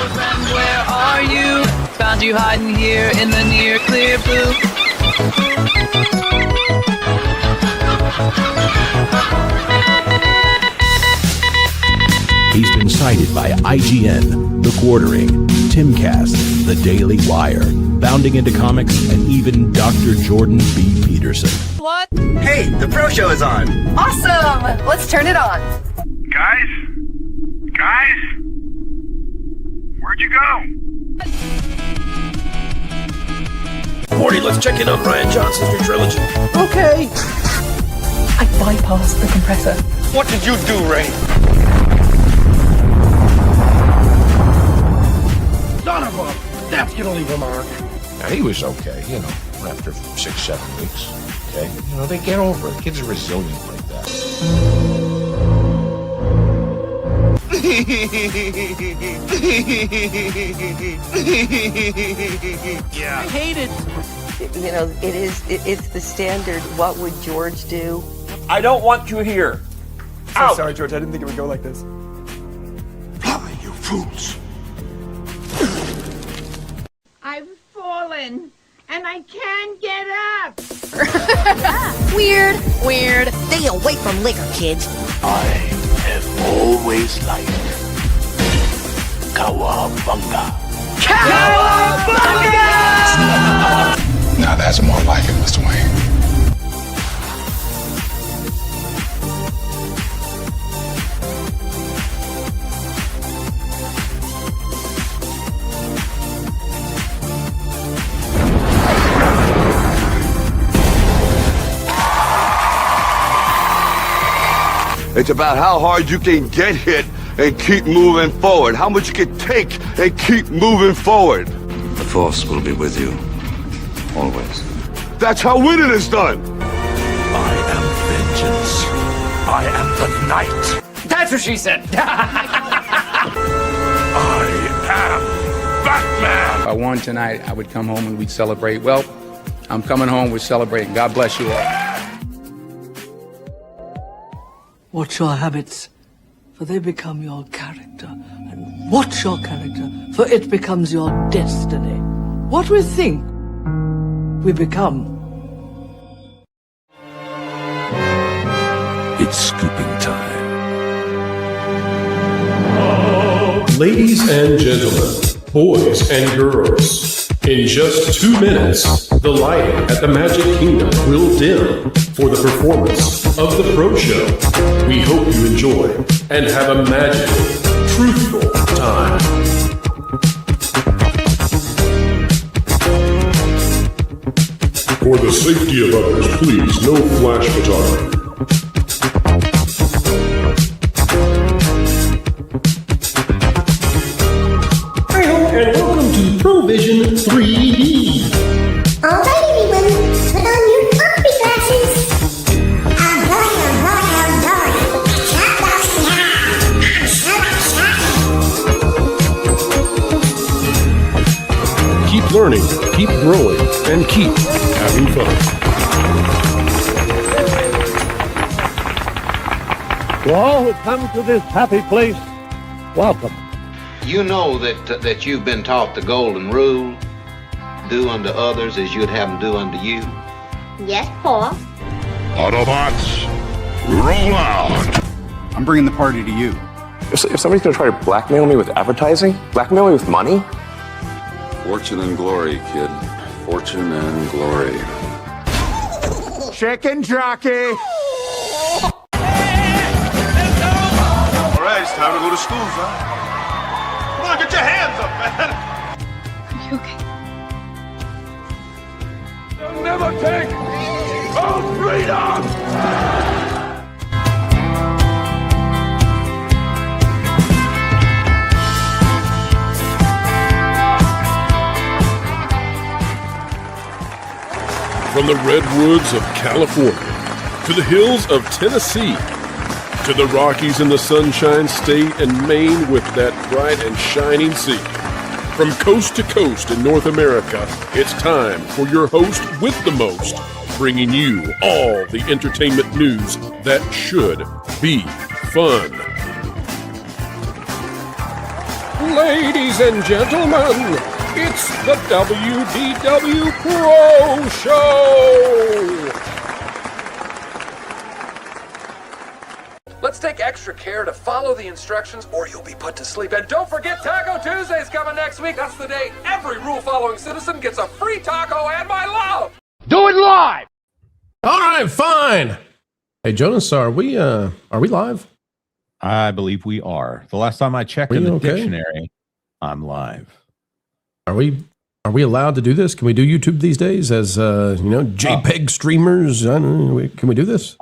Friend, where are you? Found you hiding here in the near clear blue. He's been cited by IGN, The Quartering, Timcast, The Daily Wire, Bounding into Comics, and even Dr. Jordan B. Peterson. What? Hey, the Pro Show is on. Awesome! Let's turn it on. Guys? Where'd you go? Morty, let's check in on Rian Johnson's new trilogy. Okay. I bypassed the compressor. What did you do, Ray? Son of a... That's gonna leave a mark. Now, he was okay, after 6-7 weeks. Okay? They get over it. Kids are resilient like that. Yeah. I hate it. It's the standard, what would George do? I don't want you here. So sorry, George. I didn't think it would go like this. Fly, you fools! I've fallen, and I can't get up. Weird. Stay away from liquor, kids. I have always liked Cowabunga. Cowabunga! Now that's more like it, Mr. Wayne. It's about how hard you can get hit and keep moving forward. How much you can take and keep moving forward. The Force will be with you. Always. That's how winning is done. I am vengeance. I am the night. That's what she said. I am Batman. If I won tonight, I would come home and we'd celebrate. Well, I'm coming home, we're celebrating. God bless you all. Watch your habits, for they become your character. And watch your character, for it becomes your destiny. What we think, we become. It's scooping time. Ladies and gentlemen, boys and girls, in just 2 minutes, the lighting at the Magic Kingdom will dim for the performance of the Pro Show. We hope you enjoy and have a magical, truthful time. For the safety of others, please, no flash photography. And welcome to Provision 3D. All right, everyone, put on your coffee glasses. Keep learning, keep growing, and keep having fun. To all who come to this happy place, welcome. You know that you've been taught the golden rule, do unto others as you'd have them do unto you. Yes, Paul. Autobots, roll out. I'm bringing the party to you. If somebody's going to try to blackmail me with advertising, blackmail me with money? Fortune and glory, kid. Fortune and glory. Chicken jockey. All right, it's time to go to school, son. Come on, get your hands up, man. Are you okay? They'll never take our freedom. From the redwoods of California to the hills of Tennessee to the Rockies in the Sunshine State and Maine with that bright and shining sea. From coast to coast in North America, it's time for your host with the most, bringing you all the entertainment news that should be fun. Ladies and gentlemen, it's the WDW Pro Show! Let's take extra care to follow the instructions or you'll be put to sleep. And don't forget Taco Tuesday's coming next week. That's the day every rule-following citizen gets a free taco and my love. Do it live! All right, fine. Hey, Jonas, are we live? I believe we are. The last time I checked in the dictionary, I'm live. Are we allowed to do this? Can we do YouTube these days as JPEG streamers? I don't know, can we do this?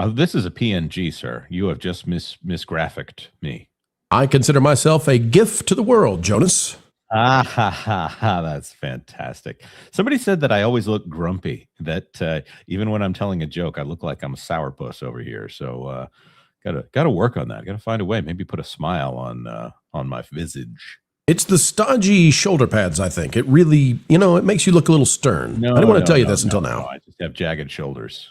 This is a PNG, sir. You have just misgraphicked me. I consider myself a gift to the world, Jonas. That's fantastic. Somebody said that I always look grumpy, that even when I'm telling a joke, I look like I'm a sourpuss over here. So gotta work on that. Gotta find a way. Maybe put a smile on my visage. It's the stodgy shoulder pads, I think. It really, it makes you look a little stern. I didn't want to tell you this until now. I just have jagged shoulders.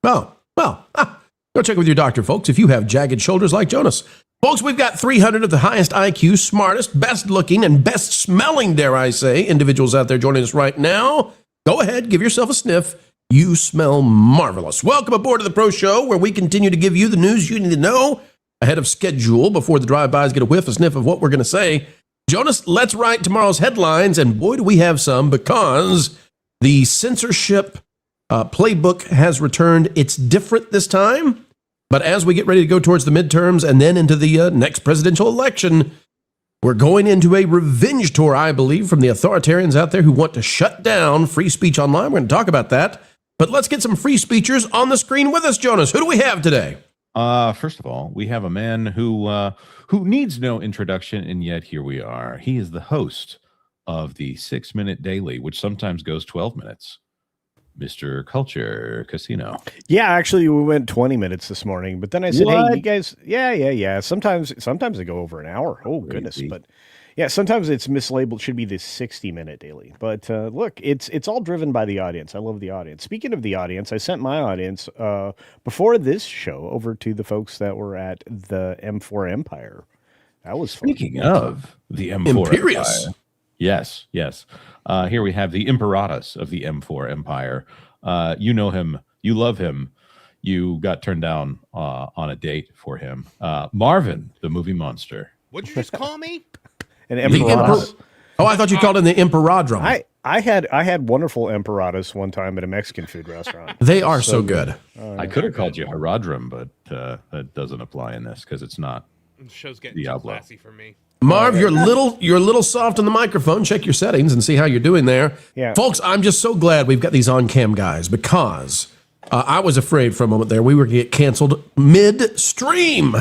Oh, well, go check with your doctor, folks, if you have jagged shoulders like Jonas. Folks, we've got 300 of the highest IQ, smartest, best looking, and best smelling, dare I say, individuals out there joining us right now. Go ahead, give yourself a sniff. You smell marvelous. Welcome aboard to the Pro Show, where we continue to give you the news you need to know ahead of schedule before the drive-bys get a sniff of what we're going to say. Jonas, let's write tomorrow's headlines, and boy, do we have some, because the censorship playbook has returned. It's different this time, but as we get ready to go towards the midterms and then into the next presidential election, we're going into a revenge tour, I believe, from the authoritarians out there who want to shut down free speech online. We're going to talk about that, but let's get some free speechers on the screen with us, Jonas. Who do we have today? First of all, we have a man who needs no introduction, and yet here we are. He is the host of the 6-Minute Daily, which sometimes goes 12 minutes. Mr. Culture Casino. Yeah, actually, we went 20 minutes this morning, but then I said, "Hey, you guys, yeah. Sometimes they go over an hour. Oh, goodness, but yeah, sometimes it's mislabeled. Should be the 60-minute daily. But look, it's all driven by the audience. I love the audience. Speaking of the audience, I sent my audience before this show over to the folks that were at the M4 Empire. That was fun. Speaking of the M4 Imperious. Empire. Yes. Here we have the Imperatus of the M4 Empire. You know him. You love him. You got turned down on a date for him. Marvin, the movie monster. What'd you just call me? An Imperatus. I thought you called it the Emperadrum. I had wonderful Imperatus one time at a Mexican food restaurant. They are so good. I could have called you Herodrum, but that doesn't apply in this because it's not. The show's getting too classy for me. Marv, you're a little soft on the microphone. Check your settings and see how you're doing there. Yeah. Folks, I'm just so glad we've got these on-cam guys because I was afraid for a moment there we were going to get canceled mid-stream.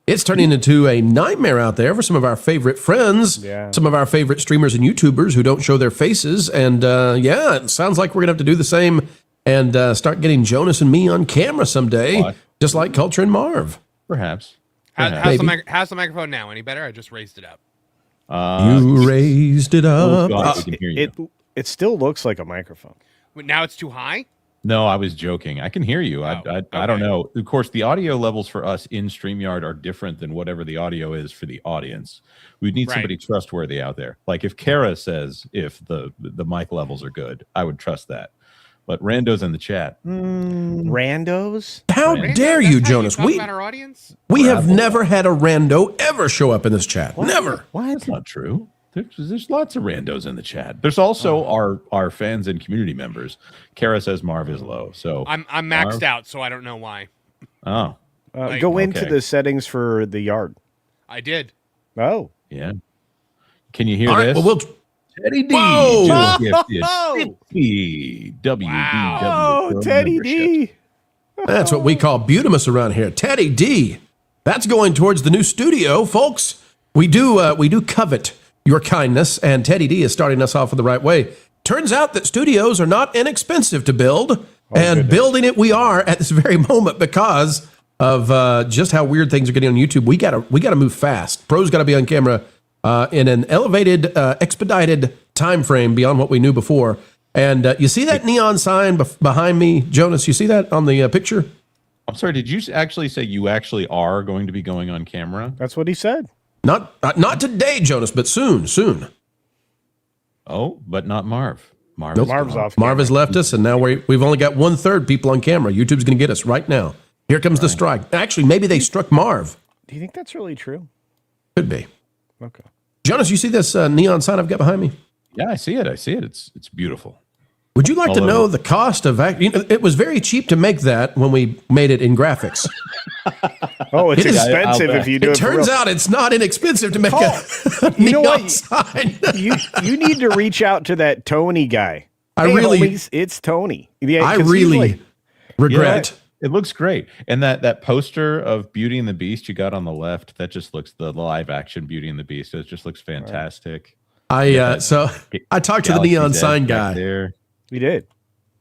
It's turning into a nightmare out there for some of our favorite friends, some of our favorite streamers and YouTubers who don't show their faces. And it sounds like we're going to have to do the same and start getting Jonas and me on camera someday, just like Culture and Marv. Perhaps. How's the microphone now? Any better? I just raised it up. You raised it up. God, we can hear you. It still looks like a microphone. Now it's too high? No, I was joking. I can hear you. Okay. I don't know. Of course, the audio levels for us in StreamYard are different than whatever the audio is for the audience. We'd need somebody trustworthy out there. Like if Kara says if the mic levels are good, I would trust that. But randos in the chat. Randos? How dare you, Jonas? We about our audience? We have never had a rando ever show up in this chat. What? Never. Why? That's not true. There's lots of randos in the chat. There's also our fans and community members. Kara says Marv is low. So I'm maxed out, so I don't know why. Oh. Go into the settings for the yard. I did. Oh. Yeah. Can you hear All right, this? well, Teddy D. Whoa! WDW. Oh, Teddy D. That's what we call Butamus around here. Teddy D. That's going towards the new studio, folks. We do covet your kindness, and Teddy D is starting us off in the right way. Turns out that studios are not inexpensive to build, building it we are at this very moment because of just how weird things are getting on YouTube. We gotta move fast. Pros got to be on camera in an elevated, expedited time frame beyond what we knew before. And you see that neon sign behind me, Jonas? You see that on the picture? I'm sorry, did you actually say you actually are going to be going on camera? That's what he said. Not today, Jonas, but soon. Oh, but not Marv. Nope. Marv's off. Marv has left us, and now we've only got 1/3 people on camera. YouTube's going to get us right now. Here comes the strike. Actually, maybe they struck Marv. Do you think that's really true? Could be. Okay. Jonas, you see this neon sign I've got behind me? Yeah, I see it. It's beautiful. Would you like to know the cost of it was very cheap to make that when we made it in graphics. Oh, it's expensive if you do it. It turns out it's not inexpensive to make a you know what? sign. you need to reach out to that Tony guy. Homies, it's Tony. Yeah, I really regret. It looks great. And that poster of Beauty and the Beast you got on the left, that just looks the live action Beauty and the Beast. It just looks fantastic. I talked to the neon sign guy. There. We did.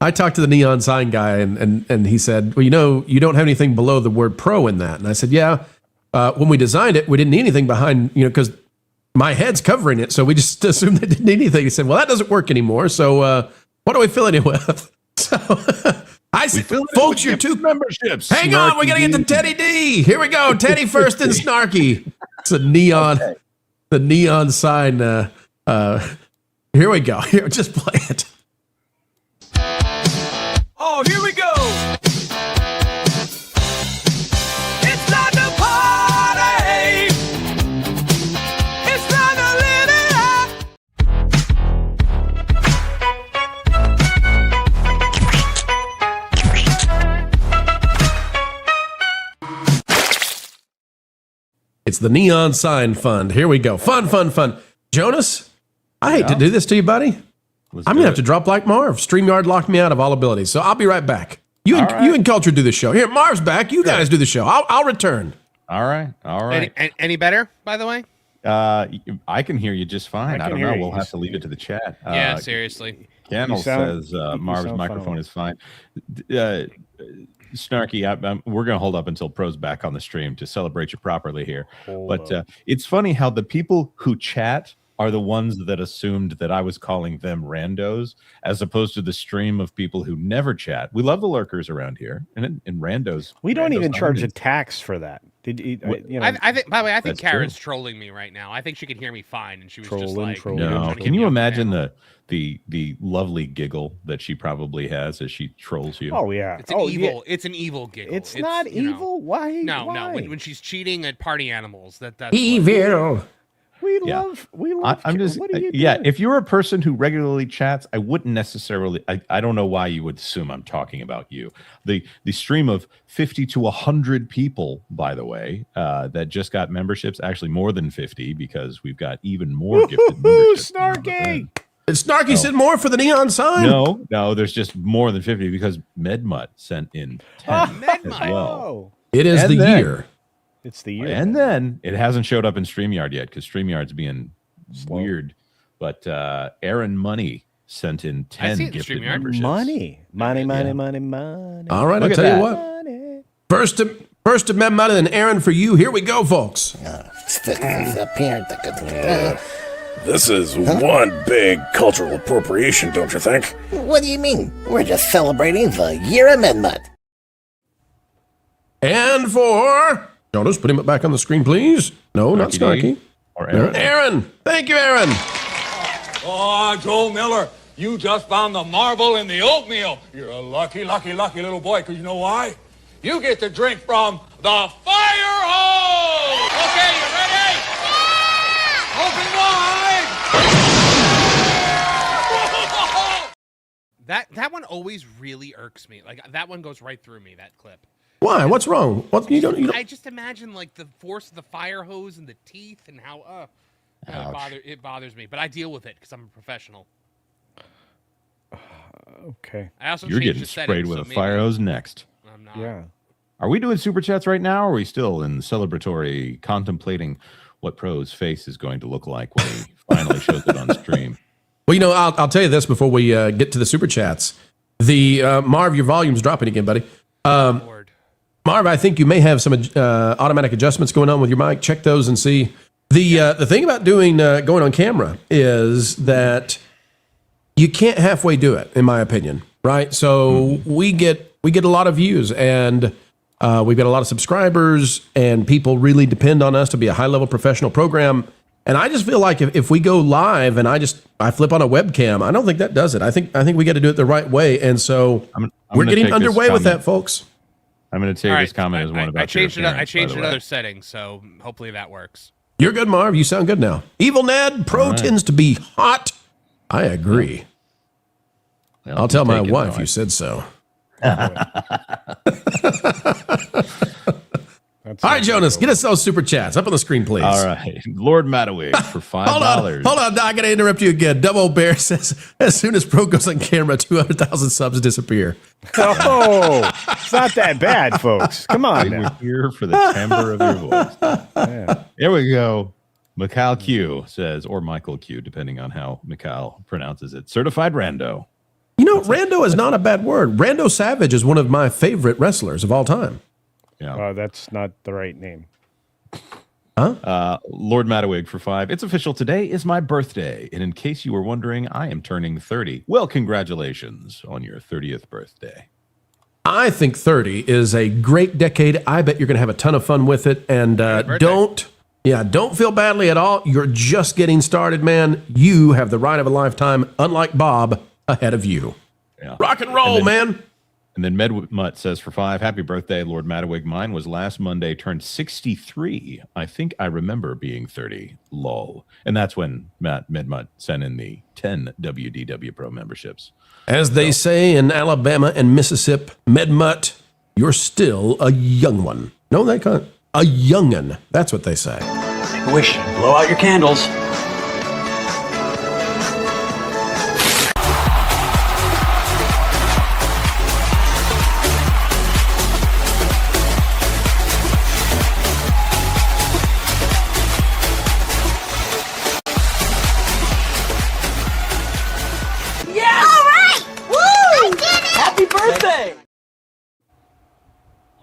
I talked to the neon sign guy, and he said, well, you don't have anything below the word pro in that. And I said, yeah. When we designed it, we didn't need anything behind, because my head's covering it. So we just assumed they didn't need anything. He said, well, that doesn't work anymore. So what are we filling it with? So I said, folks, you're two memberships. Hang on, we got to get to Teddy D. Here we go. Teddy first and Snarky. It's a neon, the neon sign. Here we go. Here, just play it. Oh, here we go. It's time to party. It's time to live it up. It's the Neon Sign Fund. Here we go. Fun. Jonas, I hate to do this to you, buddy. I'm going to have to drop like Marv. StreamYard locked me out of all abilities, so I'll be right back. You and Culture do the show. Here, Marv's back. You guys do the show. I'll return. All right. Any better, by the way? I can hear you just fine. I don't know. We'll have to leave it to the chat. Yeah, seriously. Candle says Marv's microphone is fine. Snarky, we're going to hold up until Pro's back on the stream to celebrate you properly here. It's funny how the people who chat are the ones that assumed that I was calling them randos, as opposed to the stream of people who never chat. We love the lurkers around here, and randos. We don't even charge a tax for that. Did you know? I think. By the way, I think That's Karen's true. trolling me right now. I think she could hear me fine, and she was Trolling, just like, No, can you imagine the lovely giggle that she probably has as she trolls you? Oh yeah, It's an evil. It's an evil giggle. It's not evil. Why? No. Why? When she's cheating at party animals, that's evil. We love. I'm just, what are you yeah. doing? If you're a person who regularly chats, I wouldn't necessarily. I don't know why you would assume I'm talking about you. The stream of 50 to 100 people, by the way, that just got memberships. Actually, more than 50 because we've got even more gifted memberships. Snarky. And Snarky said more for the neon sign. No, there's just more than 50 because Medmut sent in 10 as well. It is year. It's the year. And then it hasn't showed up in StreamYard yet because StreamYard's being weird. But Aaron Money sent in 10 gifted memberships. Money. All right, Look I'll at tell that. you what. First to Medmut and Aaron for you. Here we go, folks. This is one big cultural appropriation, don't you think? What do you mean? We're just celebrating the year of Medmut. And for Jonas, put him back on the screen, please. No, not Snarky. Or Aaron. Aaron. Thank you, Aaron. Oh, Joe Miller, you just found the marble in the oatmeal. You're a lucky little boy, because you know why? You get to drink from the fire hose! Okay, you ready? Open wide! That one always really irks me. Like that one goes right through me. That clip. Why? What's wrong? What you don't? I just imagine like the force of the fire hose and the teeth and how it bothers me. But I deal with it because I'm a professional. Okay. I also You're changed getting the sprayed settings, with so a maybe fire hose next. I'm not. Yeah. Are we doing super chats right now? Or are we still in celebratory contemplating what Pro's face is going to look like when he finally shows it on stream? Well, I'll tell you this before we get to the super chats. The Marv, your volume's dropping again, buddy. Marv, I think you may have some automatic adjustments going on with your mic. Check those and see. The thing about doing going on camera is that you can't halfway do it, in my opinion. Right? So we get a lot of views, and We've got a lot of subscribers, and people really depend on us to be a high-level professional program. And I just feel like if we go live and I flip on a webcam, I don't think that does it. I think we got to do it the right way. And so we're getting underway with that, folks. I'm going to take this comment as one about I changed your another setting, so hopefully that works. You're good, Marv. You sound good now. Evil Ned, Pro tends to be hot. I agree. Well, I'll tell my wife you said so. All right, Jonas, get us those super chats up on the screen, please. All right, Lord Matawig for $5. Hold on, I gotta interrupt you again. Double Bear says, as soon as Pro goes on camera, 200,000 subs disappear. Oh, it's not that bad, folks. Come on now. We're here for the timbre of your voice. Yeah. Here we go. Mikhail Q says, or Michael Q, depending on how Mikhail pronounces it. Certified Rando. You know, Rando is not a bad word. Rando Savage is one of my favorite wrestlers of all time. Yeah. That's not the right name. Huh? Lord Matawig for $5. It's official. Today is my birthday. And in case you were wondering, I am turning 30. Well, congratulations on your 30th birthday. I think 30 is a great decade. I bet you're going to have a ton of fun with it. And don't feel badly at all. You're just getting started, man. You have the ride of a lifetime, unlike Bob, ahead of you. Yeah. Rock and roll, man. And then Medmutt says for $5, happy birthday, Lord Matawig. Mine was last Monday, turned 63. I think I remember being 30. Lol. And that's when Medmutt sent in the 10 WDW Pro memberships. As they say in Alabama and Mississippi, Medmutt, you're still a young one. No, they can't. A youngin'. That's what they say. Make a wish. Blow out your candles.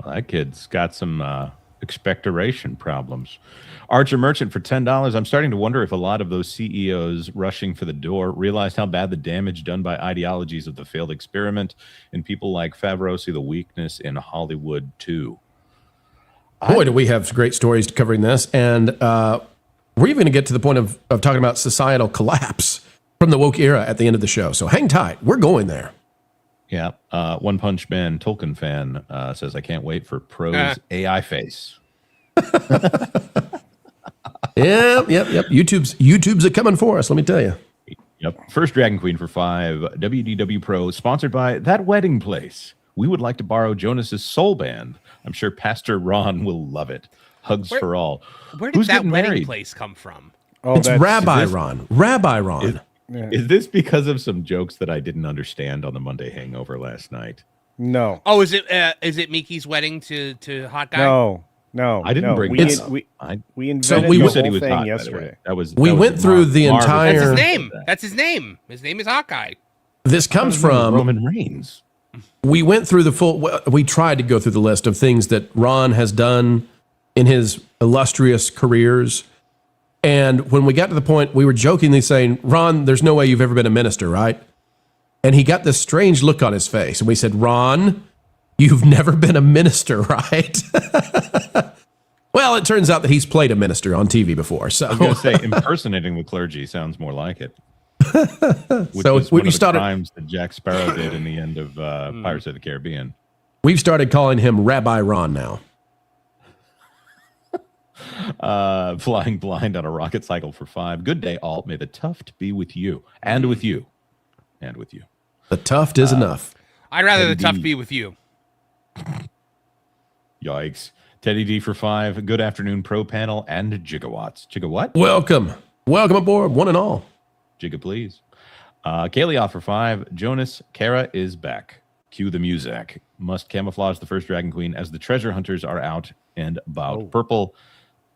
That kid's got some expectoration problems. Archer Merchant for $10. I'm starting to wonder if a lot of those CEOs rushing for the door realized how bad the damage done by ideologies of the failed experiment, and people like Favreau see the weakness in Hollywood too. Boy, do we have great stories covering this. And we're even going to get to the point of talking about societal collapse from the woke era at the end of the show. So hang tight. We're going there. Yeah. One Punch Man Tolkien fan says, I can't wait for Pro's AI face. Yep. YouTube's a coming for us, let me tell you. Yep. First Dragon Queen for $5. WDW Pro, sponsored by That Wedding Place. We would like to borrow Jonas's soul band. I'm sure Pastor Ron will love it. Hugs for all. Where did Who's That getting Wedding married? Place come from? It's Rabbi Ron. Rabbi Ron. Is this because of some jokes that I didn't understand on the Monday Hangover last night? No. Oh, is it Miki's wedding to Hot Guy? No. I didn't bring we this up. We invented So the you whole said he was thing hot, yesterday. We went through the entire... That's his name. That's his name. His name is Hot Guy. This comes from... Roman Reigns. We went through the full... We tried to go through the list of things that Ron has done in his illustrious careers. And when we got to the point, we were jokingly saying, Ron, there's no way you've ever been a minister, right? And he got this strange look on his face. And we said, Ron, you've never been a minister, right? Well, it turns out that he's played a minister on TV before. So I was going to say, impersonating the clergy sounds more like it. Which so was one we of the started crimes that Jack Sparrow did in the end of Pirates of the Caribbean. We've started calling him Rabbi Ron now. Flying blind on a rocket cycle for $5. Good day, Alt. May the tuft be with you. And with you. And with you. The tuft is enough. I'd rather the tuft be with you. Yikes. Teddy D for $5. Good afternoon, Pro Panel and Gigawatts. Gigawatt? Welcome. Welcome aboard, one and all. Giga, please. Kalioth for $5. Jonas, Kara is back. Cue the music. Must camouflage the first Dragon Queen as the treasure hunters are out and about. Purple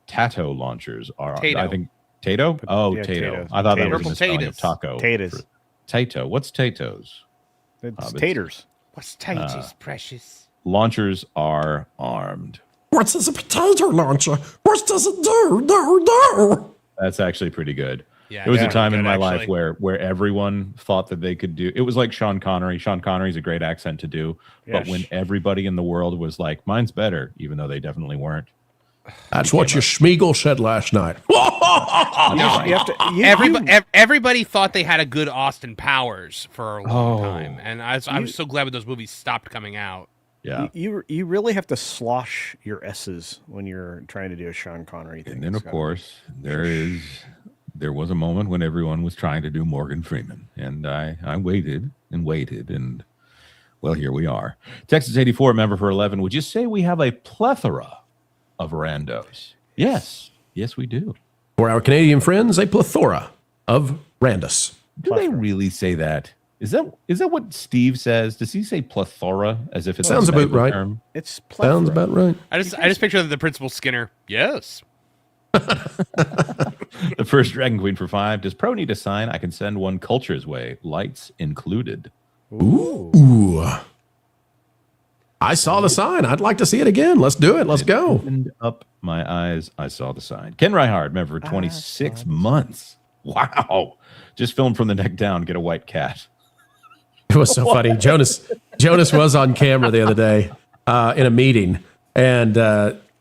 Tato launchers are... Tato. I think... Tato? Oh, Yeah, Tato. Tato. I thought that Tato. was a misspelling of taco. Taters. Tato. What's Tato's? It's taters. What's taters, precious? Launchers are armed. What's this, a potato launcher? What does it do? No. That's actually pretty good. Yeah, there was a time good, in my actually. life where everyone thought that they could do. It was like Sean Connery. Sean Connery's a great accent to do, but when everybody in the world was like, "Mine's better," even though they definitely weren't. That's what your Schmeagol said last night. Everybody thought they had a good Austin Powers for a long time, and I was so glad when those movies stopped coming out. Yeah, you really have to slosh your S's when you're trying to do a Sean Connery thing. And then, of course, there was a moment when everyone was trying to do Morgan Freeman, and I waited and waited, and well, here we are. Texas 84 member for 11. Would you say we have a plethora of randos? Yes, we do. For our Canadian friends, a plethora of randos. Do they really say that? Is that what Steve says? Does he say plethora as if it's sounds a about right? term? It's plethora. Sounds about right. I just picture the Principal Skinner. Yes. The first Dragon Queen for 5. Does Pro need a sign? I can send one Culture's way. Lights included. Ooh. I saw the sign. I'd like to see it again. Let's do it. Let's go. Opened up my eyes. I saw the sign. Ken Reihard, member for 26 months. Wow. Just filmed from the neck down. Get a white cat. It was so funny. Jonas was on camera the other day in a meeting, and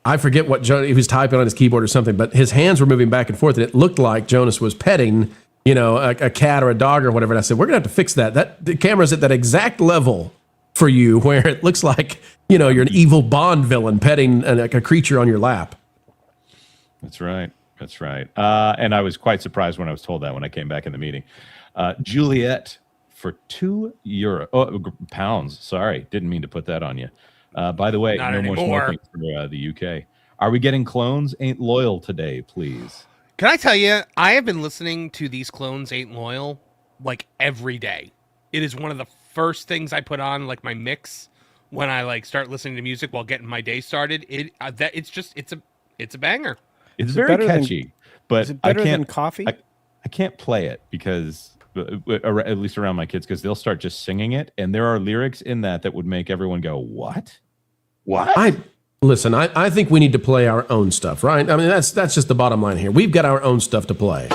I forget what he was typing on his keyboard or something, but his hands were moving back and forth, and it looked like Jonas was petting, a cat or a dog or whatever. And I said, we're gonna have to fix that. The camera's at that exact level for you, where it looks like you're an evil Bond villain petting a creature on your lap. That's right. And I was quite surprised when I was told that when I came back in the meeting. Juliet for pounds. Sorry, didn't mean to put that on you. By the way, Not no anymore. more smoking for the UK. Are we getting Clones Ain't Loyal today, please? Can I tell you, I have been listening to These Clones Ain't Loyal like every day. It is one of the first things I put on like my mix when I start listening to music while getting my day started. It's a banger. It's very catchy, but is it better than coffee? I can't play it because at least around my kids, because they'll start just singing it, and there are lyrics in that would make everyone go, "What? What?" I think we need to play our own stuff, right? I mean, that's just the bottom line here. We've got our own stuff to play.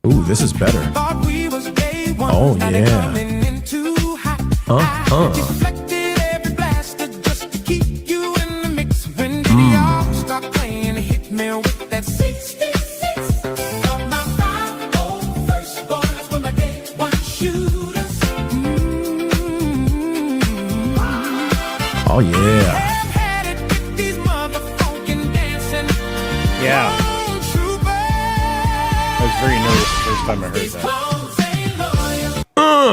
Ooh, this is better. Oh, yeah. Oh, yeah. Yeah. I was very nervous the first time I heard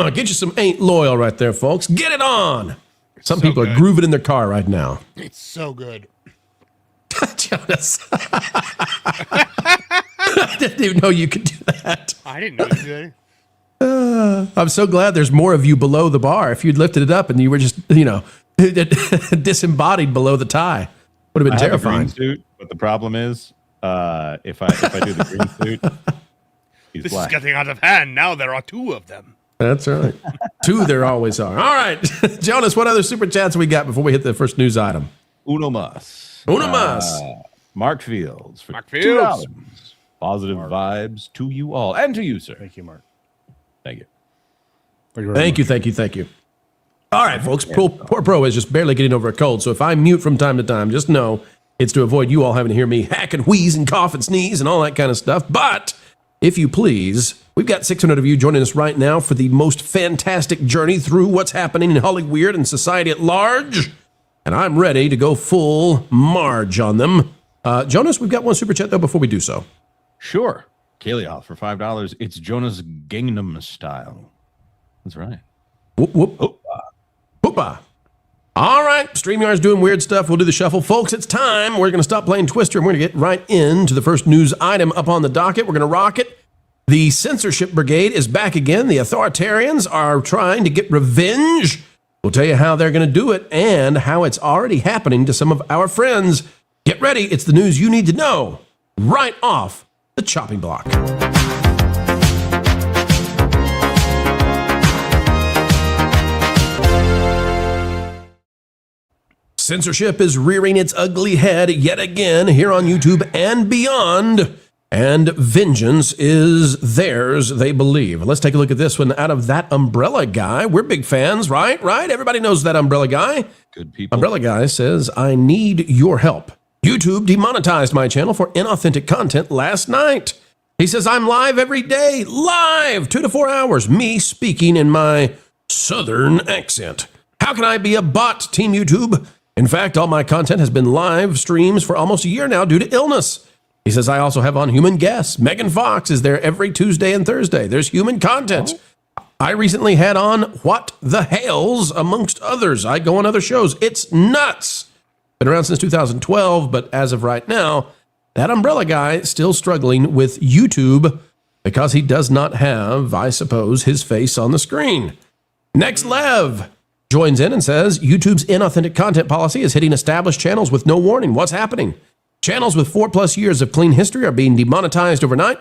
that. Get you some Ain't Loyal right there, folks. Get it on. Some people are grooving in their car right now. It's so good. Jonas. I didn't even know you could do that. I didn't know you could. I'm so glad there's more of you below the bar. If you'd lifted it up and you were just, disembodied below the tie, would have been terrifying. I have a green suit, but the problem is, if I do the green suit, he's this black. is getting out of hand. Now there are 2 of them. That's right. 2 there always are. All right. Jonas, what other super chats we got before we hit the first news item? Uno mas. Mark Fields for $2. Positive vibes to you all and to you, sir. Thank you, Mark. Thank you. Thank you. All right, folks. Poor Pro is just barely getting over a cold, so if I mute from time to time, just know it's to avoid you all having to hear me hack and wheeze and cough and sneeze and all that kind of stuff. But if you please, we've got 600 of you joining us right now for the most fantastic journey through what's happening in Hollywood and society at large. And I'm ready to go full Marge on them. Jonas, we've got one super chat, though, before we do so. Sure. Kalioth for $5. It's Jonas Gangnam Style. That's right. Whoop, whoop. Whoopa. All right, StreamYard's doing weird stuff. We'll do the shuffle. Folks, it's time. We're going to stop playing Twister, and we're going to get right into the first news item up on the docket. We're going to rock it The censorship brigade is back again. The authoritarians are trying to get revenge. We'll tell you how they're going to do it and how it's already happening to some of our friends. Get ready. It's the news you need to know right off the chopping block. Censorship is rearing its ugly head yet again here on YouTube and beyond. And vengeance is theirs, they believe. Let's take a look at this one out of That Umbrella Guy. We're big fans, right? Everybody knows That Umbrella Guy. Good people. Umbrella Guy says, I need your help. YouTube demonetized my channel for inauthentic content last night. He says, I'm live every day, live, 2 to 4 hours, me speaking in my southern accent. How can I be a bot, Team YouTube? In fact, all my content has been live streams for almost a year now due to illness. He says, I also have on human guests. Megan Fox is there every Tuesday and Thursday. There's human content. I recently had on What the Hells, amongst others. I go on other shows. It's nuts. Been around since 2012, but as of right now, That Umbrella Guy is still struggling with YouTube because he does not have, I suppose, his face on the screen. Next Lev joins in and says, YouTube's inauthentic content policy is hitting established channels with no warning. What's happening? Channels with 4+ years of clean history are being demonetized overnight.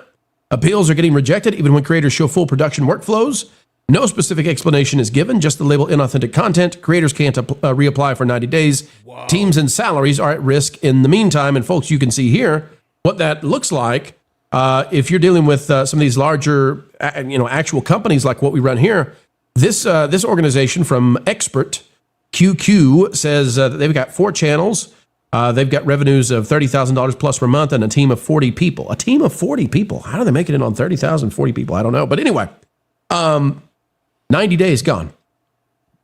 Appeals are getting rejected even when creators show full production workflows. No specific explanation is given, just the label inauthentic content. Creators can't reapply for 90 days. Whoa. Teams and salaries are at risk in the meantime. And folks, you can see here what that looks like if you're dealing with some of these larger, actual companies like what we run here. This organization from Expert QQ says that they've got 4 channels. They've got revenues of $30,000 plus per month and a team of 40 people. A team of 40 people. How do they make it in on 30,000, 40 people? I don't know. But anyway, 90 days gone.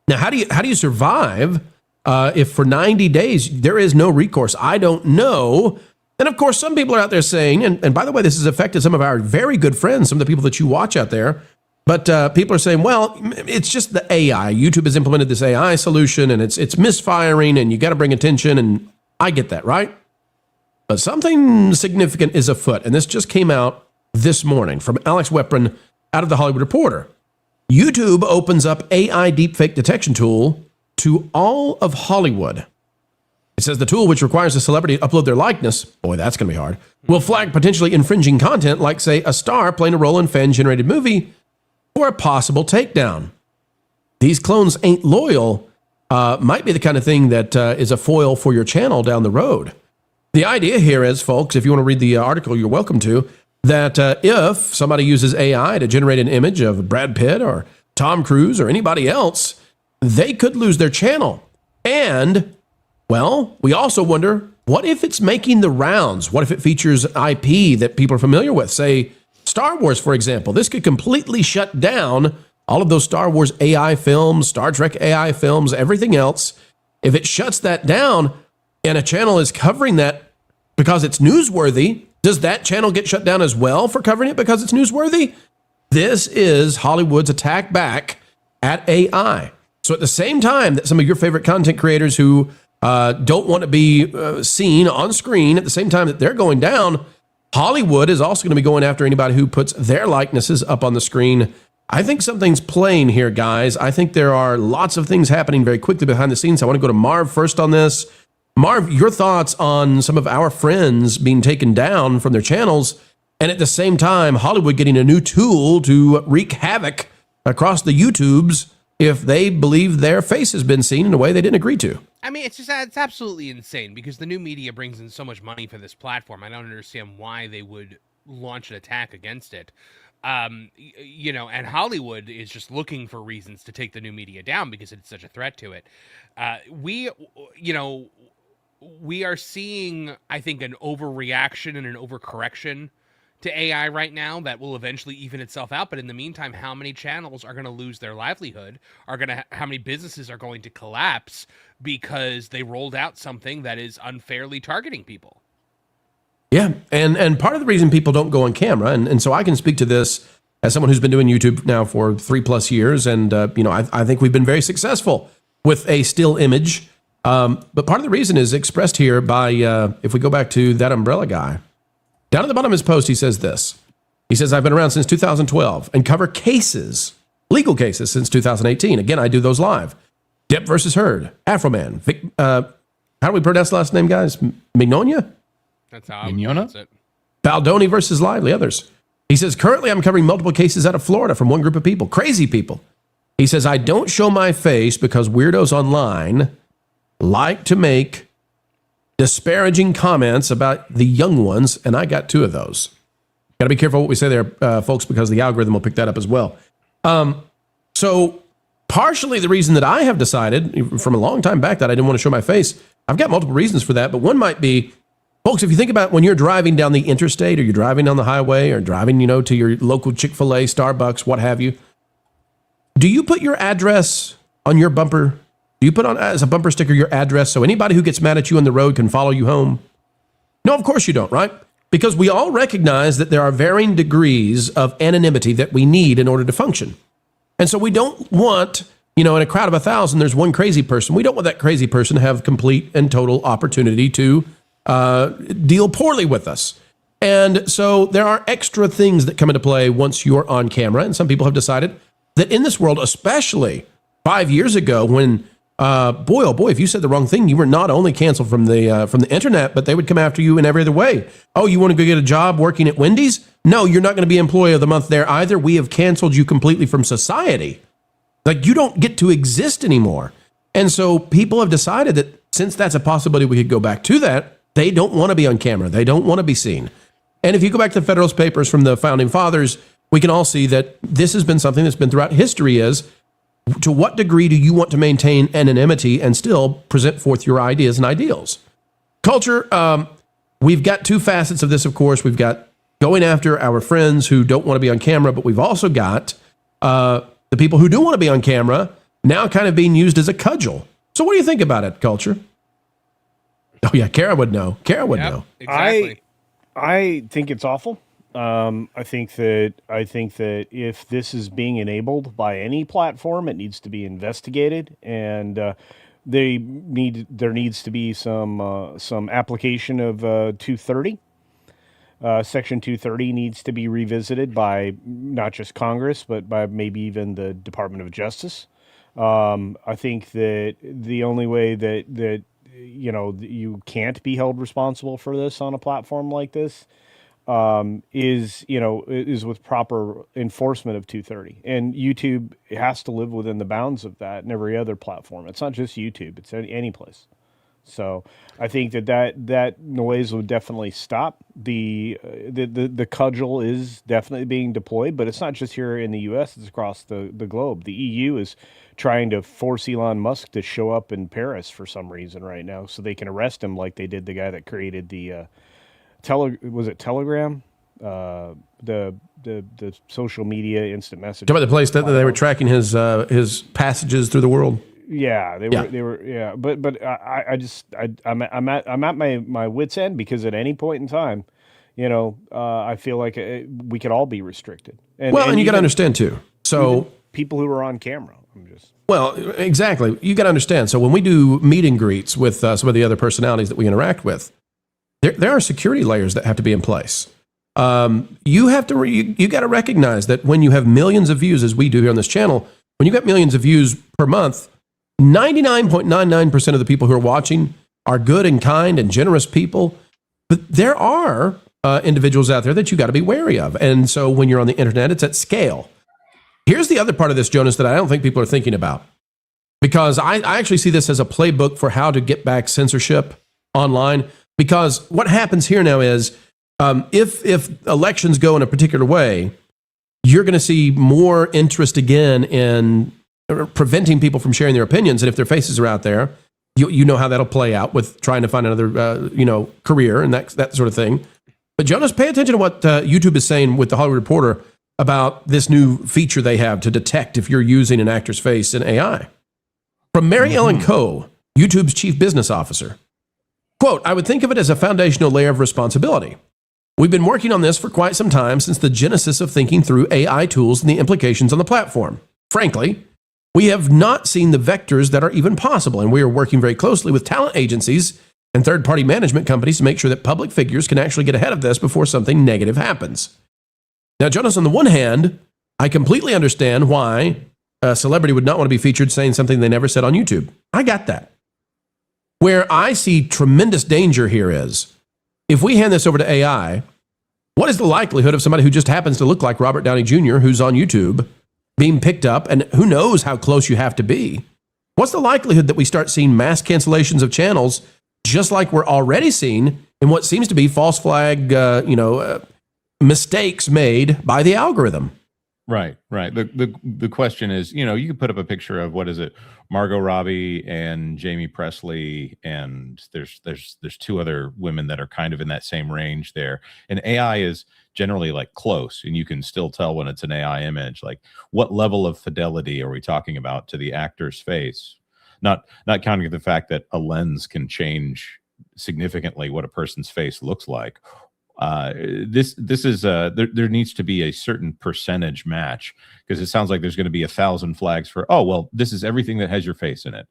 Now, how do you survive if for 90 days there is no recourse? I don't know. And of course, some people are out there saying, and by the way, this has affected some of our very good friends, some of the people that you watch out there. But people are saying, well, it's just the AI. YouTube has implemented this AI solution and it's misfiring and you got to bring attention. And I get that, right? But something significant is afoot. And this just came out this morning from Alex Weprin out of The Hollywood Reporter. YouTube opens up AI deepfake detection tool to all of Hollywood. It says the tool, which requires a celebrity to upload their likeness, boy, that's going to be hard, will flag potentially infringing content like, say, a star playing a role in fan-generated movie or a possible takedown. These clones ain't loyal might be the kind of thing that is a foil for your channel down the road. The idea here is, folks, if you want to read the article, you're welcome to, that if somebody uses AI to generate an image of Brad Pitt or Tom Cruise or anybody else, they could lose their channel. And, well, we also wonder, what if it's making the rounds? What if it features IP that people are familiar with? Say, Star Wars, for example. This could completely shut down all of those Star Wars AI films, Star Trek AI films, everything else. If it shuts that down and a channel is covering that because it's newsworthy, does that channel get shut down as well for covering it because it's newsworthy? This is Hollywood's attack back at AI. So at the same time that some of your favorite content creators who don't want to be seen on screen, at the same time that they're going down, Hollywood is also going to be going after anybody who puts their likenesses up on the screen. I think something's playing here, guys. I think there are lots of things happening very quickly behind the scenes. I want to go to Marv first on this. Marv, your thoughts on some of our friends being taken down from their channels, and at the same time, Hollywood getting a new tool to wreak havoc across the YouTubes if they believe their face has been seen in a way they didn't agree to. I mean, it's absolutely insane because the new media brings in so much money for this platform. I don't understand why they would launch an attack against it. And Hollywood is just looking for reasons to take the new media down because it's such a threat to it. We are seeing, I think, an overreaction and an overcorrection to AI right now that will eventually even itself out. But in the meantime, how many channels are going to lose their livelihood? How many businesses are going to collapse because they rolled out something that is unfairly targeting people? Yeah, and part of the reason people don't go on camera, and so I can speak to this as someone who's been doing YouTube now for 3+ years, and I think we've been very successful with a still image. But part of the reason is expressed here by, if we go back to That Umbrella Guy, down at the bottom of his post, he says this: He says, I've been around since 2012 and cover cases, legal cases, since 2018. Again, I do those live. Depp versus Heard, Afroman. How do we pronounce the last name, guys? Maynor? That's how I pronounce it. Baldoni versus Lively, others. He says, currently I'm covering multiple cases out of Florida from one group of people, crazy people. He says, I don't show my face because weirdos online like to make disparaging comments about the young ones, and I got 2 of those. Got to be careful what we say there, folks, because the algorithm will pick that up as well. So partially the reason that I have decided from a long time back that I didn't want to show my face, I've got multiple reasons for that, but one might be, folks, if you think about when you're driving down the interstate or you're driving down the highway or driving, to your local Chick-fil-A, Starbucks, what have you, do you put your address on your bumper? Do you put on as a bumper sticker your address so anybody who gets mad at you on the road can follow you home? No, of course you don't, right? Because we all recognize that there are varying degrees of anonymity that we need in order to function. And so we don't want, in a crowd of 1,000, there's one crazy person. We don't want that crazy person to have complete and total opportunity to deal poorly with us. And so there are extra things that come into play once you're on camera. And some people have decided that in this world, especially 5 years ago when, boy, oh boy, if you said the wrong thing, you were not only canceled from the internet, but they would come after you in every other way. Oh, you want to go get a job working at Wendy's? No, you're not going to be employee of the month there either. We have canceled you completely from society. Like, you don't get to exist anymore. And so people have decided that since that's a possibility, we could go back to that. They don't want to be on camera. They don't want to be seen. And if you go back to the Federalist Papers from the Founding Fathers, we can all see that this has been something that's been throughout history is, to what degree do you want to maintain anonymity and still present forth your ideas and ideals? Culture, we've got 2 facets of this, of course. We've got going after our friends who don't want to be on camera, but we've also got the people who do want to be on camera now kind of being used as a cudgel. So what do you think about it, Culture? Oh, yeah, Kara would know. Kara would know. Exactly. I think it's awful. I think that if this is being enabled by any platform, it needs to be investigated, and there needs to be some application of 230. Section 230 needs to be revisited by not just Congress, but by maybe even the Department of Justice. I think that the only way that you can't be held responsible for this on a platform like this is with proper enforcement of 230. And YouTube has to live within the bounds of that, and every other platform. It's not just YouTube, it's any place. So I think that noise would definitely stop. The cudgel is definitely being deployed, but it's not just here in the U.S., it's across the globe. The EU is trying to force Elon Musk to show up in Paris for some reason right now so they can arrest him like they did the guy that created the Telegram? The social media instant message. Talking about the place that they were tracking his passages through the world. Yeah, they were. But I'm at my wit's end, because at any point in time, I feel like we could all be restricted. And you got to understand too. So people who are on camera, Well, exactly. You got to understand. So when we do meet and greets with some of the other personalities that we interact with, there are security layers that have to be in place. You got to recognize that when you have millions of views, as we do here on this channel, when you got millions of views per month, 99.99% of the people who are watching are good and kind and generous people. But there are individuals out there that you got to be wary of. And so when you're on the internet, it's at scale. Here's the other part of this, Jonas, that I don't think people are thinking about, because I actually see this as a playbook for how to get back censorship online. Because what happens here now is if elections go in a particular way, you're going to see more interest again in preventing people from sharing their opinions. And if their faces are out there, you know how that'll play out with trying to find another career and that sort of thing. But Jonas, pay attention to what YouTube is saying with the Hollywood Reporter about this new feature they have to detect if you're using an actor's face in AI. From Mary Ellen Coe, YouTube's chief business officer. Quote, I would think of it as a foundational layer of responsibility. We've been working on this for quite some time, since the genesis of thinking through AI tools and the implications on the platform. Frankly, we have not seen the vectors that are even possible, and we are working very closely with talent agencies and third-party management companies to make sure that public figures can actually get ahead of this before something negative happens. Now, Jonas, on the one hand, I completely understand why a celebrity would not want to be featured saying something they never said on YouTube. I got that. Where I see tremendous danger here is, if we hand this over to AI, what is the likelihood of somebody who just happens to look like Robert Downey Jr., who's on YouTube, being picked up, and who knows how close you have to be? What's the likelihood that we start seeing mass cancellations of channels, just like we're already seeing in what seems to be false flag, mistakes made by the algorithm? Right. The question is, you can put up a picture of, what is it, Margot Robbie and Jamie Presley, and there's two other women that are kind of in that same range there. And AI is generally like close, and you can still tell when it's an AI image. Like, what level of fidelity are we talking about to the actor's face? Not counting the fact that a lens can change significantly what a person's face looks like. This is there needs to be a certain percentage match, because it sounds like there's going to be 1,000 flags for, oh, well, this is everything that has your face in it.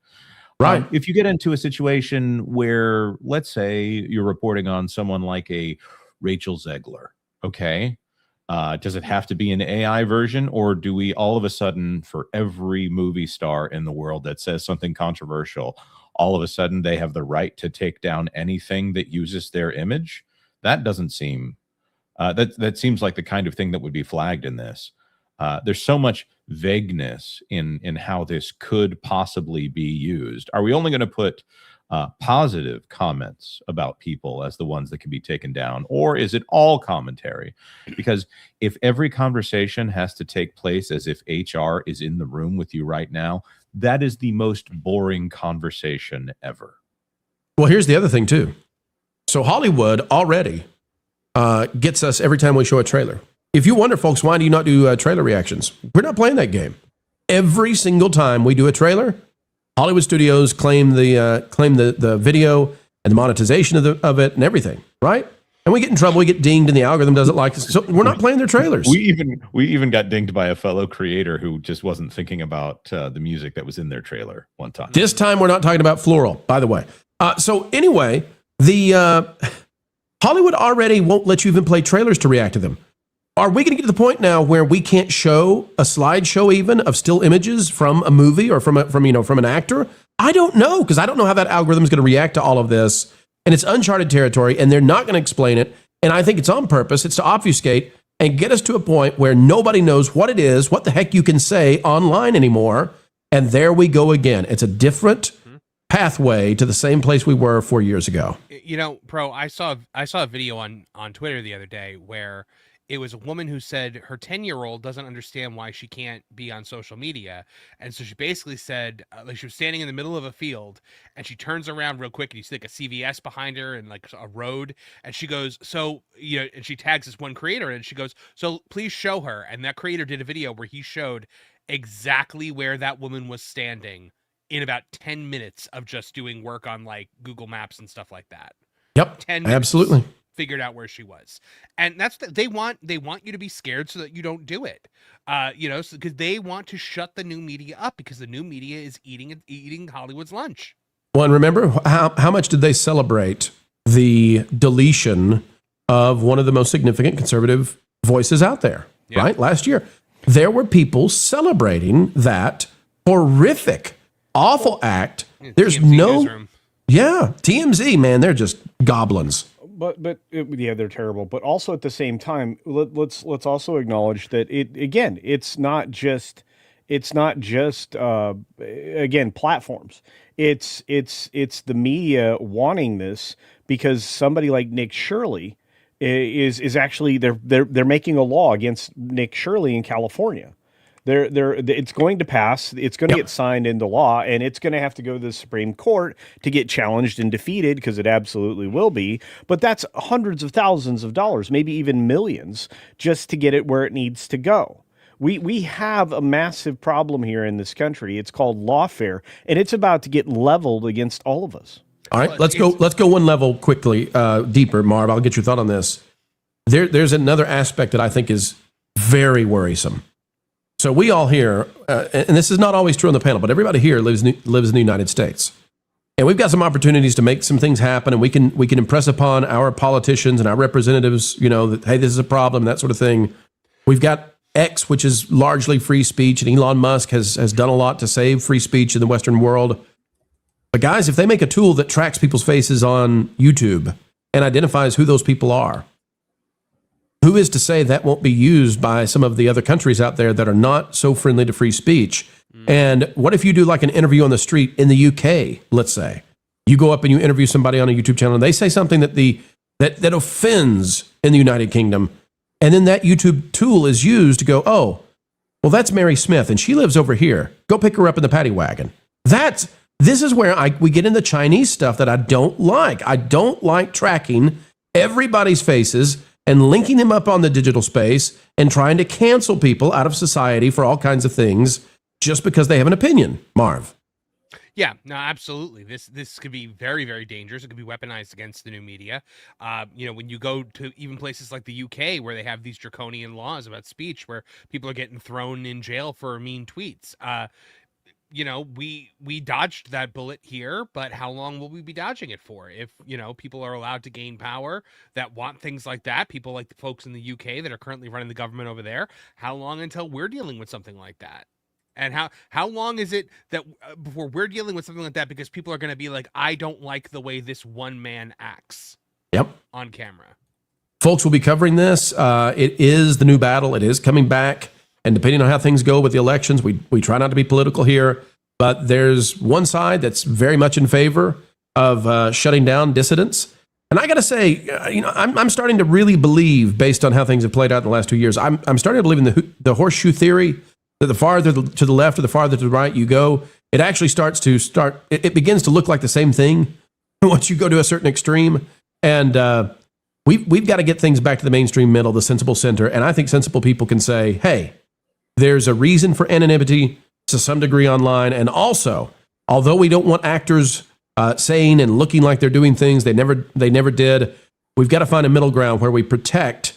Right. If you get into a situation where, let's say, you're reporting on someone like a Rachel Zegler, okay, does it have to be an AI version, or do we all of a sudden, for every movie star in the world that says something controversial, all of a sudden they have the right to take down anything that uses their image? That doesn't seem, that seems like the kind of thing that would be flagged in this. There's so much vagueness in how this could possibly be used. Are we only going to put positive comments about people as the ones that can be taken down, or is it all commentary? Because if every conversation has to take place as if HR is in the room with you right now, that is the most boring conversation ever. Well, here's the other thing, too. So Hollywood already gets us every time we show a trailer. If you wonder, folks, why do you not do trailer reactions? We're not playing that game. Every single time we do a trailer, Hollywood studios claim the video and the monetization of it and everything, right? And we get in trouble. We get dinged, and the algorithm doesn't like us. So we're not playing their trailers. We even got dinged by a fellow creator who just wasn't thinking about the music that was in their trailer one time. This time we're not talking about Floral, by the way. So anyway, the Hollywood already won't let you even play trailers to react to them. Are we going to get to the point now where we can't show a slideshow even of still images from a movie or from an actor? I don't know, because I don't know how that algorithm is going to react to all of this, and it's uncharted territory, and they're not going to explain it. And I think it's on purpose. It's to obfuscate and get us to a point where nobody knows what it is, what the heck you can say online anymore. And there we go again. It's a different pathway to the same place we were 4 years ago. Pro, I saw a video on Twitter the other day where it was a woman who said her 10-year-old doesn't understand why she can't be on social media. And so she basically said, like, she was standing in the middle of a field, and she turns around real quick, and you see like a CVS behind her and like a road. And she goes, and she tags this one creator, and she goes, so please show her. And that creator did a video where he showed exactly where that woman was standing in about 10 minutes of just doing work on like Google Maps and stuff like that. Yep. 10 minutes. Absolutely. Figured out where she was, and that's they want you to be scared so that you don't do it, because they want to shut the new media up, because the new media is eating Hollywood's lunch. Well, and remember how much did they celebrate the deletion of one of the most significant conservative voices out there? Yeah. Right, last year there were people celebrating that horrific, awful act. There's TMZ no newsroom. Yeah, TMZ, man, they're just goblins. But they're terrible. But also at the same time, let's also acknowledge that it's not just again platforms. It's the media wanting this, because somebody like Nick Shirley is actually they're making a law against Nick Shirley in California. It's going to pass. It's going to get signed into law, and it's going to have to go to the Supreme Court to get challenged and defeated, because it absolutely will be. But that's hundreds of thousands of dollars, maybe even millions, just to get it where it needs to go. We have a massive problem here in this country. It's called lawfare, and it's about to get leveled against all of us. All right, let's go one level quickly deeper, Marv. I'll get your thought on this. There's another aspect that I think is very worrisome. So we all here, and this is not always true on the panel, but everybody here lives in the United States. And we've got some opportunities to make some things happen, and we can impress upon our politicians and our representatives, that, hey, this is a problem, that sort of thing. We've got X, which is largely free speech, and Elon Musk has done a lot to save free speech in the Western world. But guys, if they make a tool that tracks people's faces on YouTube and identifies who those people are, who is to say that won't be used by some of the other countries out there that are not so friendly to free speech? And what if you do like an interview on the street in the UK, let's say? You go up and you interview somebody on a YouTube channel and they say something that offends in the United Kingdom, and then that YouTube tool is used to go, oh, well, that's Mary Smith and she lives over here. Go pick her up in the paddy wagon. This is where we get into Chinese stuff that I don't like. I don't like tracking everybody's faces and linking them up on the digital space and trying to cancel people out of society for all kinds of things just because they have an opinion, Marv. Yeah, no, absolutely. This could be very, very dangerous. It could be weaponized against the new media. When you go to even places like the UK where they have these draconian laws about speech where people are getting thrown in jail for mean tweets. We dodged that bullet here, but how long will we be dodging it for? If, people are allowed to gain power that want things like that, people like the folks in the UK that are currently running the government over there, how long until we're dealing with something like that? And how long is it that before we're dealing with something like that because people are going to be like, I don't like the way this one man acts on camera. Folks will be covering this. It is the new battle. It is coming back. And depending on how things go with the elections, we try not to be political here, but there's one side that's very much in favor of shutting down dissidents. And I got to say, I'm starting to really believe, based on how things have played out in the last 2 years, I'm starting to believe in the horseshoe theory, that the farther to the left or the farther to the right you go, it actually it begins to look like the same thing once you go to a certain extreme. And we've got to get things back to the mainstream middle, the sensible center. And I think sensible people can say, hey, there's a reason for anonymity to some degree online. And also, although we don't want actors saying and looking like they're doing things they never did, we've got to find a middle ground where we protect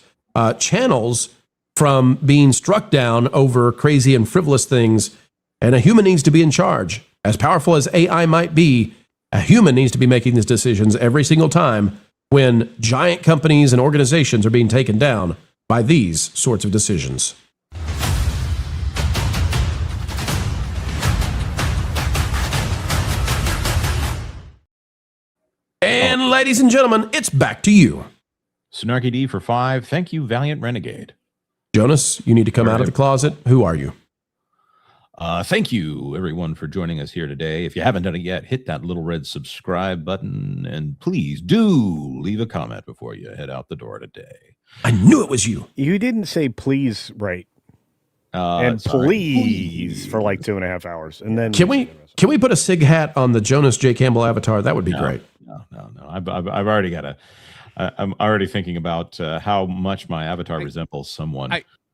channels from being struck down over crazy and frivolous things. And a human needs to be in charge. As powerful as AI might be, a human needs to be making these decisions every single time when giant companies and organizations are being taken down by these sorts of decisions. And ladies and gentlemen, it's back to you. Snarky D for 5. Thank you, Valiant Renegade. Jonas, you need to come out of the closet. Who are you? Thank you, everyone, for joining us here today. If you haven't done it yet, hit that little red subscribe button, and please do leave a comment before you head out the door today. I knew it was you. You didn't say please right. And please for like 2.5 hours. And then can we put a SIG hat on the Jonas J. Campbell avatar? That would be great. No. I've already got I'm already thinking about how much my avatar resembles someone.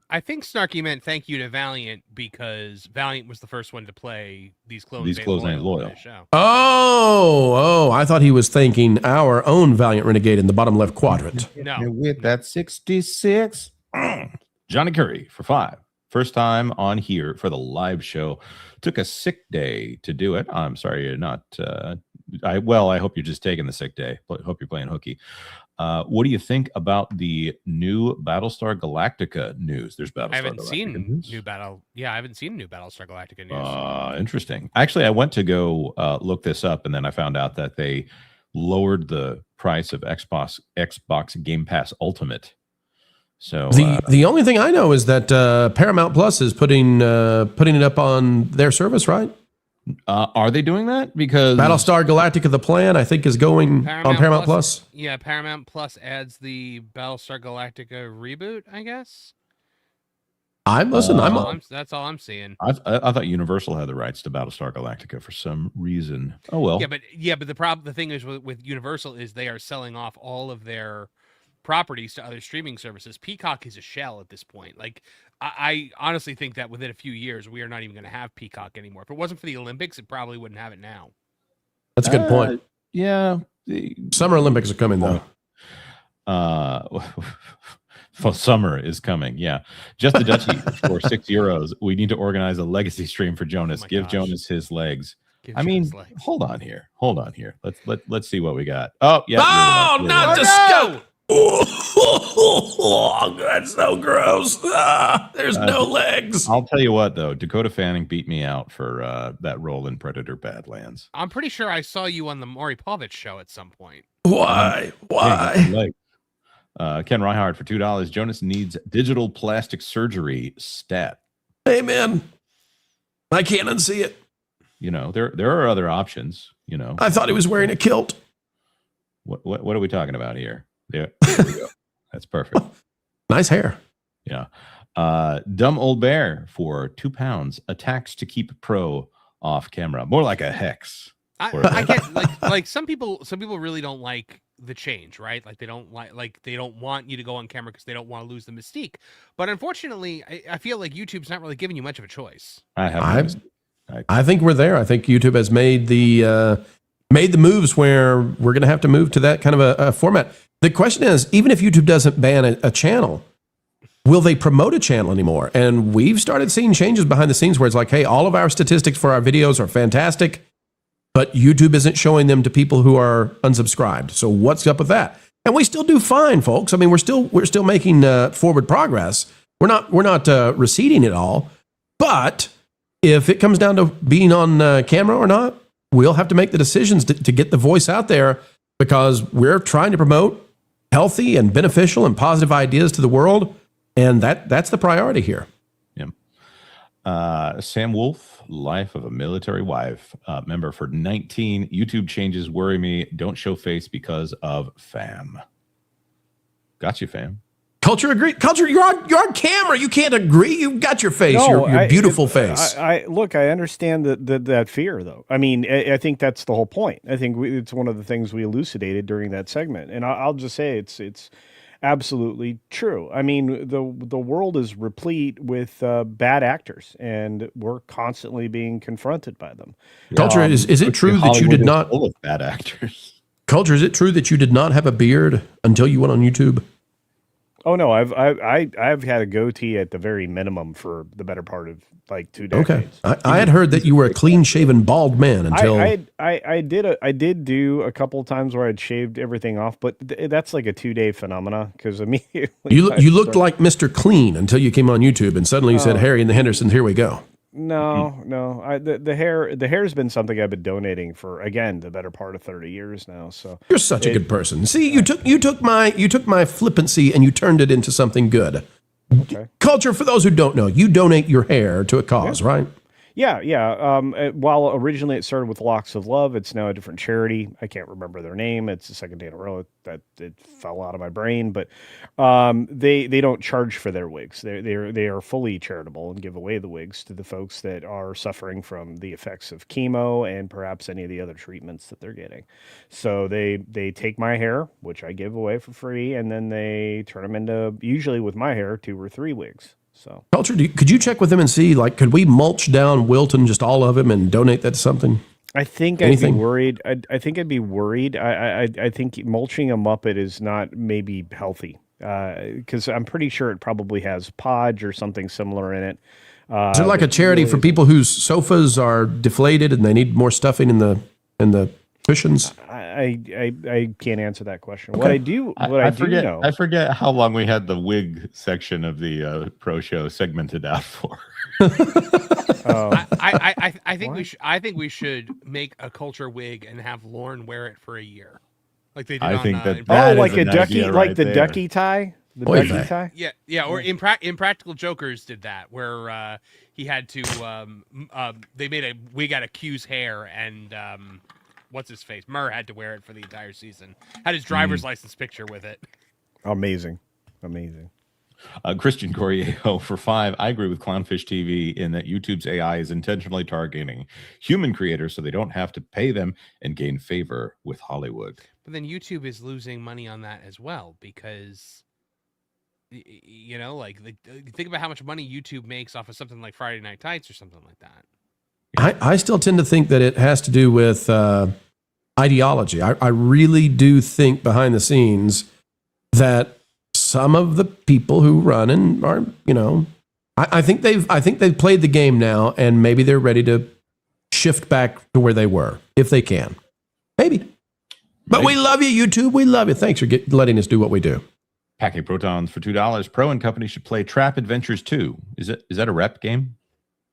I think Snarky meant thank you to Valiant because Valiant was the first one to play These Clones Ain't Loyal. Oh, I thought he was thanking our own Valiant Renegade in the bottom left quadrant. No. With that 66. Johnny Curry for 5. First time on here for the live show. Took a sick day to do it. I'm sorry you're not. I hope you're just taking the sick day. Hope you're playing hooky. What do you think about the new Battlestar Galactica news? There's Battlestar. I haven't seen new Battle. Yeah, I haven't seen new Battlestar Galactica news. Interesting. Actually, I went to go look this up, and then I found out that they lowered the price of Xbox Game Pass Ultimate. So the only thing I know is that Paramount Plus is putting it up on their service, right? Are they doing that? Because Battlestar Galactica: The Plan, I think, is going on Paramount Plus. Yeah, Paramount Plus adds the Battlestar Galactica reboot, I guess. That's all I'm seeing. I thought Universal had the rights to Battlestar Galactica for some reason. Oh well. Yeah, but the thing is with Universal is they are selling off all of their properties to other streaming services. Peacock is a shell at this point. Like, I honestly think that within a few years, we are not even going to have Peacock anymore. If it wasn't for the Olympics, it probably wouldn't have it now. That's a good point. Yeah. Summer Olympics are coming, though. Well, summer is coming. Yeah. Just the Dutchie for €6. We need to organize a legacy stream for Jonas. Give Jonas his legs. Hold on here. Let's see what we got. Oh, yeah. Oh, not the scout. Oh, that's so gross. There's no legs. I'll tell you what, though. Dakota Fanning beat me out for that role in Predator Badlands. I'm pretty sure I saw you on the Maury Povich show at some point. Why? Ken Reinhardt for $2. Jonas needs digital plastic surgery stat. Hey, man. I can't unsee it. You know, there are other options, you know. I thought he was wearing a kilt. What are we talking about here? There we go. That's perfect. Nice hair. Yeah. Dumb Old Bear for £2. Attacks to keep pro off camera. More like a hex. I get like some people really don't like the change, right? Like they don't want you to go on camera because they don't want to lose the mystique. But unfortunately, I feel like YouTube's not really giving you much of a choice. I think we're there. I think YouTube has made the moves where we're going to have to move to that kind of a format. The question is, even if YouTube doesn't ban a channel, will they promote a channel anymore? And we've started seeing changes behind the scenes where it's like, hey, all of our statistics for our videos are fantastic, but YouTube isn't showing them to people who are unsubscribed. So what's up with that? And we still do fine, folks. I mean, we're still making forward progress. We're not receding at all. But if it comes down to being on camera or not, we'll have to make the decisions to get the voice out there, because we're trying to promote healthy and beneficial and positive ideas to the world. And that's the priority here. Yeah. Sam Wolf, Life of a Military Wife, member for 19. YouTube changes worry me. Don't show face because of fam. Got you, fam. Culture agree. Culture, you're on camera. You can't agree. You've got your face. No, your beautiful face. I understand that fear, though. I mean, I think that's the whole point. I think it's one of the things we elucidated during that segment, and I'll just say it's absolutely true. I mean, the world is replete with bad actors, and we're constantly being confronted by them. Culture, is it true that you did not? Full of bad actors. Culture, is it true that you did not have a beard until you went on YouTube? Oh no, I've had a goatee at the very minimum for the better part of like 2 decades. Okay, I had heard that you were a clean-shaven bald man until I did do a couple of times where I'd shaved everything off, but that's like a 2-day phenomena because immediately you looked like Mr. Clean until you came on YouTube, and suddenly you said Harry and the Hendersons, here we go. No. The hair's been something I've been donating for, again, the better part of 30 years now. So you're such a good person. See, you took my flippancy and you turned it into something good. Okay. Culture, for those who don't know, you donate your hair to a cause, right? Yeah. While originally it started with Locks of Love, it's now a different charity. I can't remember their name. It's the second day in a row that it fell out of my brain. But they don't charge for their wigs. They are fully charitable and give away the wigs to the folks that are suffering from the effects of chemo and perhaps any of the other treatments that they're getting. So they take my hair, which I give away for free, and then they turn them into, usually with my hair, 2 or 3 wigs. So Culture, could you check with them and see, like, could we mulch down Wilton, just all of him, and donate that to something? I think Anything? I'd be worried. I think I'd be worried. I think mulching a Muppet is not maybe healthy because I'm pretty sure it probably has podge or something similar in it. Is it like a charity for people whose sofas are deflated and they need more stuffing in the cushions? I can't answer that question. Okay. What I do know. I forget how long we had the wig section of the pro show segmented out for. I think we should make a culture wig and have Lauren wear it for a year, like they did. I think that like a ducky, like the ducky tie. The ducky tie. Yeah. Or Impractical Jokers did that, where he had to. They made a wig out of Q's hair and. What's his face? Murr had to wear it for the entire season. Had his driver's license picture with it. Amazing. Christian Corriero for $5. I agree with Clownfish TV in that YouTube's AI is intentionally targeting human creators so they don't have to pay them and gain favor with Hollywood. But then YouTube is losing money on that as well because, you know, like think about how much money YouTube makes off of something like Friday Night Tights or something like that. I still tend to think that it has to do with ideology. I really do think behind the scenes that some of the people who run and are, you know, I think they've played the game now, and maybe they're ready to shift back to where they were if they can. Maybe. But we love you, YouTube. We love you. Thanks for letting us do what we do. Packing Protons for $2. Pro and Company should play Trap Adventures 2. Is that a rep game?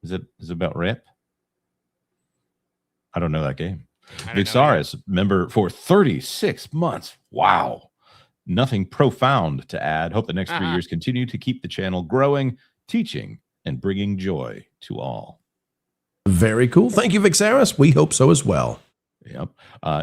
Is it about rep? I don't know that game. Vixaris, member for 36 months. Wow. Nothing profound to add. Hope the next 3 years continue to keep the channel growing, teaching, and bringing joy to all. Very cool. Thank you, Vixaris. We hope so as well. Yep.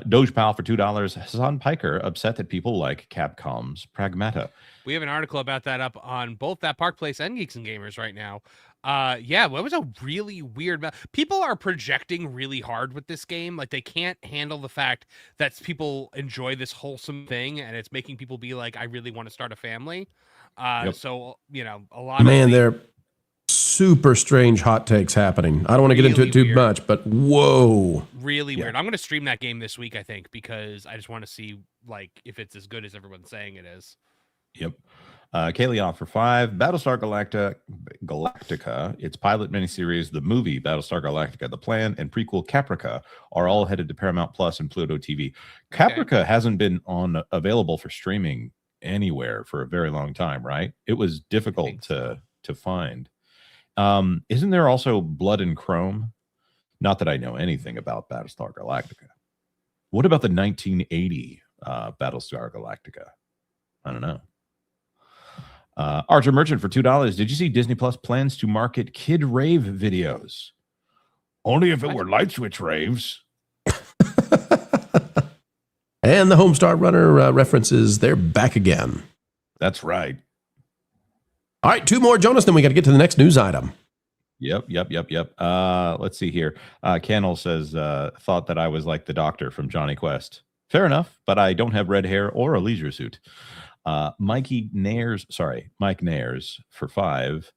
Doge Pal for $2. Hassan Piker upset that people like Capcom's Pragmata. We have an article about that up on both that Park Place and Geeks and Gamers right now. Yeah, it was a really weird. People are projecting really hard with this game. Like, they can't handle the fact that people enjoy this wholesome thing, and it's making people be like, I really want to start a family. So, you know, a lot of they're super strange hot takes happening. I don't want to get into it too much, but whoa. Really weird. I'm going to stream that game this week, I think, because I just want to see, like, if it's as good as everyone's saying it is. Yep. Kaylee for $5. Battlestar Galactica, its pilot miniseries, the movie Battlestar Galactica, the plan, and prequel Caprica are all headed to Paramount Plus and Pluto TV. Caprica hasn't been available for streaming anywhere for a very long time, right? It was difficult to find. Isn't there also Blood and Chrome? Not that I know anything about Battlestar Galactica. What about the 1980 Battlestar Galactica? I don't know. Archer Merchant for $2. Did you see Disney Plus plans to market kid rave videos? Only if it were light switch raves. And the Homestar Runner references, they're back again. That's right. All right, 2 more, Jonas, then we got to get to the next news item. Yep. Let's see here. Cannell says, thought that I was like the doctor from Johnny Quest. Fair enough, but I don't have red hair or a leisure suit. Mike Nares for $5.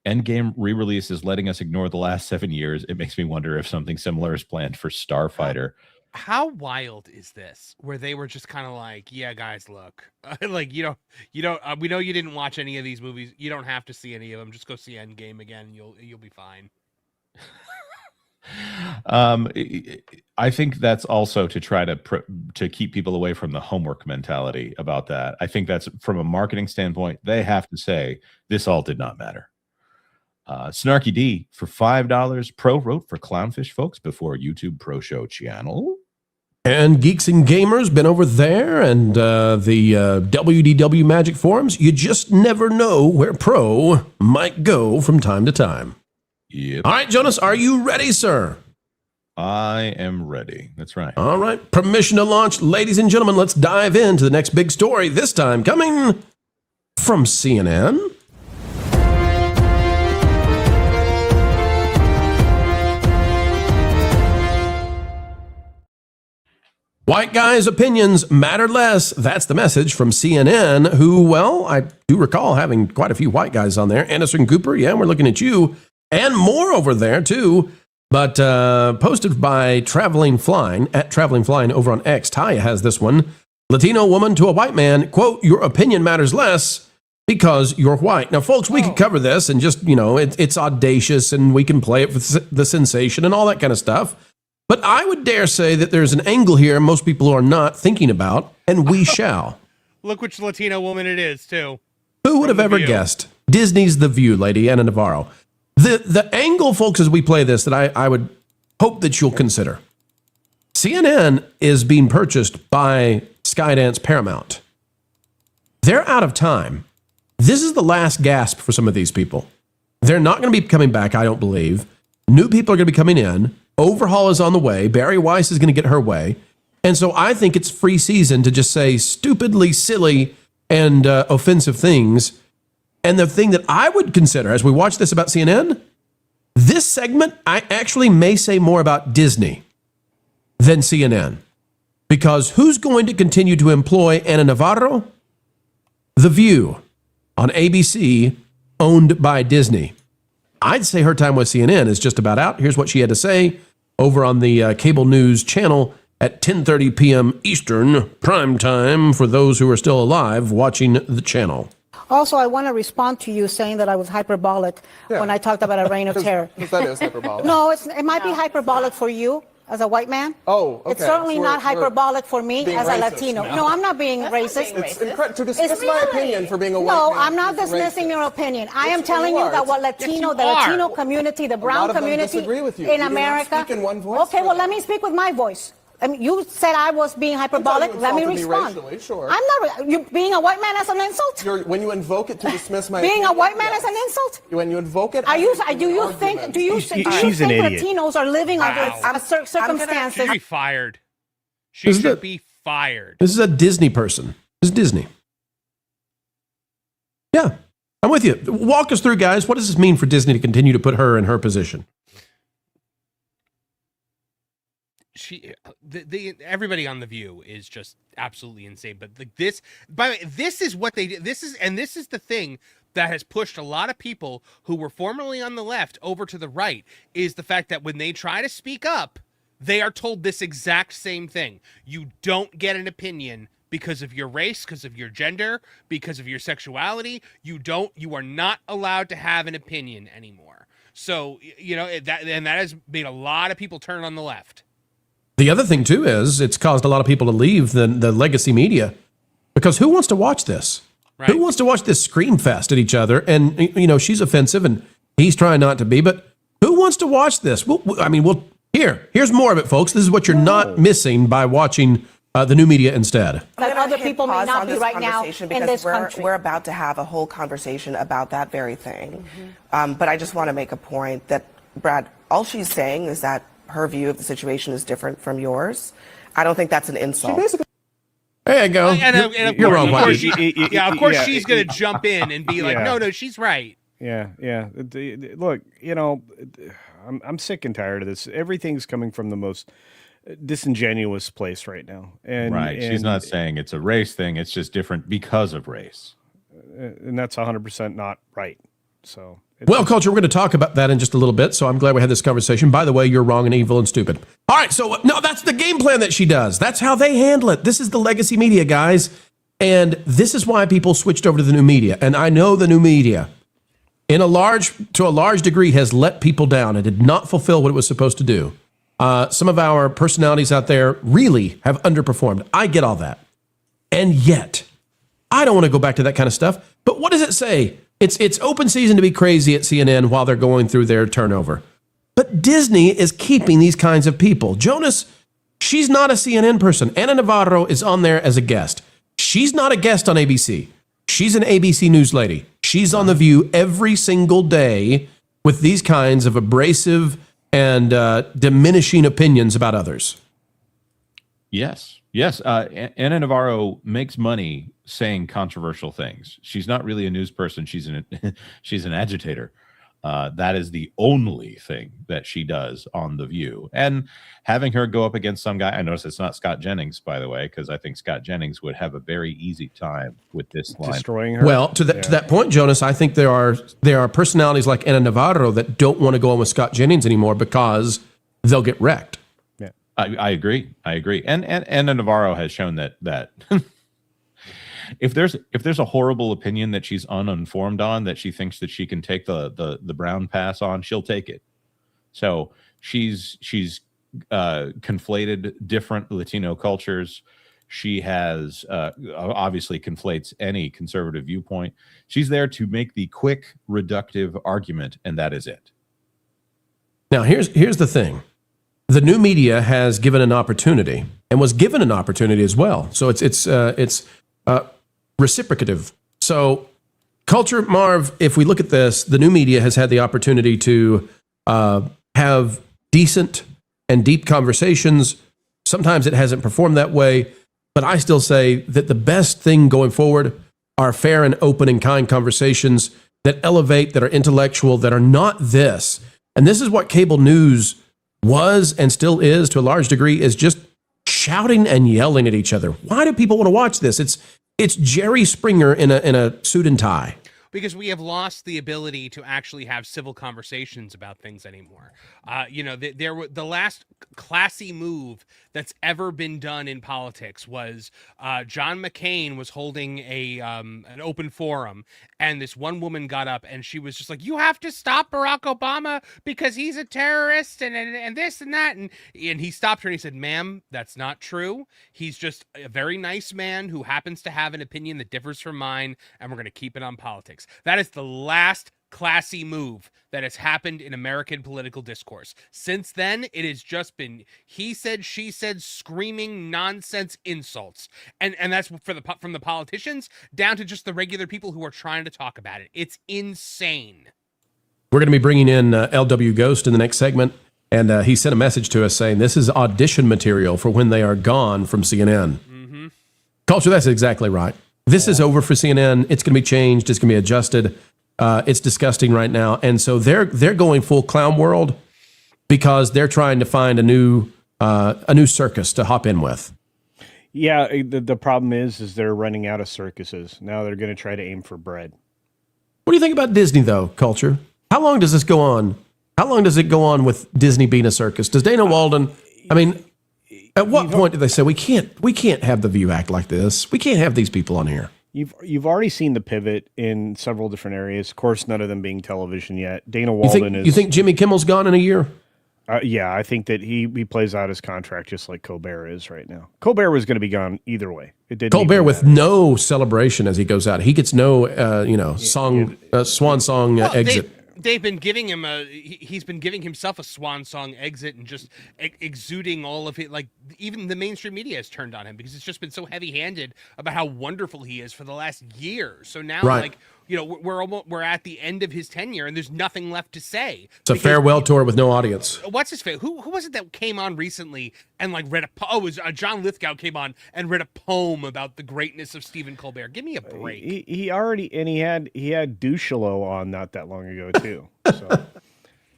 Endgame re-release is letting us ignore the last 7 years. It makes me wonder if something similar is planned for Starfighter. How wild is this? Where they were just kind of like, yeah, guys, look, like, you don't. We know you didn't watch any of these movies. You don't have to see any of them. Just go see Endgame again. And you'll be fine. I think that's also to try to keep people away from the homework mentality about that. I think that's from a marketing standpoint. They have to say this all did not matter. Snarky D for $5. Pro wrote for Clownfish folks before YouTube Pro Show channel. And Geeks and Gamers been over there, and the WDW Magic forums. You just never know where Pro might go from time to time. Yep. All right, Jonas, are you ready, sir? I am ready. That's right. All right, permission to launch. Ladies and gentlemen, let's dive into the next big story, this time coming from CNN. White guys' opinions matter less. That's the message from CNN, who, well, I do recall having quite a few white guys on there. Anderson Cooper, yeah, we're looking at you. And more over there, too. But posted by Traveling Flying, at Traveling Flying over on X. Taya has this one. Latino woman to a white man, quote, your opinion matters less because you're white. Now, folks, we could cover this and just, you know, it's audacious and we can play it for the sensation and all that kind of stuff. But I would dare say that there's an angle here most people are not thinking about, and we shall. Look which Latino woman it is, too. Who would have ever guessed? Disney's The View, lady, Anna Navarro. The angle, folks, as we play this, that I would hope that you'll consider. CNN is being purchased by Skydance Paramount. They're out of time. This is the last gasp for some of these people. They're not going to be coming back, I don't believe. New people are going to be coming in. Overhaul is on the way. Barry Weiss is going to get her way. And so I think it's free season to just say stupidly silly and offensive things. And the thing that I would consider as we watch this about CNN, this segment, I actually may say more about Disney than CNN. Because who's going to continue to employ Anna Navarro? The View on ABC, owned by Disney. I'd say her time with CNN is just about out. Here's what she had to say over on the cable news channel at 10:30 p.m. Eastern, prime time for those who are still alive watching the channel. Also, I want to respond to you saying that I was hyperbolic when I talked about a reign of terror. That is hyperbolic. No, it might be hyperbolic for you. as a white man. Oh, okay. It's certainly So not hyperbolic for me being as a racist. Latino. No, I'm not being racist. To dismiss my opinion for being a white No, man I'm not is dismissing racist. your opinion. I am Yes, telling you you are. that what Yes, Latino, you the are. Latino community, the A lot brown of them community disagree with you. in You do not America. speak in one voice Okay, for well, them. let me speak with my voice. I mean, you said I was being hyperbolic. Let me insulted me respond. racially, sure. I'm not. You being a white man as an insult? When you invoke it to dismiss my Being opinion, a white man yes. as an insult? When you invoke it, Are you? as Do you an think? argument. Do you think Latinos are living under circumstances? She should be fired. She should be fired. This is a Disney person. This is Disney. Yeah, I'm with you. Walk us through, guys. What does this mean for Disney to continue to put her in her position? Everybody on The View is just absolutely insane. But this, by the way, this is what they did. This is the thing that has pushed a lot of people who were formerly on the left over to the right, is the fact that when they try to speak up, they are told this exact same thing. You don't get an opinion because of your race, because of your gender, because of your sexuality. You are not allowed to have an opinion anymore. So, that has made a lot of people turn on the left. The other thing, too, is it's caused a lot of people to leave the legacy media, because who wants to watch this? Right. Who wants to watch this scream fest at each other? And, she's offensive and he's trying not to be, but who wants to watch this? Here's more of it, folks. This is what you're not missing by watching the new media instead. That other people may not be right now in this country. We're about to have a whole conversation about that very thing. But I just want to make a point that, Brad, all she's saying is that her view of the situation is different from yours. I don't think that's an insult. There you go. You're wrong, of course she's going to jump in and be like, no, she's right. Yeah. Look, I'm sick and tired of this. Everything's coming from the most disingenuous place right now. And she's not saying it's a race thing. It's just different because of race. And that's 100% not right. So... Well, Culture, we're going to talk about that in just a little bit, so I'm glad we had this conversation. By the way, you're wrong and evil and stupid. All right, so no, that's the game plan that she does. That's how they handle it. This is the legacy media, guys, and this is why people switched over to the new media. And I know the new media, to a large degree, has let people down. It did not fulfill what it was supposed to do. Some of our personalities out there really have underperformed. I get all that. And yet, I don't want to go back to that kind of stuff. But what does it say? It's open season to be crazy at CNN while they're going through their turnover. But Disney is keeping these kinds of people. Jonas, she's not a CNN person. Ana Navarro is on there as a guest. She's not a guest on ABC. She's an ABC News lady. She's on The View every single day with these kinds of abrasive and diminishing opinions about others. Yes. Ana Navarro makes money saying controversial things. She's not really a news person. She's an agitator. That is the only thing that she does on The View. And having her go up against some guy, I notice it's not Scott Jennings, by the way, because I think Scott Jennings would have a very easy time with this line. Destroying her. Well, to that point, Jonas, I think there are personalities like Ana Navarro that don't want to go on with Scott Jennings anymore because they'll get wrecked. I agree. And Ana Navarro has shown that if there's a horrible opinion that she's uninformed on, that she thinks that she can take the brown pass on, she'll take it. So she's conflated different Latino cultures. She has obviously conflates any conservative viewpoint. She's there to make the quick, reductive argument, and that is it. Now, here's the thing. The new media has given an opportunity and was given an opportunity as well. So it's reciprocative. So Culture, Marv, if we look at this, the new media has had the opportunity to have decent and deep conversations. Sometimes it hasn't performed that way, but I still say that the best thing going forward are fair and open and kind conversations that elevate, that are intellectual, that are not this. And this is what cable news was and still is to a large degree, is just shouting and yelling at each other. Why do people want to watch this? It's Jerry Springer in a suit and tie. because we have lost the ability to actually have civil conversations about things anymore. The last classy move that's ever been done in politics was John McCain was holding an open forum, and this one woman got up and she was just like, "You have to stop Barack Obama because he's a terrorist and this and that," and he stopped her and he said, "Ma'am, that's not true. He's just a very nice man who happens to have an opinion that differs from mine, and we're going to keep it on politics." That is the last classy move that has happened in American political discourse. Since then, it has just been he said, she said, screaming nonsense insults. And that's from the politicians down to just the regular people who are trying to talk about it. It's insane. We're going to be bringing in LW Ghost in the next segment. And he sent a message to us saying this is audition material for when they are gone from CNN. Mm-hmm. Culture, that's exactly right. This is over for CNN. It's going to be changed. It's going to be adjusted. It's disgusting right now. And so they're going full clown world because they're trying to find a new circus to hop in with. Yeah, the problem is they're running out of circuses. Now they're going to try to aim for bread. What do you think about Disney, though, Culture? How long does this go on? How long does it go on with Disney being a circus? Does Dana Walden, I mean, at what point do they say we can't have the View act like this? We can't have these people on here. You've already seen the pivot in several different areas. Of course, none of them being television yet. Dana Walden You think Jimmy Kimmel's gone in a year? Yeah, I think that he plays out his contract just like Colbert is right now. Colbert was going to be gone either way. It didn't. Colbert with no celebration as he goes out. He gets no swan song exit. They've been giving him he's been giving himself a swan song exit and just exuding all of it. Like even the mainstream media has turned on him because it's just been so heavy handed about how wonderful he is for the last year. So now we're at the end of his tenure and there's nothing left to say. It's a farewell tour with no audience. What's his face? Who was it that came on recently and like read it was John Lithgow came on and read a poem about the greatness of Stephen Colbert. Give me a break. He had Duchelot on not that long ago too. So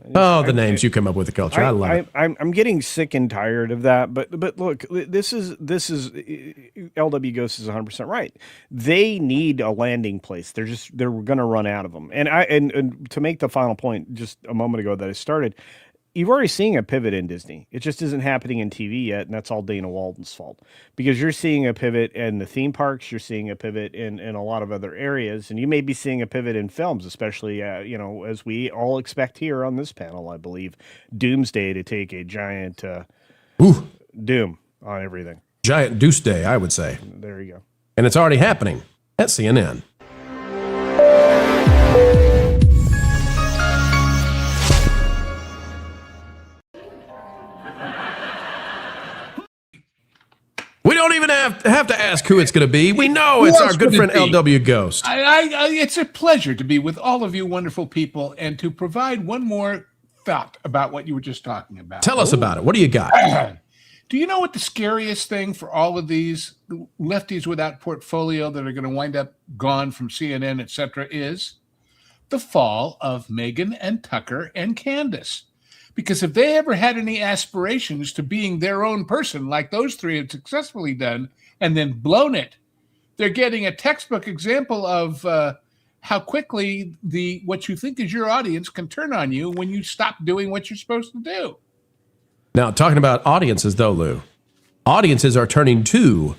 the names you come up with, the Culture. I love it. I'm getting sick and tired of that. But look, this is LW Ghost is 100% right. They need a landing place. They're going to run out of them. And to make the final point, just a moment ago that I started, you've already seen a pivot in Disney. It just isn't happening in TV yet, and that's all Dana Walden's fault. Because you're seeing a pivot in the theme parks, you're seeing a pivot in a lot of other areas, and you may be seeing a pivot in films, especially, as we all expect here on this panel, I believe, Doomsday to take a giant doom on everything. Giant Deuce Day, I would say. There you go. And it's already happening at CNN. We don't even have to ask who it's going to be. We know it's our good friend LW Ghost. It's a pleasure to be with all of you wonderful people and to provide one more thought about what you were just talking about. Tell us about it. What do you got? Do you know what the scariest thing for all of these lefties without portfolio that are going to wind up gone from CNN, et cetera, is? The fall of Megyn and Tucker and Candace. Because if they ever had any aspirations to being their own person, like those three had successfully done, and then blown it, they're getting a textbook example of how quickly what you think is your audience can turn on you when you stop doing what you're supposed to do. Now, talking about audiences, though, Lou, audiences are turning to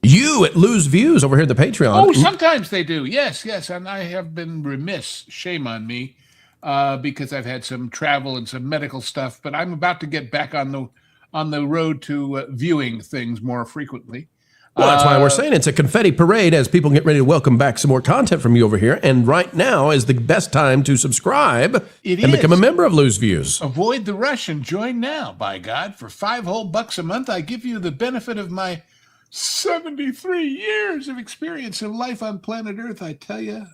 you at Lou's Views over here at the Patreon. Oh, sometimes they do. Yes. And I have been remiss, shame on me, because I've had some travel and some medical stuff, but I'm about to get back on the road to viewing things more frequently. Well, that's why we're saying it's a confetti parade as people get ready to welcome back some more content from you over here. And right now is the best time to subscribe become a member of Lou's Views. Avoid the rush and join now, by God. For $5 whole a month, I give you the benefit of my 73 years of experience in life on planet Earth. I tell you.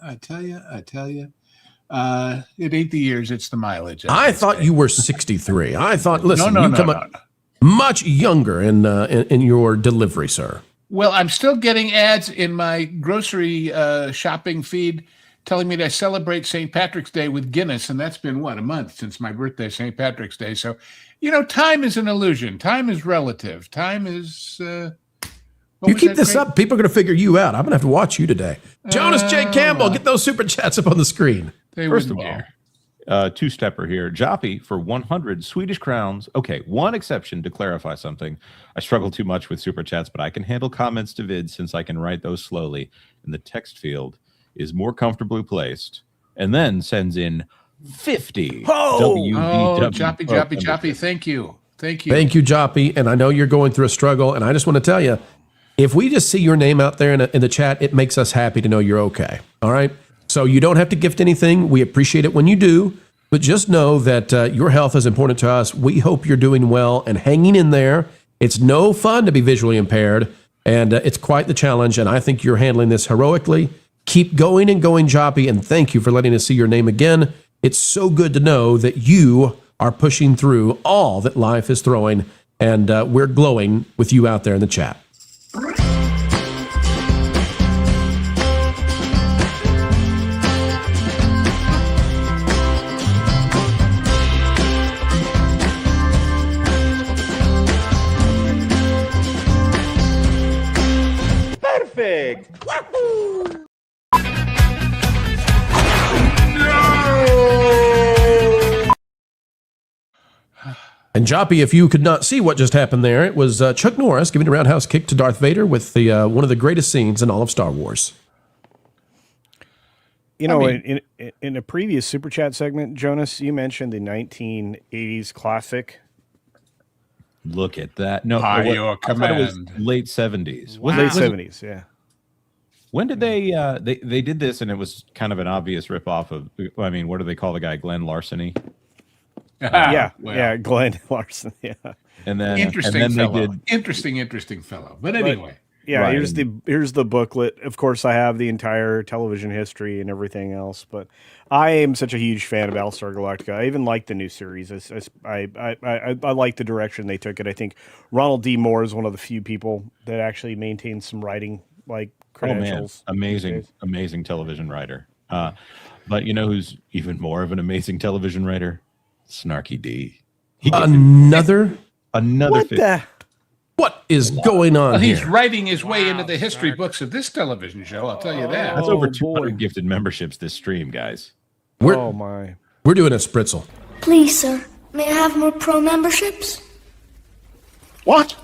It ain't the years, it's the mileage. I thought you were 63. I thought, listen, you come up much younger in your delivery, sir. Well, I'm still getting ads in my grocery shopping feed telling me to celebrate St. Patrick's Day with Guinness, and that's been, a month since my birthday, St. Patrick's Day. So, time is an illusion. Time is relative. Time is You keep this up, people are going to figure you out. I'm going to have to watch you today. Jonas J. Campbell, get those super chats up on the screen. First of all, two-stepper here. Joppy for 100 Swedish crowns. Okay, one exception to clarify something. I struggle too much with super chats, but I can handle comments to vids since I can write those slowly, and the text field is more comfortably placed. And then sends in 50. Joppy, thank you. Thank you. Thank you, Joppy. And I know you're going through a struggle, and I just want to tell you, if we just see your name out there in the chat, it makes us happy to know you're okay. All right? So you don't have to gift anything. We appreciate it when you do, but just know that your health is important to us. We hope you're doing well and hanging in there. It's no fun to be visually impaired, and it's quite the challenge, and I think you're handling this heroically. Keep going and going, Joppy, and thank you for letting us see your name again. It's so good to know that you are pushing through all that life is throwing, and we're glowing with you out there in the chat. Perfect. And Joppy, if you could not see what just happened there, it was Chuck Norris giving a roundhouse kick to Darth Vader with the one of the greatest scenes in all of Star Wars. You know, in a previous Super Chat segment, Jonas, you mentioned the 1980s classic. Look at that. No, By your I thought it was command. late 70s. Wow. Late 70s, yeah. When did they did this, and it was kind of an obvious ripoff of, I mean, what do they call the guy? Glenn Larceny? Yeah, Glenn Larson, yeah. And then Interesting fellow. they did Interesting fellow. But anyway. Yeah, Right. here's the booklet. Of course, I have the entire television history and everything else, but I am such a huge fan of Battlestar Galactica. I even like the new series. I like the direction they took it. I think Ronald D. Moore is one of the few people that actually maintains some writing credentials. Oh man, amazing television writer. But you know who's even more of an amazing television writer? Snarky D. Another What is going on Well, he's here? writing his way into the history books of this television show, I'll tell you that. That's over 200 gifted memberships this stream, guys. We're doing a spritzel. Please, sir, may I have more pro memberships? What?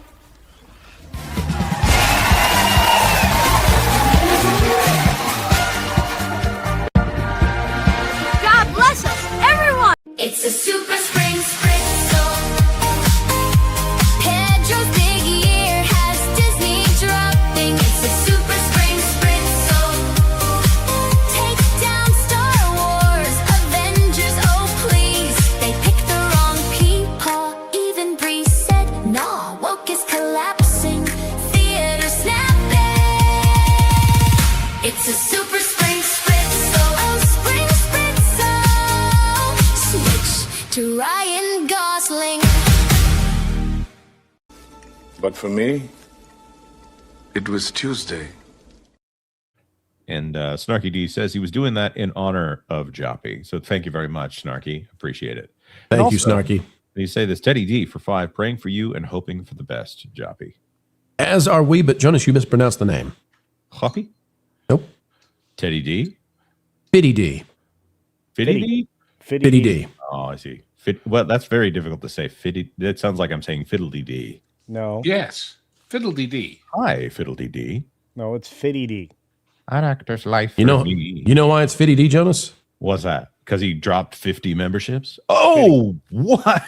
God bless us, everyone! It's a super spring spritzel. Pedro's big year has Disney dropping. It's a super spring spritzel. Take down Star Wars, Avengers, oh please. They picked the wrong people. Even Bree said, nah, woke is collapsing. Theater snapping. It's a super spring spritzel. Oh, spring spritzel. Switch to Ryan Gosling. But for me, it was Tuesday. And Snarky D says he was doing that in honor of Joppy. So thank you very much, Snarky. Appreciate it. Thank you, Snarky. You say this, Teddy D for 5, praying for you and hoping for the best, Joppy. As are we, but Jonas, you mispronounced the name. Hoppy? Nope. Teddy D? Fitty D. Fitty D? Fitty D. Oh, I see. Well, that's very difficult to say. Fitty. That sounds like I'm saying fiddly D. No. Yes. Fiddle-dee-dee. Hi, fiddly D. No, it's Fitty D. An actor's life. You know why it's Fitty D, Jonas? What's that? Because he dropped 50 memberships? Oh, what?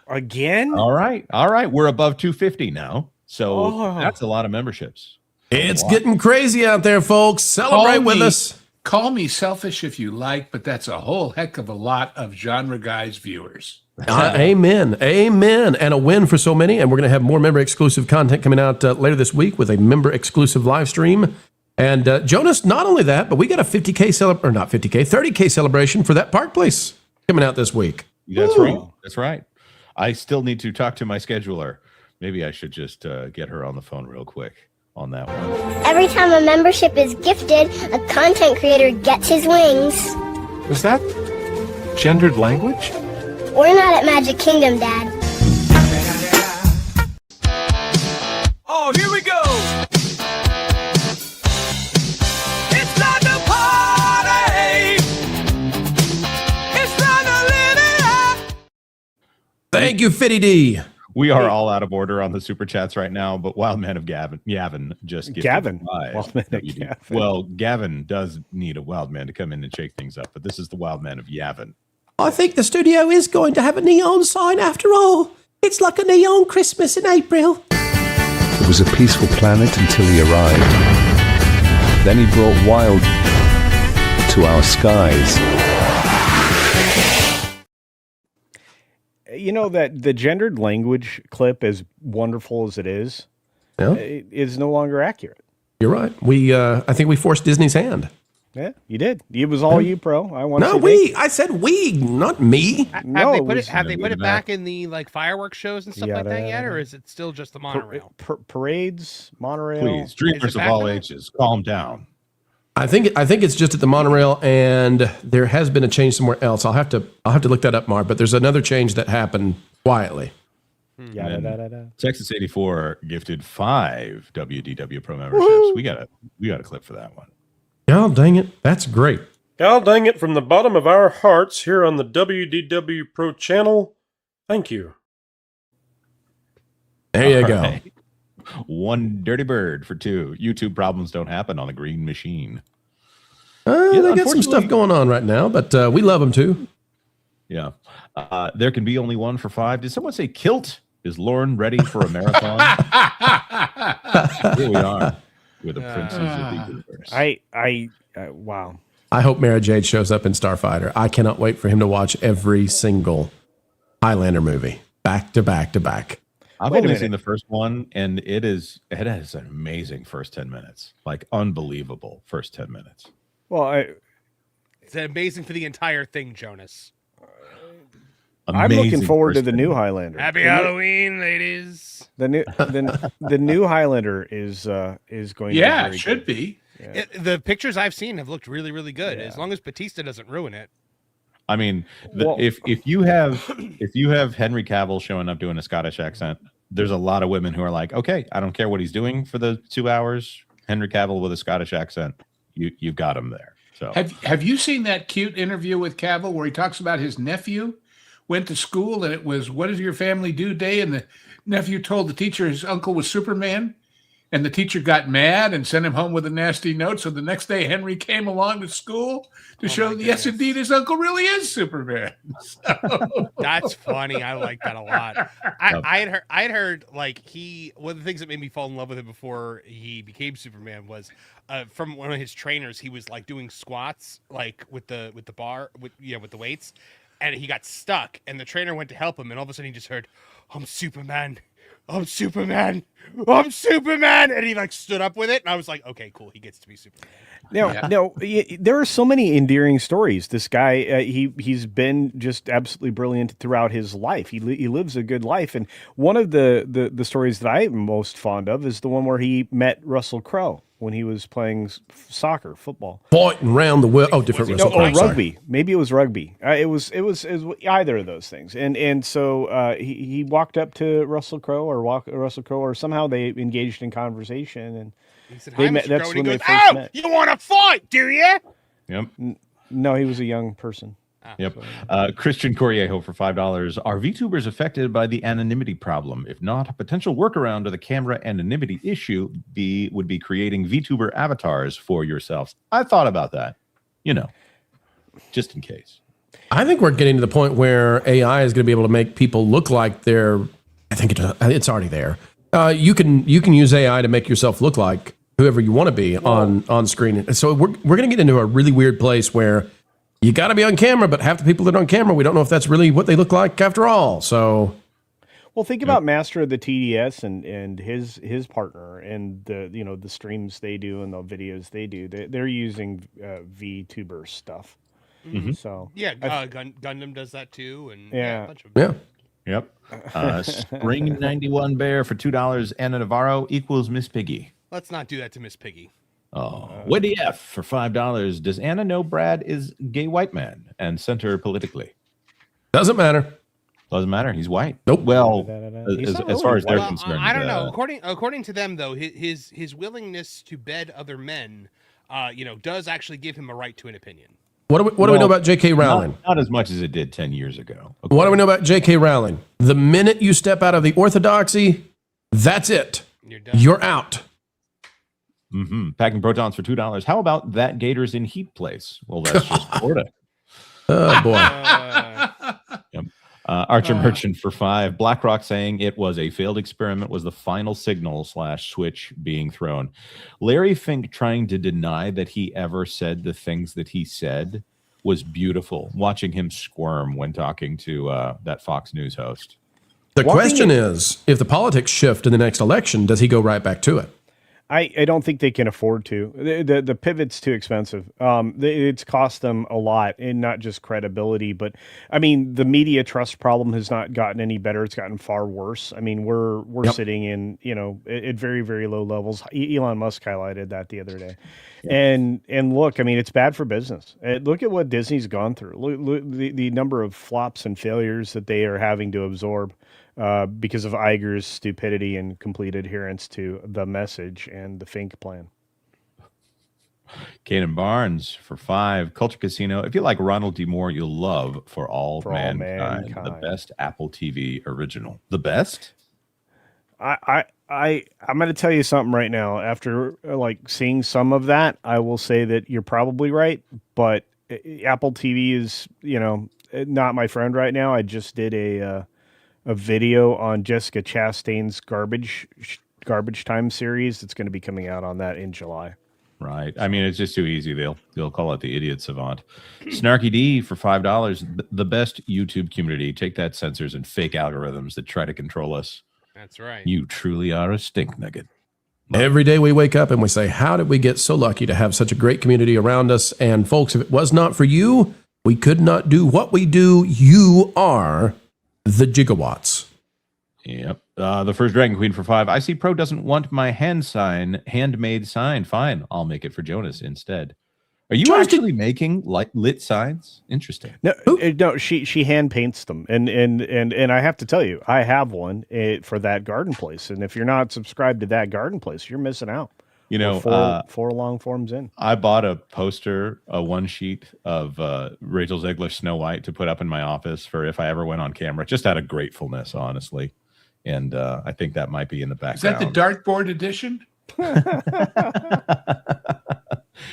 Again? All right. We're above 250 now. So that's a lot of memberships. It's getting crazy out there, folks. Celebrate with us. Call me selfish if you like, but that's a whole heck of a lot of Genre Guys viewers. Amen. And a win for so many. And we're going to have more member-exclusive content coming out later this week with a member-exclusive live stream. And Jonas, not only that, but we got a 30K celebration for that Park Place coming out this week. That's right. That's right. I still need to talk to my scheduler. Maybe I should just get her on the phone real quick on that one. Every time a membership is gifted, a content creator gets his wings. Is that gendered language? We're not at Magic Kingdom, Dad. Thank you, Fitty D. We are all out of order on the super chats right now, but Wildman of Yavin just gifted Gavin. 5 Wildman of WD. Gavin. Well, Gavin does need a Wildman to come in and shake things up, but this is the Wildman of Yavin. I think the studio is going to have a neon sign after all. It's like a neon Christmas in April. It was a peaceful planet until he arrived. Then he brought wild to our skies. You know that the gendered language clip, as wonderful as it is no longer accurate. You're right. I think we forced Disney's hand. Yeah, you did. It was all you, Pro. I said we, not me. Have they put it back in the like fireworks shows and stuff like that yet, or is it still just the monorail? Parades, monorail. Please, dreamers of all ages, calm down. I think it's just at the monorail, and there has been a change somewhere else. I'll have to look that up, Mark. But there's another change that happened quietly. Texas 84 gifted 5 WDW Pro memberships. We got a clip for that one. God dang it, that's great. God dang it, from the bottom of our hearts here on the WDW Pro Channel, thank you. There you go. Right. 1 dirty bird for 2. YouTube problems don't happen on a green machine. They got some stuff going on right now, but we love them too. Yeah. There can be only 1 for 5. Did someone say kilt? Is Lauren ready for a marathon? Here we are with the princes of the universe. Wow. I hope Mara Jade shows up in Starfighter. I cannot wait for him to watch every single Highlander movie back to back to back. I've only seen the first one, and it has an amazing first 10 minutes, like unbelievable first 10 minutes. Well, It's amazing for the entire thing, Jonas. I'm looking forward to the new Highlander. Happy Halloween, ladies. The new Highlander is going to be very should good. be. Yeah. The pictures I've seen have looked really, really good. As long as Batista doesn't ruin it. I mean, if you have Henry Cavill showing up doing a Scottish accent, there's a lot of women who are like, okay, I don't care what he's doing for the 2 hours. Henry Cavill with a Scottish accent, you've got him there. So have you seen that cute interview with Cavill where he talks about his nephew went to school and it was, what does your family do day? And the nephew told the teacher his uncle was Superman. And the teacher got mad and sent him home with a nasty note. So the next day, Henry came along to school to show that, yes, indeed, his uncle really is Superman. So. That's funny. I like that a lot. I had heard like one of the things that made me fall in love with him before he became Superman was from one of his trainers. He was like doing squats like with the bar with the weights, and he got stuck. And the trainer went to help him, and all of a sudden he just heard, "I'm Superman. I'm Superman. I'm Superman." And he like stood up with it. And I was like, okay, cool. He gets to be Superman. No, there are so many endearing stories. This guy, he's been just absolutely brilliant throughout his life. He lives a good life. And one of the stories that I'm most fond of is the one where he met Russell Crowe when he was playing football. Pointing around the world. Oh, different Russell Crowe. Rugby. Maybe it was rugby. It was either of those things. And so he walked up to Russell Crowe or somehow they engaged in conversation and he said, they "Hi, met. Mr. That's Crowe," when and he they goes, first "Oh, met. you want to fight, do you?" Yep. No, he was a young person. Yep. Christian Coriejo for $5. Are VTubers affected by the anonymity problem? If not, a potential workaround to the camera anonymity issue would be creating VTuber avatars for yourselves. I thought about that, just in case. I think we're getting to the point where AI is going to be able to make people look like they're. I think it's already there. You can use AI to make yourself look like whoever you want to be on screen. So we're going to get into a really weird place where you got to be on camera, but half the people that are on camera, we don't know if that's really what they look like after all. So, well, think about Master of the TDS and his partner and the streams they do and the videos they do. They're using VTuber stuff. Mm-hmm. So Gundam does that too, and a bunch of them. Yep. Spring 91 Bear for $2. Anna Navarro equals Miss Piggy. Let's not do that to Miss Piggy. Oh, Wendy F for $5. Does Anna know Brad is gay white man and center politically? Doesn't matter. Doesn't matter. He's white. Nope. Well, as far as they're Well, concerned, I don't know. According to them, though, his willingness to bed other men, does actually give him a right to an opinion. What do we know about J.K. Rowling? Not as much as it did 10 years ago. Okay. What do we know about J.K. Rowling? The minute you step out of the orthodoxy, that's it. You're out. Packing protons for $2. How about that Gators in Heat place? Well, that's just Florida. Oh, boy. Yep. Archer Merchant for $5. BlackRock saying it was a failed experiment was the final signal / switch being thrown. Larry Fink trying to deny that he ever said the things that he said was beautiful. Watching him squirm when talking to that Fox News host. The question is, if the politics shift in the next election, does he go right back to it? I don't think they can afford to. The pivot's too expensive. It's cost them a lot, and not just credibility, but I mean, the media trust problem has not gotten any better. It's gotten far worse. I mean, we're sitting in, at very, very low levels. Elon Musk highlighted that the other day. And look, I mean, it's bad for business. Look at what Disney's gone through. Look the number of flops and failures that they are having to absorb. Because of Iger's stupidity and complete adherence to the message and the Fink plan. Kane and Barnes for $5. Culture Casino. If you like Ronald D. Moore, you'll love For All Mankind. The best Apple TV original. The best? I'm going to tell you something right now. After seeing some of that, I will say that you're probably right. But Apple TV is, not my friend right now. I just did a video on Jessica Chastain's Garbage Time series. It's going to be coming out on that in July. Right. I mean, it's just too easy. They'll call it the idiot savant. Snarky D for $5. The best YouTube community. Take that, censors and fake algorithms that try to control us. That's right. You truly are a stink nugget. Every day we wake up and we say, how did we get so lucky to have such a great community around us? And folks, if it was not for you, we could not do what we do. You are the gigawatts. Yep. The first Dragon Queen for $5. I see Pro doesn't want my handmade sign. Fine, I'll make it for Jonas instead. Are you actually making lit signs? Interesting. No, she hand paints them, and I have to tell you, I have one for that garden place, and if you're not subscribed to that garden place, you're missing out. Four long forms in. I bought a poster, a one sheet of Rachel Zegler's Snow White to put up in my office for if I ever went on camera, just out of gratefulness, honestly. And I think that might be in the background. Is that the dartboard edition?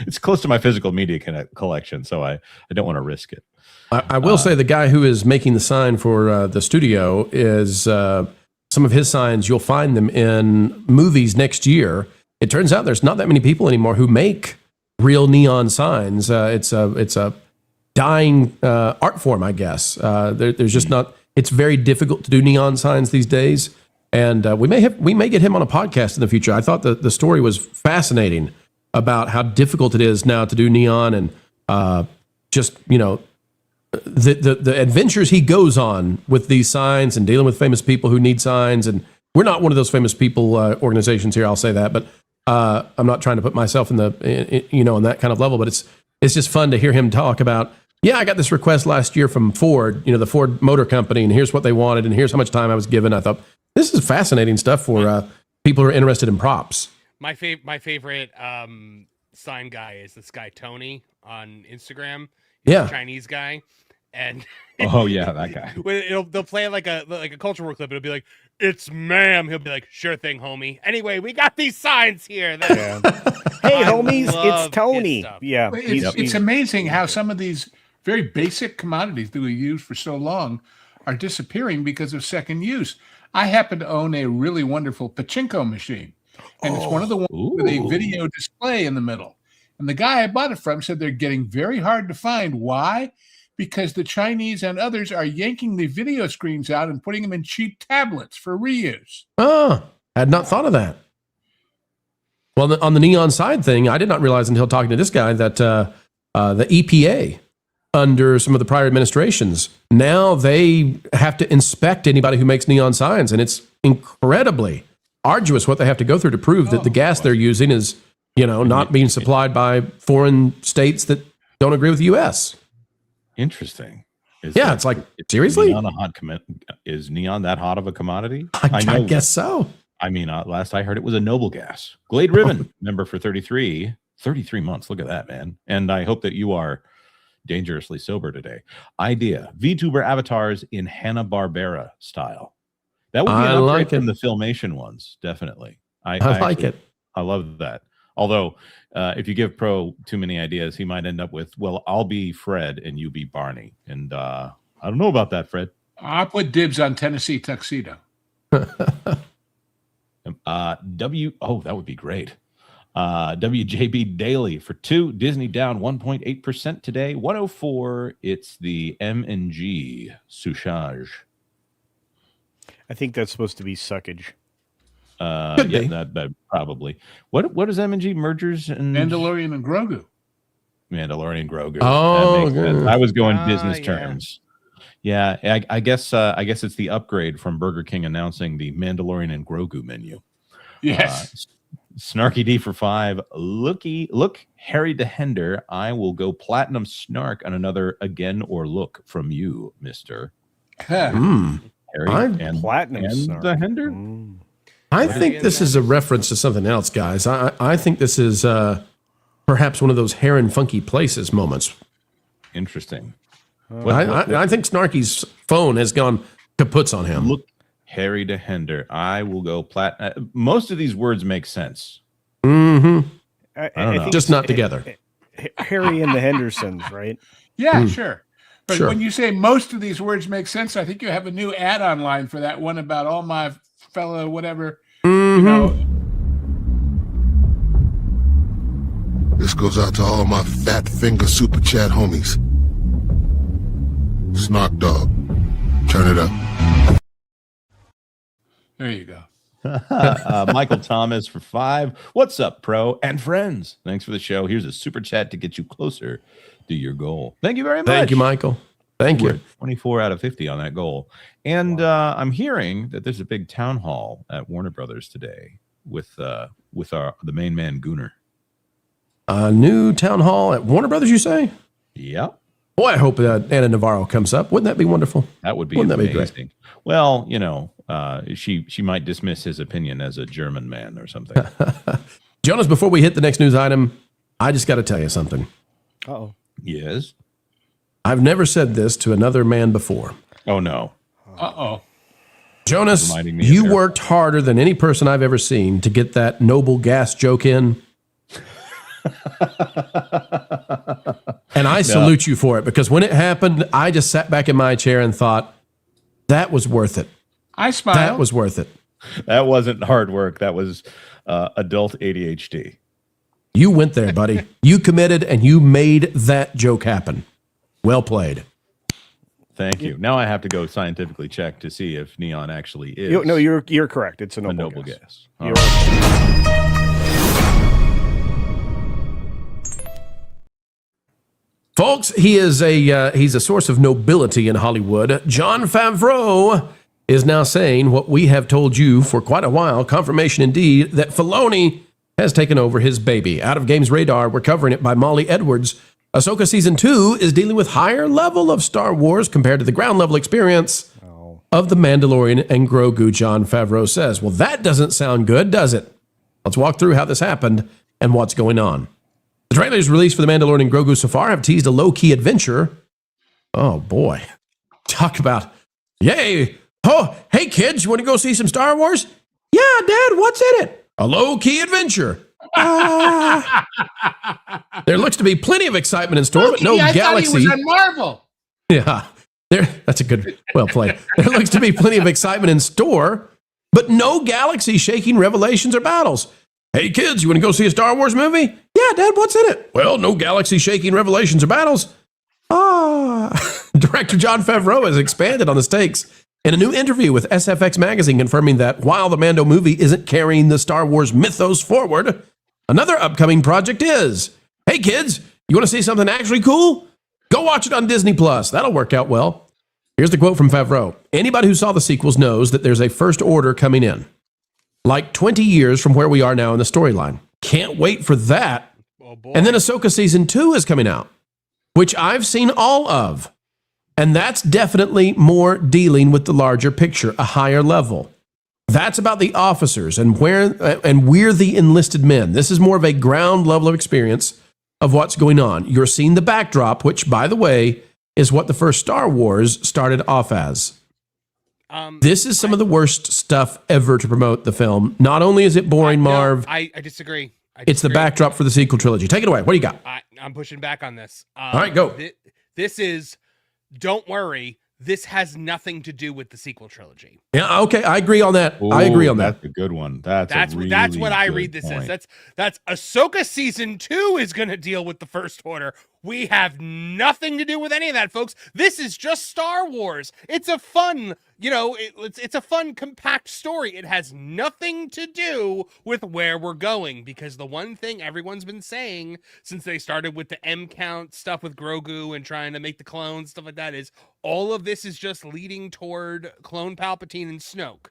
It's close to my physical media collection, so I don't want to risk it. I will say the guy who is making the sign for the studio is some of his signs, you'll find them in movies next year. It turns out there's not that many people anymore who make real neon signs. It's a dying art form, I guess. There's just not. It's very difficult to do neon signs these days, and we may get him on a podcast in the future. I thought the story was fascinating about how difficult it is now to do neon, and the adventures he goes on with these signs and dealing with famous people who need signs. And we're not one of those famous people organizations here. I'll say that, but. I'm not trying to put myself in that kind of level, but it's just fun to hear him talk about, I got this request last year from Ford, the Ford Motor Company, and here's what they wanted, and here's how much time I was given. I thought, this is fascinating stuff for people who are interested in props. My favorite sign guy is this guy, Tony, on Instagram. He's a Chinese guy. And oh yeah, that guy. They'll play like a cultural clip. It'll be like, "It's ma'am." He'll be like, "Sure thing, homie." Anyway, we got these signs here. Hey, homies, it's Tony. Yeah, it's amazing how some of these very basic commodities that we use for so long are disappearing because of second use. I happen to own a really wonderful pachinko machine, and it's one of the ones with a video display in the middle. And the guy I bought it from said they're getting very hard to find. Why? Because the Chinese and others are yanking the video screens out and putting them in cheap tablets for reuse. Oh, I had not thought of that. Well, on the neon side thing, I did not realize until talking to this guy that the EPA, under some of the prior administrations, now they have to inspect anybody who makes neon signs, and it's incredibly arduous what they have to go through to prove that the gas they're using is, not being supplied by foreign states that don't agree with the U.S. Interesting. It's like, seriously? Is neon that hot of a commodity? I guess so. I mean, last I heard it was a noble gas. Glade Ribbon, member for 33 months. Look at that, man. And I hope that you are dangerously sober today. Idea: VTuber avatars in Hanna-Barbera style. That would be an upgrade from the Filmation ones, definitely. I like it. I love that. Although, if you give Pro too many ideas, he might end up with, well, I'll be Fred and you be Barney. And I don't know about that, Fred. I put dibs on Tennessee Tuxedo. That would be great. WJB Daily for 2. Disney down 1.8% today. 104. It's the M&G Souchage. I think that's supposed to be suckage. That probably. What is M&G mergers and Mandalorian and Grogu? Mandalorian and Grogu. Oh, that makes sense. I was going business terms. Yeah, I guess it's the upgrade from Burger King announcing the Mandalorian and Grogu menu. Yes. Snarky D for 5. Look, Harry DeHender. I will go platinum snark on another again or look from you, Mister Harry. And platinum and snark. DeHender. I think this is a reference to something else, guys. I think this is perhaps one of those hair and funky places moments. Interesting. I think Snarky's phone has gone kaputs on him. Look, Harry DeHender. I will go platinum. Most of these words make sense. Mm-hmm. I don't know. think Just it's not together. Harry and the Hendersons, right? Yeah, sure. But Sure. when you say most of these words make sense, I think you have a new add-on line for that one about all my fellow whatever. You know, This goes out to all my fat finger super chat homies. Snark dog, turn it up. there you go. Michael Thomas for 5. What's up, Pro and friends? Thanks for the show. Here's a super chat to get you closer to your goal. Thank you very much. Thank you, Michael. Thank you. 24 out of 50 on that goal. And I'm hearing that there's a big town hall at Warner Brothers today with the main man Gooner. A new town hall at Warner Brothers, you say? Yep. Boy, I hope that Anna Navarro comes up. Wouldn't that be wonderful? That would be Wouldn't amazing. that be great? Well, you know, she might dismiss his opinion as a German man or something. Jonas, before we hit the next news item, I just got to tell you something. Uh-oh. Yes. I've never said this to another man before. Oh, no. Uh-oh. Jonas, Reminding me of you Eric. worked harder than any person I've ever seen to get that noble gas joke in. And I salute you for it, because when it happened, I just sat back in my chair and thought, that was worth it. I smiled. That was worth it. That wasn't hard work. That was adult ADHD. You went there, buddy. You committed and you made that joke happen. Well played. Thank you. Now I have to go scientifically check to see if neon actually is. No, you're correct. It's a noble, gas. You're Folks, he's a source of nobility in Hollywood. Jon Favreau is now saying what we have told you for quite a while, confirmation indeed, that Filoni has taken over his baby. Out of Games Radar, we're covering it by Molly Edwards. Ahsoka Season 2 is dealing with higher level of Star Wars compared to the ground level experience of The Mandalorian and Grogu, Jon Favreau says. Well, that doesn't sound good, does it? Let's walk through how this happened and what's going on. The trailers released for The Mandalorian and Grogu so far have teased a low-key adventure. Oh, boy. Talk about, yay. Oh, hey, kids, you want to go see some Star Wars? Yeah, Dad, what's in it? A low-key adventure. There looks to be plenty of excitement in store, but no I galaxy. thought he was on Marvel. Yeah, that's a good, well played. There looks to be plenty of excitement in store, but no galaxy-shaking revelations or battles. Hey, kids, you want to go see a Star Wars movie? Yeah, Dad, what's in it? Well, no galaxy-shaking revelations or battles. Director Jon Favreau has expanded on the stakes in a new interview with SFX Magazine, confirming that while the Mando movie isn't carrying the Star Wars mythos forward, another upcoming project is. Hey, kids, you want to see something actually cool? Go watch it on Disney+. That'll work out well. Here's the quote from Favreau. Anybody who saw the sequels knows that there's a first order coming in. Like 20 years from where we are now in the storyline. Can't wait for that. And then Ahsoka Season 2 is coming out, which I've seen all of. And that's definitely more dealing with the larger picture, a higher level. That's about the officers and we're the enlisted men. This is more of a ground level of experience of what's going on. You're seeing the backdrop, which, by the way, is what the first Star Wars started off as. This is some of the worst stuff ever to promote the film. Not only is it boring, Marv. I disagree. It's the backdrop for the sequel trilogy. Take it away. What do you got? I'm pushing back on this. All right, go. This is, don't worry, this has nothing to do with the sequel trilogy. Yeah, okay, I agree on that. I agree on that. That's a good one. That's what I read this as. That's Ahsoka season 2 is going to deal with the First Order. We have nothing to do with any of that, folks. This is just Star Wars. It's a fun, it's a fun, compact story. It has nothing to do with where we're going, because the one thing everyone's been saying since they started with the M count stuff with Grogu and trying to make the clones, stuff like that, is all of this is just leading toward Clone Palpatine and Snoke.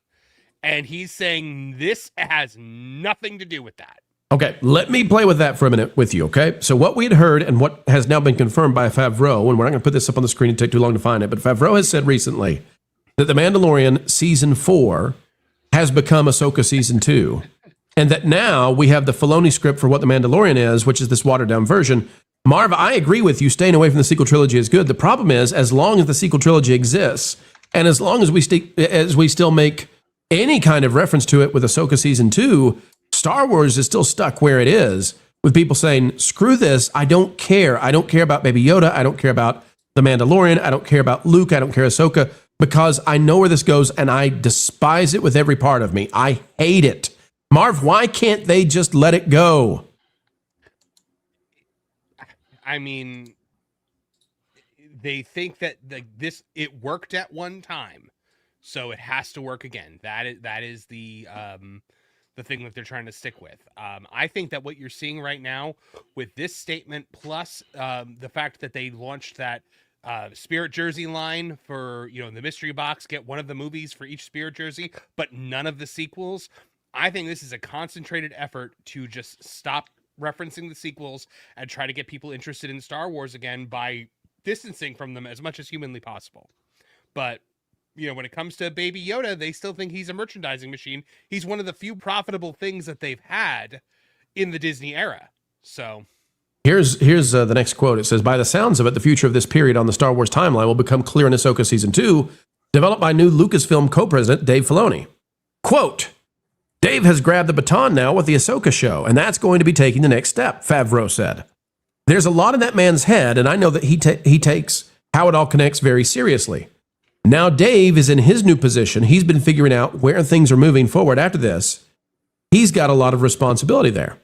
And he's saying this has nothing to do with that. Okay, let me play with that for a minute with you, okay? So what we had heard and what has now been confirmed by Favreau, and we're not going to put this up on the screen and take too long to find it, but Favreau has said recently that The Mandalorian Season 4 has become Ahsoka Season 2, and that now we have the Filoni script for what The Mandalorian is, which is this watered-down version. Marv, I agree with you. Staying away from the sequel trilogy is good. The problem is, as long as the sequel trilogy exists, and as long as we still make any kind of reference to it with Ahsoka Season 2, Star Wars is still stuck where it is, with people saying, screw this, I don't care. I don't care about Baby Yoda. I don't care about The Mandalorian. I don't care about Luke. I don't care Ahsoka, because I know where this goes, and I despise it with every part of me. I hate it. Marv, why can't they just let it go? I mean, they think that it worked at one time, so it has to work again. That is the thing that they're trying to stick with. I think that what you're seeing right now with this statement, plus the fact that they launched that Spirit jersey line for, the mystery box, get one of the movies for each Spirit jersey, but none of the sequels. I think this is a concentrated effort to just stop referencing the sequels and try to get people interested in Star Wars again by distancing from them as much as humanly possible. But when it comes to Baby Yoda, they still think he's a merchandising machine. He's one of the few profitable things that they've had in the Disney era. So here's the next quote. It says, by the sounds of it, the future of this period on the Star Wars timeline will become clear in Ahsoka Season 2, developed by new Lucasfilm co-president Dave Filoni. Quote, Dave has grabbed the baton now with the Ahsoka show, and that's going to be taking the next step, Favreau said. There's a lot in that man's head, and I know that he takes how it all connects very seriously. Now Dave is in his new position. He's been figuring out where things are moving forward after this. He's got a lot of responsibility there.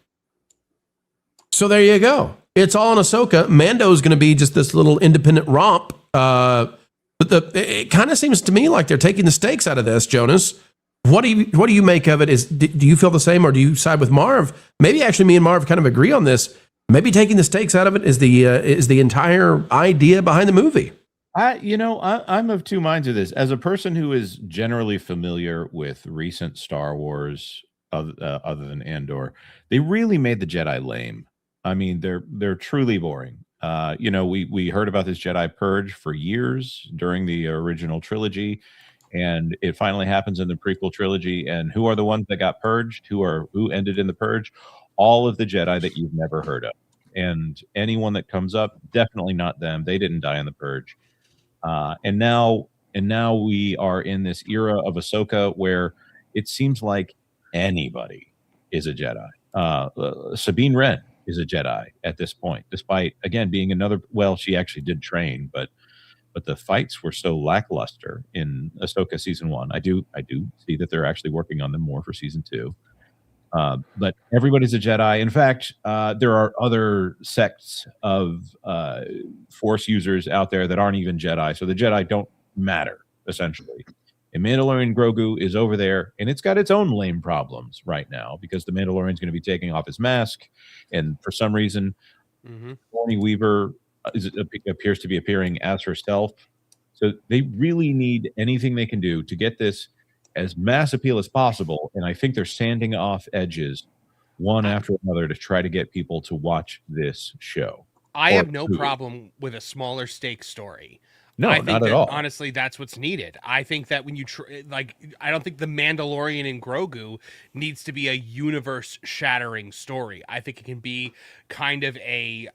So there you go. It's all on Ahsoka. Mando's going to be just this little independent romp. But it kind of seems to me like they're taking the stakes out of this, Jonas. What do you make of it? Do you feel the same, or do you side with Marv? Maybe actually me and Marv kind of agree on this. Maybe taking the stakes out of it is the entire idea behind the movie. I'm of two minds of this. As a person who is generally familiar with recent Star Wars, other than Andor, they really made the Jedi lame. I mean, they're truly boring. We heard about this Jedi purge for years during the original trilogy, and it finally happens in the prequel trilogy. And who are the ones that got purged? Who ended in the purge? All of the Jedi that you've never heard of. And anyone that comes up, definitely not them. They didn't die in the purge. And now we are in this era of Ahsoka where it seems like anybody is a Jedi. Sabine Wren is a Jedi at this point, despite, again, being she actually did train, but the fights were so lackluster in Ahsoka Season 1. I do see that they're actually working on them more for Season 2. But everybody's a Jedi. In fact, there are other sects of Force users out there that aren't even Jedi, so the Jedi don't matter, essentially. And Mandalorian Grogu is over there, and it's got its own lame problems right now, because the Mandalorian's going to be taking off his mask, and for some reason, Sigourney Weaver appears to be appearing as herself. So they really need anything they can do to get this as mass appeal as possible, and I think they're sanding off edges one after another to try to get people to watch this show. I have no problem with a smaller stake story. No, I think not at that, all. honestly, that's what's needed. I think that when you I don't think the Mandalorian and Grogu needs to be a universe-shattering story. I think it can be kind of a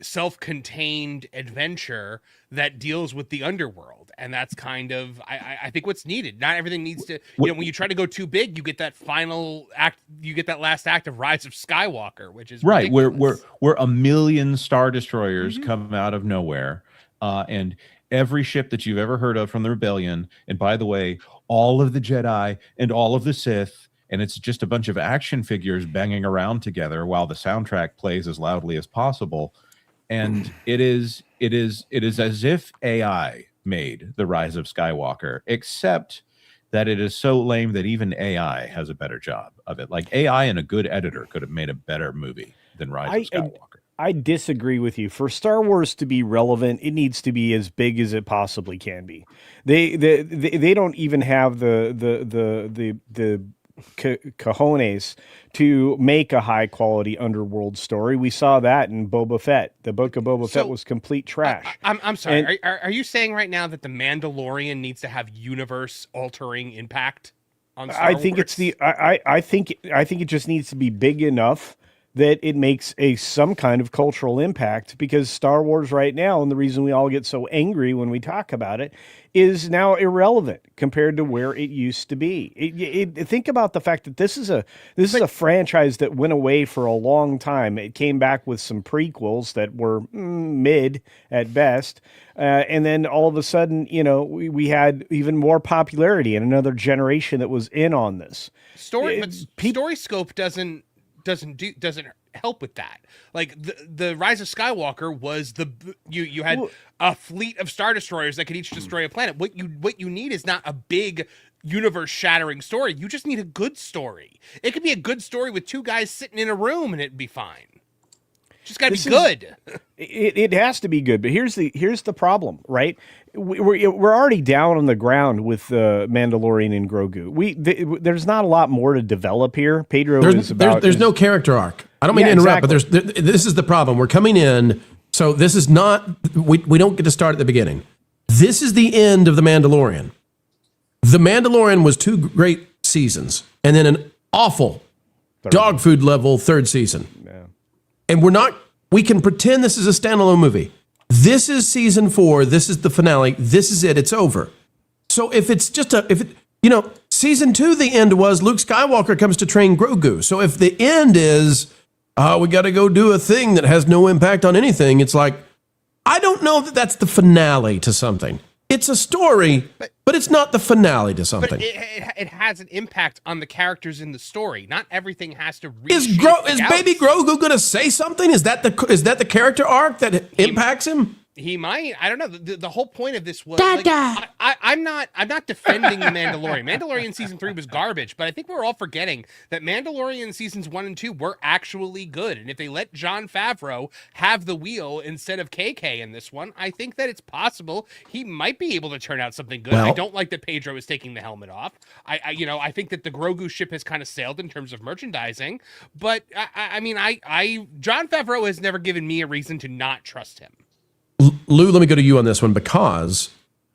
self-contained adventure that deals with the underworld, and that's kind of I think what's needed. Not everything needs to, when you try to go too big, you get that final act, you get that last act of Rise of Skywalker, which is right. ridiculous. Where a million Star Destroyers come out of nowhere, and every ship that you've ever heard of from the Rebellion, and by the way, all of the Jedi and all of the Sith, and it's just a bunch of action figures banging around together while the soundtrack plays as loudly as possible. And it is as if AI made The Rise of Skywalker, except that it is so lame that even AI has a better job of it. Like AI and a good editor could have made a better movie than Rise of Skywalker. I disagree with you. For Star Wars to be relevant, it needs to be as big as it possibly can be. They don't even have the cojones to make a high quality underworld story. We saw that in Boba Fett. The book of Boba Fett was complete trash. I'm sorry. Are you saying right now that the Mandalorian needs to have universe altering impact on Star Wars? I think it just needs to be big enough that it makes some kind of cultural impact, because Star Wars right now, and the reason we all get so angry when we talk about it, is now irrelevant compared to where it used to be. Think about the fact that this is a franchise that went away for a long time. It came back with some prequels that were mid at best, and then all of a sudden, we had even more popularity and another generation that was in on this. Story scope doesn't help with that. Like the Rise of Skywalker was you had a fleet of Star Destroyers that could each destroy a planet. What you need is not a big universe shattering story. You just need a good story. It could be a good story with two guys sitting in a room and it'd be fine. Just gotta be good. It has to be good, but here's the problem, right? We're already down on the ground with Mandalorian and Grogu. There's not a lot more to develop here. Pedro there's no character arc. I don't mean to interrupt, but this is the problem. We're coming in, so this is not we don't get to start at the beginning. This is the end of the Mandalorian. The Mandalorian was 2 great seasons, and then an awful dog food level 3rd season. And we can pretend this is a standalone movie. This is season 4. This is the finale. This is it. It's over. So if it's just season 2, the end was Luke Skywalker comes to train Grogu. So if the end is, we got to go do a thing that has no impact on anything, it's like, I don't know that that's the finale to something. It's a story, but it's not the finale to something. But it has an impact on the characters in the story. Not everything has to Is Baby Grogu going to say something? Is that the character arc that impacts him? He might. I don't know. The whole point of this was I'm not defending the Mandalorian. Mandalorian season 3 was garbage, but I think we're all forgetting that Mandalorian seasons 1 and 2 were actually good. And if they let Jon Favreau have the wheel instead of KK in this one, I think that it's possible he might be able to turn out something good. I don't like that Pedro is taking the helmet off. I think that the Grogu ship has kind of sailed in terms of merchandising, but Jon Favreau has never given me a reason to not trust him. Lou, let me go to you on this one, because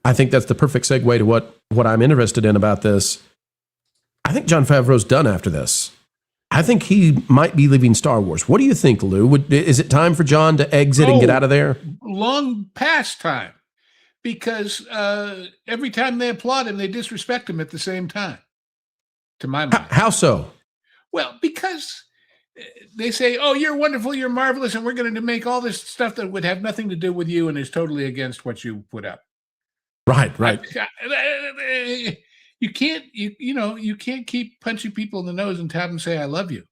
I think that's the perfect segue to what I'm interested in about this. I think Jon Favreau's done after this. I think he might be leaving Star Wars. What do you think, Lou? Is it time for Jon to exit and get out of there? Long past time, because every time they applaud him, they disrespect him at the same time, to my mind. How so? Well, because they say, oh, you're wonderful, you're marvelous, and we're going to make all this stuff that would have nothing to do with you and is totally against what you put up. Right. You can't keep punching people in the nose and have them say, I love you.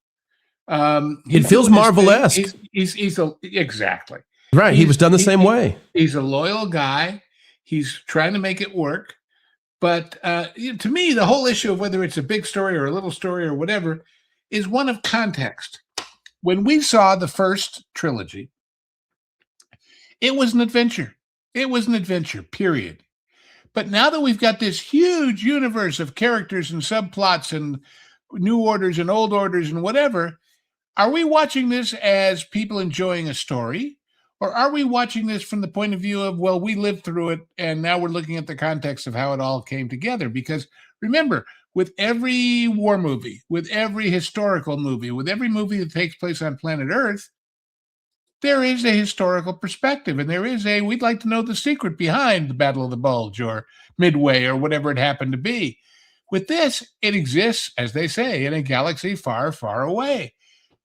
It feels Marvel-esque. Exactly. Right. He was done the same way. He's a loyal guy. He's trying to make it work. But to me, the whole issue of whether it's a big story or a little story or whatever is one of context. When we saw the first trilogy, it was an adventure. It was an adventure, period. But now that we've got this huge universe of characters and subplots and new orders and old orders and whatever, are we watching this as people enjoying a story? Or are we watching this from the point of view of, well, we lived through it and now we're looking at the context of how it all came together? Because remember, with every war movie, with every historical movie, with every movie that takes place on planet Earth, there is a historical perspective, and there is we'd like to know the secret behind the Battle of the Bulge or Midway or whatever it happened to be. With this, it exists, as they say, in a galaxy far, far away.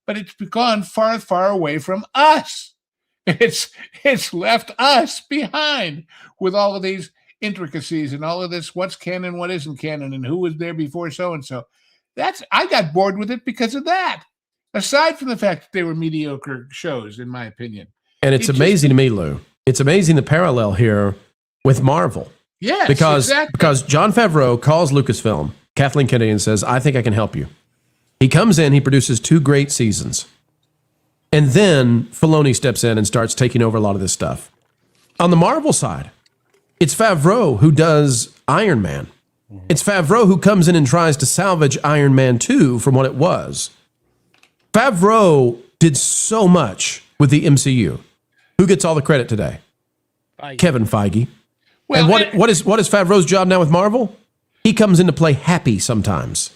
But it's gone far, far away from us. It's left us behind with all of these intricacies and all of this, what's canon, what isn't canon, and who was there before so-and-so. I got bored with it because of that. Aside from the fact that they were mediocre shows, in my opinion. And it's amazing to me, Lou. It's amazing the parallel here with Marvel. Yes, because exactly. Jon Favreau calls Lucasfilm, Kathleen Kennedy, and says, I think I can help you. He comes in, he produces 2 great seasons. And then Filoni steps in and starts taking over a lot of this stuff. On the Marvel side, it's Favreau who does Iron Man. It's Favreau who comes in and tries to salvage Iron Man 2 from what it was. Favreau did so much with the MCU. Who gets all the credit today? Kevin Feige. Well, and what is Favreau's job now with Marvel? He comes in to play happy sometimes.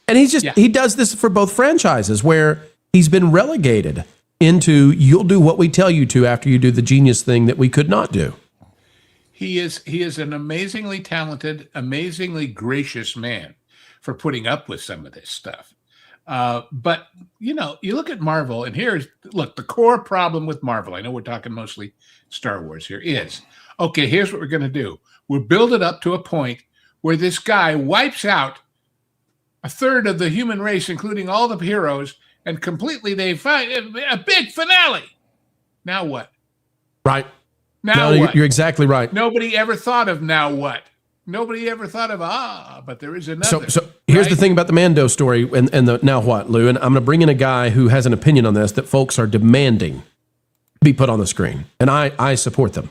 And he does this for both franchises where he's been relegated into you'll do what we tell you to after you do the genius thing that we could not do. He is an amazingly talented, amazingly gracious man for putting up with some of this stuff. But, you look at Marvel, and the core problem with Marvel, I know we're talking mostly Star Wars here, is, okay, here's what we're going to do. We'll build it up to a point where this guy wipes out a third of the human race, including all the heroes, and completely they find a big finale. Now what? Right. Now what? You're exactly right. Nobody ever thought of now what? Nobody ever thought of, but there is another. So here's the thing about the Mando story and the now what, Lou, and I'm going to bring in a guy who has an opinion on this that folks are demanding be put on the screen, and I support them.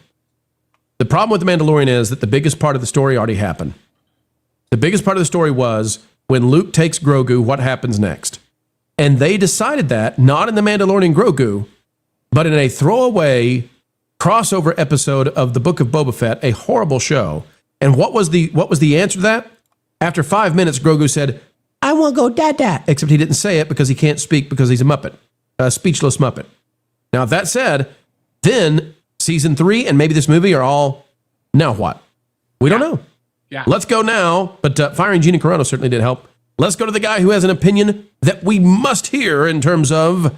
The problem with The Mandalorian is that the biggest part of the story already happened. The biggest part of the story was when Luke takes Grogu, what happens next? And they decided that, not in The Mandalorian Grogu, but in a throwaway crossover episode of The Book of Boba Fett, a horrible show. And what was the answer to that? After 5 minutes, Grogu said, I want to go dad. Except he didn't say it because he can't speak because he's a Muppet, a speechless Muppet. Now, that said, then season 3 and maybe this movie are all, now what? We don't know. Yeah. Let's go now. But firing Gina Carano certainly did help. Let's go to the guy who has an opinion that we must hear in terms of,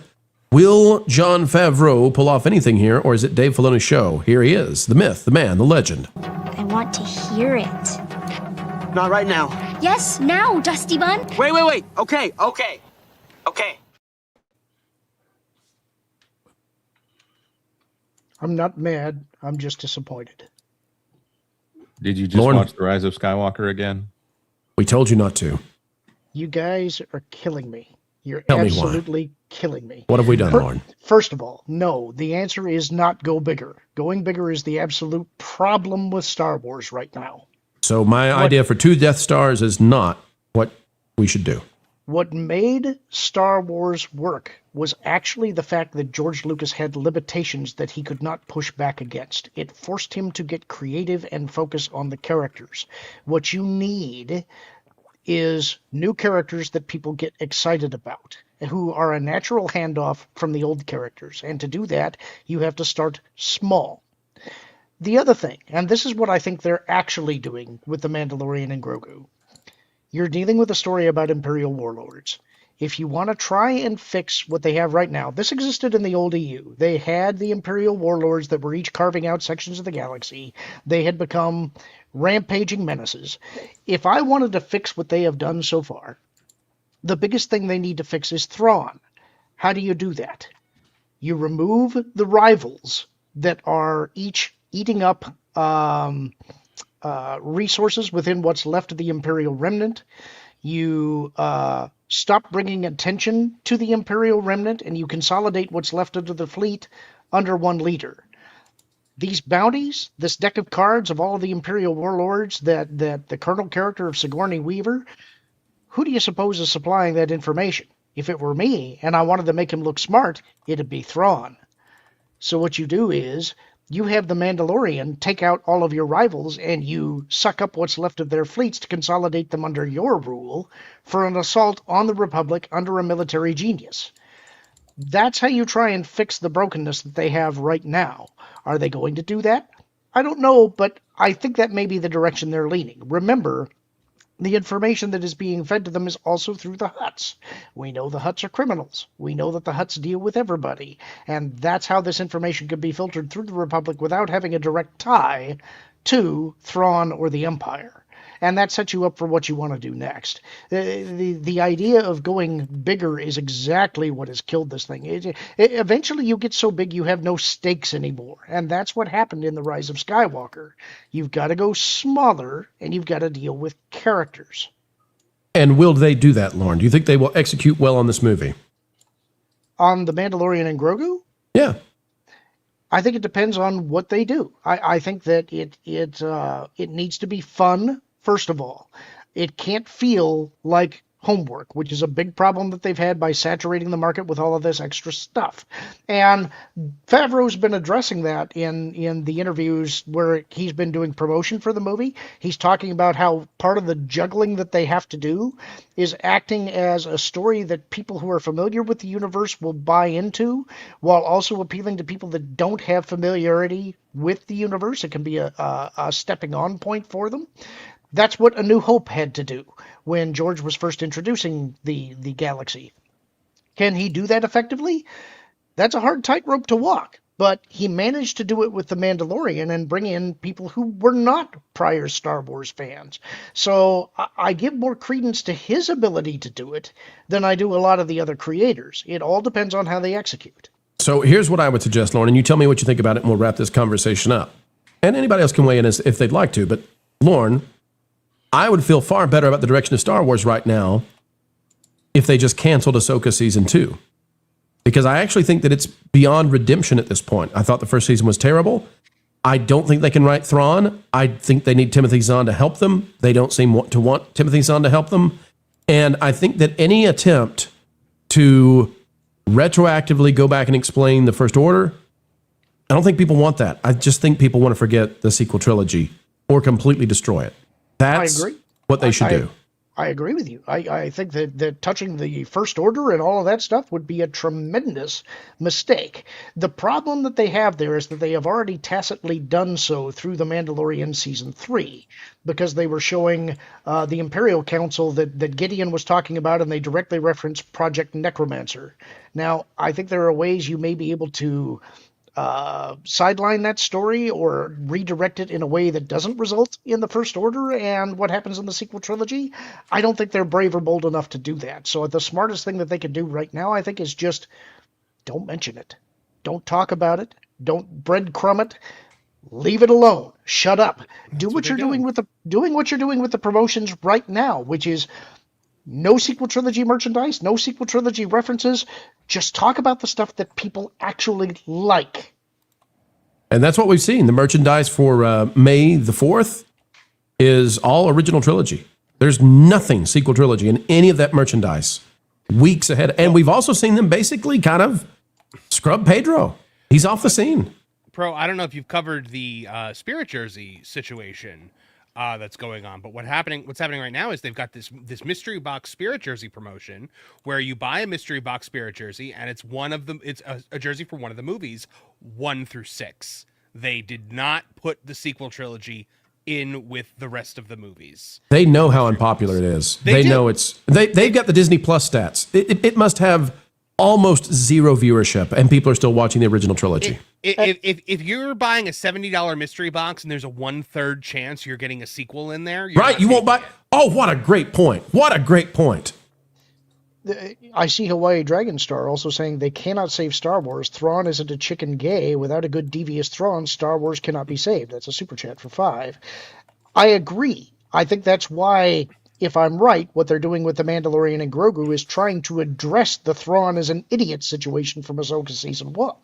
will Jon Favreau pull off anything here, or is it Dave Filoni's show? Here he is, the myth, the man, the legend. I want to hear it. Not right now. Yes, now, Dusty Bun. Wait. Okay. I'm not mad. I'm just disappointed. Did you just watch The Rise of Skywalker again? We told you not to. You guys are killing me. You're Tell me why. absolutely killing me. What have we done, Lauren? First of all, no, the answer is not go bigger. Going bigger is the absolute problem with Star Wars right now. So my idea for 2 Death Stars is not what we should do. What made Star Wars work was actually the fact that George Lucas had limitations that he could not push back against. It forced him to get creative and focus on the characters. What you need is new characters that people get excited about, who are a natural handoff from the old characters. And to do that, you have to start small. The other thing, and this is what I think they're actually doing with The Mandalorian and Grogu, you're dealing with a story about Imperial warlords. If you want to try and fix what they have right now, this existed in the old EU. They had the Imperial warlords that were each carving out sections of the galaxy. They had become rampaging menaces. If I wanted to fix what they have done so far, the biggest thing they need to fix is Thrawn. How do you do that? You remove the rivals that are each eating up resources within what's left of the Imperial remnant. You stop bringing attention to the Imperial remnant, and you consolidate what's left of the fleet under one leader. These bounties, this deck of cards of all of the Imperial warlords that the Colonel character of Sigourney Weaver, who do you suppose is supplying that information? If it were me, and I wanted to make him look smart, it'd be Thrawn. So what you do is you have the Mandalorian take out all of your rivals and you suck up what's left of their fleets to consolidate them under your rule for an assault on the Republic under a military genius. That's how you try and fix the brokenness that they have right now. Are they going to do that? I don't know, but I think that may be the direction they're leaning. Remember, the information that is being fed to them is also through the Hutts. We know the Hutts are criminals. We know that the Hutts deal with everybody. And that's how this information could be filtered through the Republic without having a direct tie to Thrawn or the Empire. And that sets you up for what you want to do next. The idea of going bigger is exactly what has killed this thing. Eventually you get so big you have no stakes anymore. And that's what happened in The Rise of Skywalker. You've got to go smaller, and you've got to deal with characters. And will they do that, Lauren? Do you think they will execute well on this movie? On The Mandalorian and Grogu? Yeah. I think it depends on what they do. I think that it needs to be fun. First of all, it can't feel like homework, which is a big problem that they've had by saturating the market with all of this extra stuff. And Favreau's been addressing that in the interviews where he's been doing promotion for the movie. He's talking about how part of the juggling that they have to do is acting as a story that people who are familiar with the universe will buy into, while also appealing to people that don't have familiarity with the universe. It can be a stepping on point for them. That's what A New Hope had to do when George was first introducing the galaxy. Can he do that effectively? That's a hard tightrope to walk, but he managed to do it with The Mandalorian and bring in people who were not prior Star Wars fans. So I give more credence to his ability to do it than I do a lot of the other creators. It all depends on how they execute. So here's what I would suggest, Lauren, and you tell me what you think about it, and we'll wrap this conversation up. And anybody else can weigh in if they'd like to, but Lauren, I would feel far better about the direction of Star Wars right now if they just canceled Ahsoka Season 2. Because I actually think that it's beyond redemption at this point. I thought the first season was terrible. I don't think they can write Thrawn. I think they need Timothy Zahn to help them. They don't seem to want Timothy Zahn to help them. And I think that any attempt to retroactively go back and explain the First Order, I don't think people want that. I just think people want to forget the sequel trilogy or completely destroy it. That's what they should do. I agree with you. I think that touching the First Order and all of that stuff would be a tremendous mistake. The problem that they have there is that they have already tacitly done so through The Mandalorian Season 3, because they were showing the Imperial Council that Gideon was talking about, and they directly referenced Project Necromancer. Now, I think there are ways you may be able to sideline that story or redirect it in a way that doesn't result in the First Order and what happens in the sequel trilogy. I don't think they're brave or bold enough to do that. So the smartest thing that they can do right now, I think, is just don't mention it. Don't talk about it. Don't breadcrumb it. Leave it alone. Shut up. Do what you're doing with the promotions right now, which is no sequel trilogy merchandise, no sequel trilogy references. Just talk about the stuff that people actually like. And that's what we've seen. The merchandise for May the 4th is all original trilogy. There's nothing sequel trilogy in any of that merchandise weeks ahead. And we've also seen them basically kind of scrub Pedro. He's off the scene. Pro, I don't know if you've covered the Spirit Jersey situation that's going on, but what's happening right now is they've got this mystery box Spirit Jersey promotion where you buy a mystery box Spirit Jersey and it's a jersey for one of the movies 1 through 6. They did not put the sequel trilogy in with the rest of the movies. They know how unpopular it is. They know they've got the Disney Plus stats. It must have almost zero viewership, and people are still watching the original trilogy. If you're buying a $70 mystery box and there's a 1/3 chance you're getting a sequel in there, right? You won't buy. Oh, what a great point! What a great point. I see Hawaii Dragon Star also saying they cannot save Star Wars. Thrawn isn't a chicken gay. Without a good devious Thrawn, Star Wars cannot be saved. That's a super chat for 5. I agree. I think that's why, if I'm right, what they're doing with The Mandalorian and Grogu is trying to address the Thrawn as an idiot situation from Ahsoka Season 1.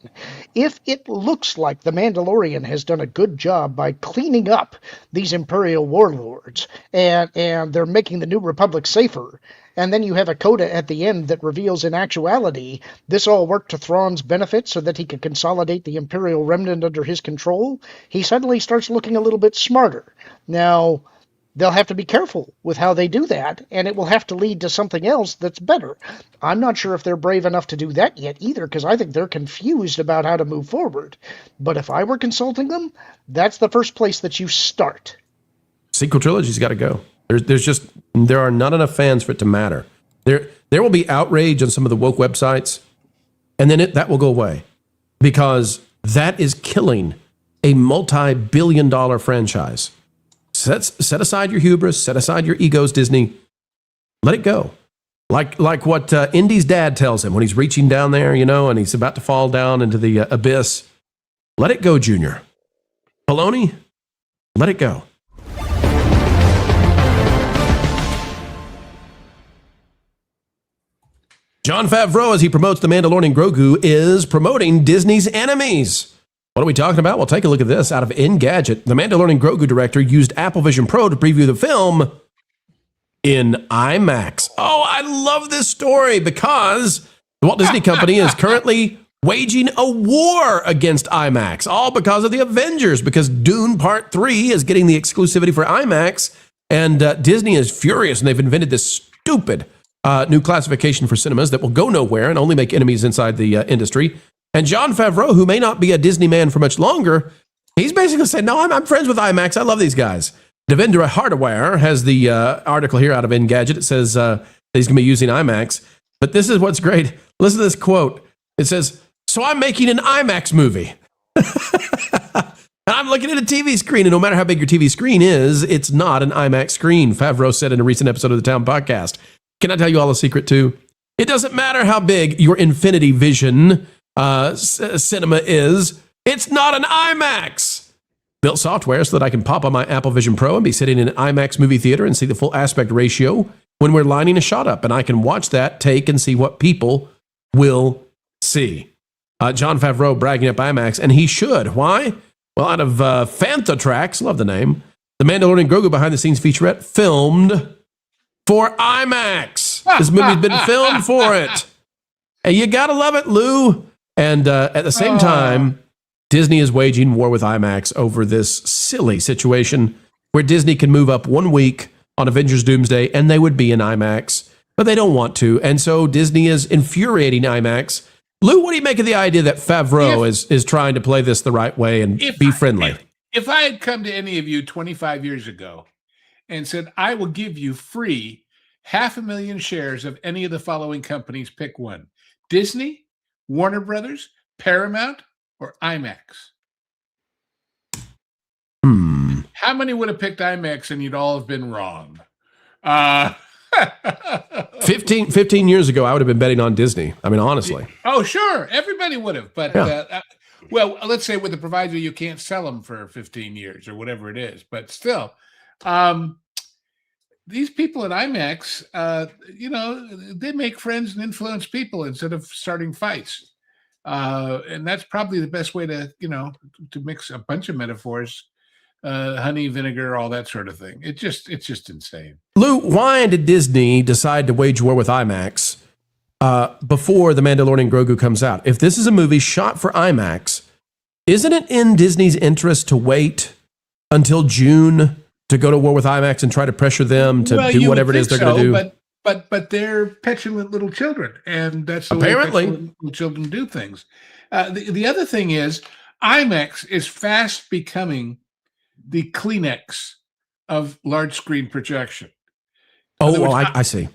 If it looks like The Mandalorian has done a good job by cleaning up these Imperial warlords, and they're making the New Republic safer, and then you have a coda at the end that reveals in actuality this all worked to Thrawn's benefit so that he could consolidate the Imperial remnant under his control, he suddenly starts looking a little bit smarter. Now, they'll have to be careful with how they do that, and it will have to lead to something else that's better. I'm not sure if they're brave enough to do that yet either, because I think they're confused about how to move forward. But if I were consulting them, that's the first place that you start. Sequel trilogy's got to go. There are not enough fans for it to matter. There will be outrage on some of the woke websites, and then that will go away, because that is killing a multi-billion-dollar franchise. Set aside your hubris, set aside your egos, Disney. Let it go. Like what Indy's dad tells him when he's reaching down there, and he's about to fall down into the abyss. Let it go, Junior. Baloney, let it go. Jon Favreau, as he promotes The Mandalorian Grogu, is promoting Disney's enemies. What are we talking about? Well, take a look at this. Out of Engadget, the Mandalorian Grogu director used Apple Vision Pro to preview the film in IMAX. Oh, I love this story because the Walt Disney Company is currently waging a war against IMAX, all because of the Avengers, because Dune Part 3 is getting the exclusivity for IMAX, and Disney is furious, and they've invented this stupid new classification for cinemas that will go nowhere and only make enemies inside the industry. And Jon Favreau, who may not be a Disney man for much longer, he's basically said, no, I'm friends with IMAX. I love these guys. Devendra Hardawar has the article here out of Engadget. It says that he's going to be using IMAX. But this is what's great. Listen to this quote. It says, so I'm making an IMAX movie. And I'm looking at a TV screen, and no matter how big your TV screen is, it's not an IMAX screen, Favreau said in a recent episode of the Town Podcast. Can I tell you all a secret, too? It doesn't matter how big your Infinity Vision cinema is. It's not an IMAX. Built software so that I can pop on my Apple Vision Pro and be sitting in an IMAX movie theater and see the full aspect ratio when we're lining a shot up, and I can watch that take and see what people will see. Jon Favreau bragging up IMAX, and he should. Why? Well, out of Fantha Tracks, love the name, the Mandalorian Grogu behind-the-scenes featurette filmed for IMAX. This movie's been filmed for it. And you gotta love it, Lou. And at the same time, Disney is waging war with IMAX over this silly situation where Disney can move up 1 week on Avengers Doomsday and they would be in IMAX, but they don't want to. And so Disney is infuriating IMAX. Lou, what do you make of the idea that Favreau is trying to play this the right way and be friendly? If I had come to any of you 25 years ago and said, I will give you free 500,000 shares of any of the following companies, pick one. Disney, Warner Brothers, Paramount, or IMAX? How many would have picked IMAX and you'd all have been wrong? 15 years ago, I would have been betting on Disney. I mean, honestly. Oh, sure. Everybody would have. But, well, let's say with the proviso you can't sell them for 15 years or whatever it is. But still, these people at IMAX, they make friends and influence people instead of starting fights. And that's probably the best way to mix a bunch of metaphors, honey, vinegar, all that sort of thing. It's just insane. Lou, why did Disney decide to wage war with IMAX before The Mandalorian Grogu comes out? If this is a movie shot for IMAX, isn't it in Disney's interest to wait until June to go to war with IMAX and try to pressure them to do whatever it is they're going to do? But they're petulant little children, and that's the way petulant little children do things. The other thing is, IMAX is fast becoming the Kleenex of large screen projection. I see.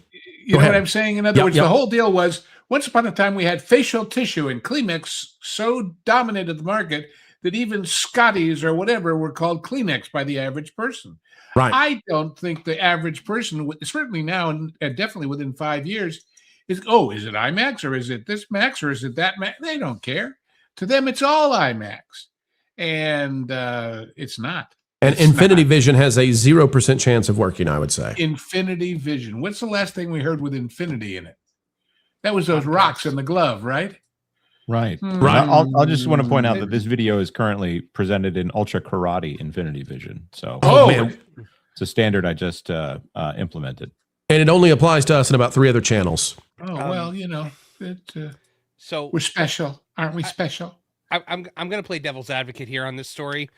You know what I'm saying? In other words, the whole deal was, once upon a time we had facial tissue, and Kleenex so dominated the market that even Scotties or whatever were called Kleenex by the average person. Right. I don't think the average person, certainly now and definitely within 5 years, is it IMAX or is it this Max or is it that Max? They don't care. To them, it's all IMAX. And it's not. And Infinity Vision has a 0% chance of working, I would say. Infinity Vision. What's the last thing we heard with Infinity in it? That was those rocks in the glove, right? Right. Right. I'll just want to point out that this video is currently presented in Ultra Karate Infinity Vision. So man. it's a standard I just implemented. And it only applies to us and about 3 other channels. Oh, well, so we're special. Aren't we special? I'm going to play devil's advocate here on this story.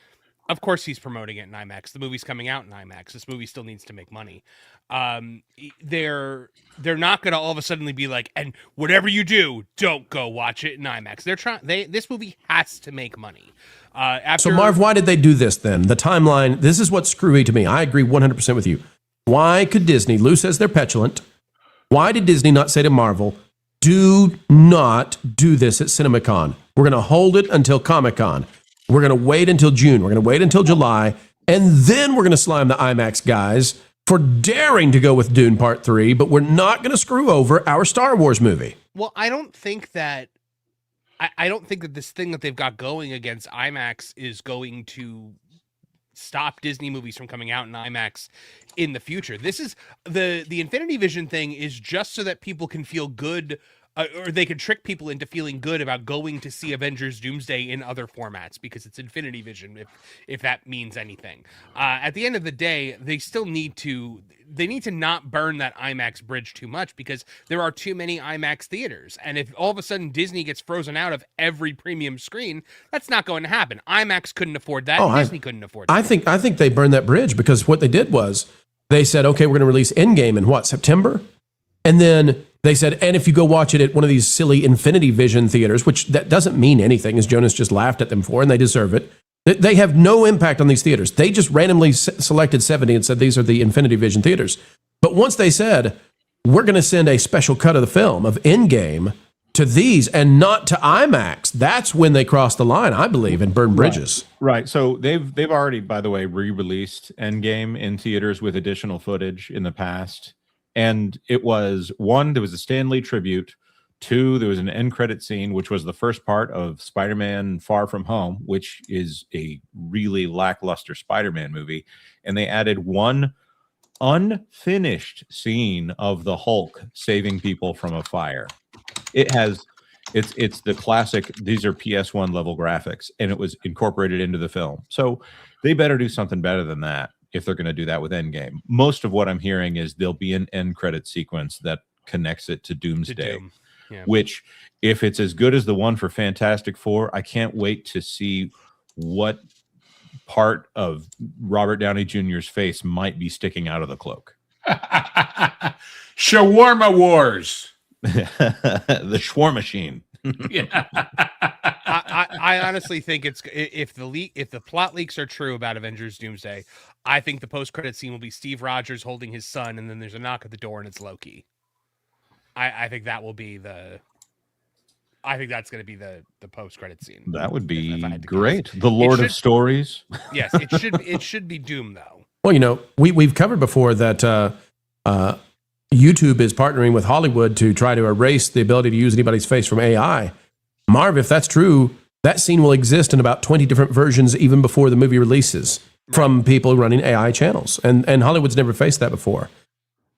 Of course, he's promoting it in IMAX. The movie's coming out in IMAX. This movie still needs to make money. They're not going to all of a sudden be like, and whatever you do, don't go watch it in IMAX. This movie has to make money. So Marv, why did they do this then? The timeline, this is what's screwy to me. I agree 100% with you. Why could Disney, Lou says they're petulant. Why did Disney not say to Marvel, do not do this at CinemaCon? We're going to hold it until Comic-Con. We're going to wait until June. We're going to wait until July. And then we're going to slime the IMAX guys for daring to go with Dune Part 3, but we're not going to screw over our Star Wars movie. Well, I don't think that this thing that they've got going against IMAX is going to stop Disney movies from coming out in IMAX in the future. This is the Infinity Vision thing is just so that people can feel good, or they can trick people into feeling good about going to see Avengers Doomsday in other formats because it's Infinity Vision, if that means anything. At the end of the day, they still need to not burn that IMAX bridge too much because there are too many IMAX theaters. And if all of a sudden Disney gets frozen out of every premium screen, that's not going to happen. IMAX couldn't afford that. Disney couldn't afford that. I think they burned that bridge because what they did was they said, okay, we're going to release Endgame in September? And then they said, and if you go watch it at one of these silly Infinity Vision theaters, which that doesn't mean anything, as Jonas just laughed at them for, and they deserve it. They have no impact on these theaters. They just randomly selected 70 and said these are the Infinity Vision theaters. But once they said, we're going to send a special cut of the film of Endgame to these and not to IMAX, that's when they crossed the line, I believe, and burned bridges. Right. So they've already, by the way, re-released Endgame in theaters with additional footage in the past. And it was, 1, there was a Stan Lee tribute. 2, there was an end credit scene, which was the first part of Spider-Man Far From Home, which is a really lackluster Spider-Man movie. And they added 1 unfinished scene of the Hulk saving people from a fire. It's the classic, these are PS1 level graphics, and it was incorporated into the film. So they better do something better than that if they're going to do that with Endgame. Most of what I'm hearing is there'll be an end credit sequence that connects it to Doomsday. Yeah. Which, if it's as good as the one for Fantastic Four, I can't wait to see what part of Robert Downey Jr.'s face might be sticking out of the cloak. Shawarma Wars. The Schwartz machine. Yeah. I honestly think it's if the plot leaks are true about Avengers Doomsday, I think the post-credit scene will be Steve Rogers holding his son, and then there's a knock at the door and it's Loki. I think that will be I think that's going to be the post-credit scene. That would be great. The Lord of Stories. Yes, it should be Doom though. Well, we've covered before that YouTube is partnering with Hollywood to try to erase the ability to use anybody's face from AI. Marv, if that's true, that scene will exist in about 20 different versions even before the movie releases from people running AI channels. And Hollywood's never faced that before.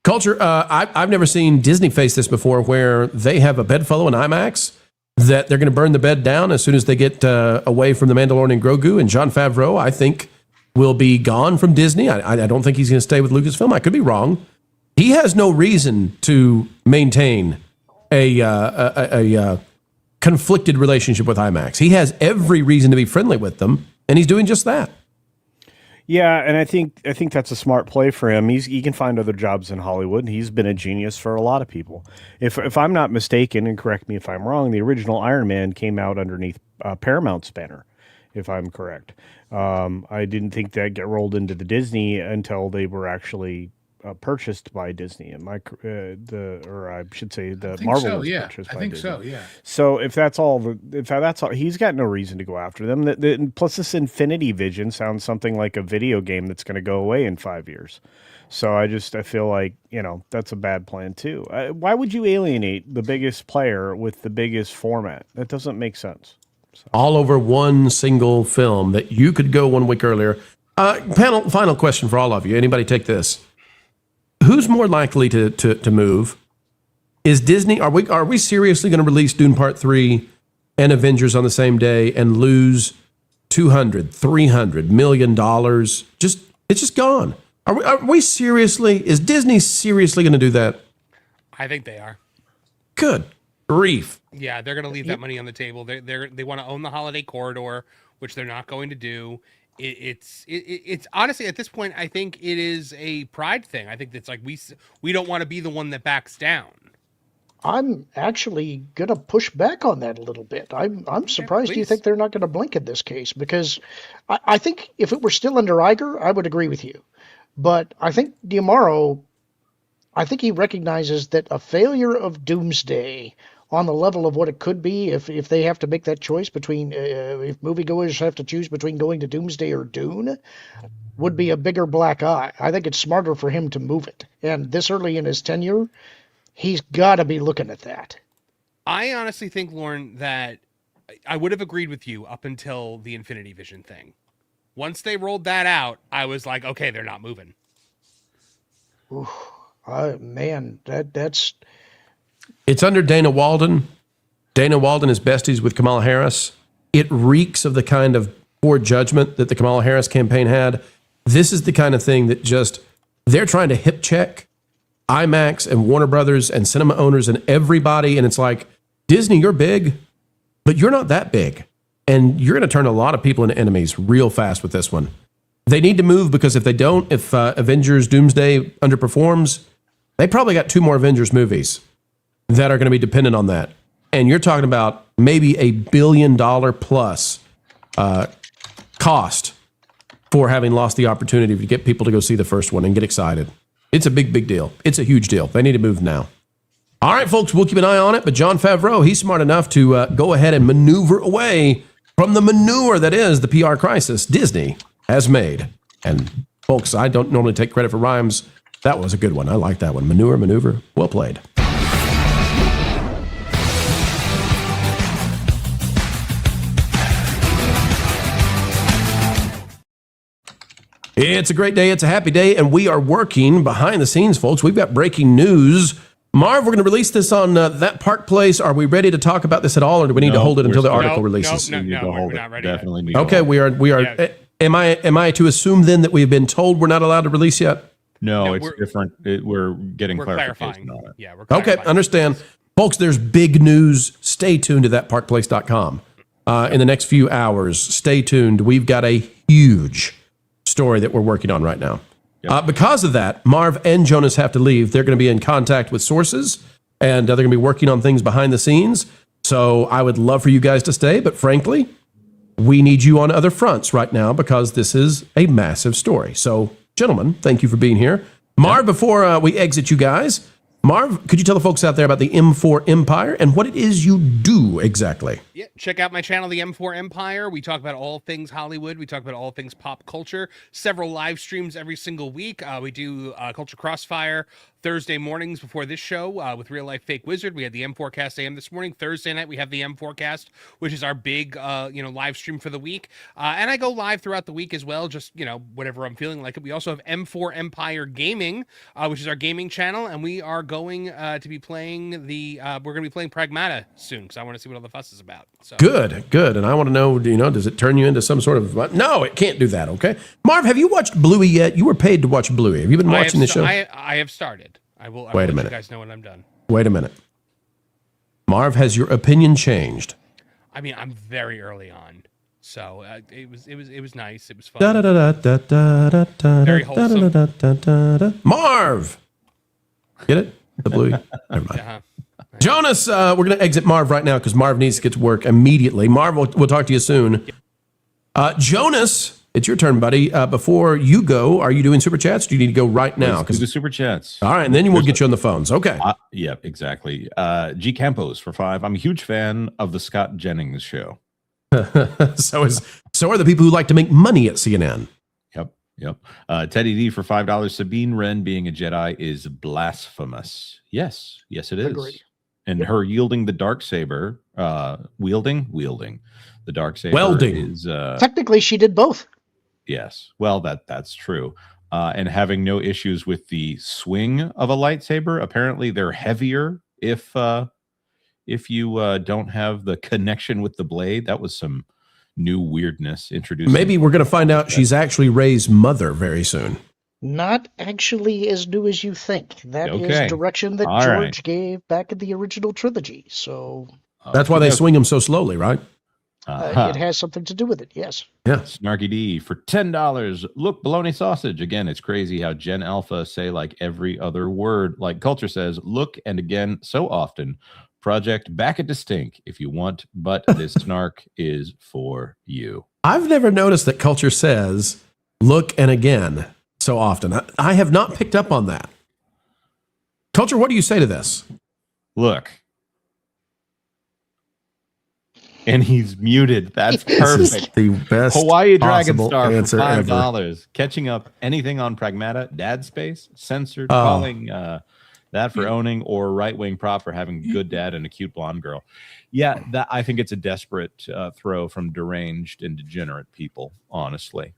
Culture, I've never seen Disney face this before, where they have a bedfellow in IMAX that they're going to burn the bed down as soon as they get away from the Mandalorian and Grogu. And Jon Favreau, I think, will be gone from Disney. I don't think he's going to stay with Lucasfilm. I could be wrong. He has no reason to maintain a conflicted relationship with IMAX. He has every reason to be friendly with them, and he's doing just that. Yeah, and I think that's a smart play for him. He can find other jobs in Hollywood, and he's been a genius for a lot of people. If I'm not mistaken, and correct me if I'm wrong, the original Iron Man came out underneath Paramount's banner, if I'm correct. I didn't think that get rolled into the Disney until they were actually purchased by Disney. And I should say the Marvel was purchased by Disney. So, yeah. So if that's all, he's got no reason to go after them. Plus, this Infinity Vision sounds something like a video game that's going to go away in 5 years. So I feel like, that's a bad plan too. Why would you alienate the biggest player with the biggest format? That doesn't make sense. So. All over one single film that you could go 1 week earlier. Panel, final question for all of you. Anybody take this? Who's more likely to move? Is Disney? Are we seriously going to release Dune Part 3 and Avengers on the same day and lose $200, $300 million? It's just gone. Are we seriously? Is Disney seriously going to do that? I think they are. Good grief. Yeah, they're going to leave that money on the table. They want to own the holiday corridor, which they're not going to do. It's honestly, at this point, I think it is a pride thing. I think it's like we don't want to be the one that backs down. I'm actually going to push back on that a little bit. I'm surprised you think they're not going to blink in this case, because I think if it were still under Iger, I would agree with you. But I think D'Amaro, I think he recognizes that a failure of Doomsday on the level of what it could be if they have to make that choice between, if moviegoers have to choose between going to Doomsday or Dune, would be a bigger black eye. I think it's smarter for him to move it. And this early in his tenure, he's got to be looking at that. I honestly think, Lauren, that I would have agreed with you up until the Infinity Vision thing. Once they rolled that out, I was like, okay, they're not moving. Ooh, man, that's... It's under Dana Walden. Dana Walden is besties with Kamala Harris. It reeks of the kind of poor judgment that the Kamala Harris campaign had. This is the kind of thing that just, they're trying to hip check IMAX and Warner Brothers and cinema owners and everybody. And it's like, Disney, you're big, but you're not that big. And you're going to turn a lot of people into enemies real fast with this one. They need to move, because if they don't, if Avengers Doomsday underperforms, they probably got 2 more Avengers movies that are going to be dependent on that. And you're talking about maybe $1 billion plus cost for having lost the opportunity to get people to go see the first one and get excited. It's a big, big deal. It's a huge deal. They need to move now. All right, folks, we'll keep an eye on it. But Jon Favreau, he's smart enough to go ahead and maneuver away from the manure that is the PR crisis Disney has made. And folks, I don't normally take credit for rhymes. That was a good one. I like that one. Manure, maneuver. Well played. It's a great day. It's a happy day. And we are working behind the scenes, folks. We've got breaking news. Marv, we're going to release this on That Park Place. Are we ready to talk about this at all, or do we need to hold it until the article releases? No, we're not ready. Definitely need Okay, we are. Yeah. Am I to assume then that we've been told we're not allowed to release yet? No, it's different. We're getting clarification on it. Yeah, we're okay, understand. Folks, there's big news. Stay tuned to thatparkplace.com. In the next few hours, stay tuned. We've got a huge story that we're working on right now. Because of that, Marv and Jonas have to leave. They're going to be in contact with sources, and they're going to be working on things behind the scenes. So I would love for you guys to stay, but frankly, we need you on other fronts right now because this is a massive story. So, gentlemen, thank you for being here. Marv, before we exit you guys, Marv, could you tell the folks out there about the M4 Empire and what it is you do exactly? Yeah, check out my channel, the M4 Empire. We talk about all things Hollywood. We talk about all things pop culture. Several live streams every single week. We do Culture Crossfire Thursday mornings before this show with Real Life Fake Wizard. We had the M4cast AM this morning. Thursday night we have the M4cast, which is our big live stream for the week. And I go live throughout the week as well, just whatever I'm feeling like it. We also have M4 Empire Gaming, which is our gaming channel, and we are going to be playing we're going to be playing Pragmata soon because I want to see what all the fuss is about. So. Good. And I want to know, does it turn you into some sort of... No, it can't do that, okay? Marv, have you watched Bluey yet? You were paid to watch Bluey. Have you been watching the show? I have started. I will Wait a minute. Let you guys know when I'm done. Wait a minute. Marv, has your opinion changed? I mean, I'm very early on. So it was nice. It was fun. Very wholesome. Marv! Get it? The Bluey? Never mind. Uh-huh. Jonas, we're going to exit Marv right now because Marv needs to get to work immediately. Marv, we'll talk to you soon. Jonas, it's your turn, buddy. Before you go, are you doing Super Chats? Do you need to go right now? Let's do the Super Chats. All right, and then we'll get you on the phones. Okay. Yeah, exactly. G. Campos for 5. I'm a huge fan of the Scott Jennings show. So are the people who like to make money at CNN. Yep. Teddy D for $5. Sabine Wren being a Jedi is blasphemous. Yes, it is. Agreed. And her yielding the Darksaber, wielding the Darksaber welding is technically she did both. Yes, well that's true. And having no issues with the swing of a lightsaber. Apparently, they're heavier if you don't have the connection with the blade. That was some new weirdness introduced. Maybe we're going to find out she's actually Rey's mother very soon. Not actually as new as you think. That is Okay. direction that All George right. gave back in the original trilogy. So That's why they swing them so slowly, right? Uh-huh. it has something to do with it. Yes. Yeah. Snarky D for $10. Look, bologna sausage. Again, it's crazy how Gen Alpha say like every other word. Like Culture says, look, and again, so often. Project back at Distinct if you want, but this snark is for you. I've never noticed that Culture says look and again so often. I have not picked up on that. Culture, what do you say to this? Look. And he's muted. That's This is perfect. the best Hawaii Dragon possible Star for answer $5. Catching up anything on Pragmata, Dad Space, censored, Oh. calling that for owning, or right wing prop for having a good dad and a cute blonde girl. Yeah, that I think it's a desperate throw from deranged and degenerate people, honestly.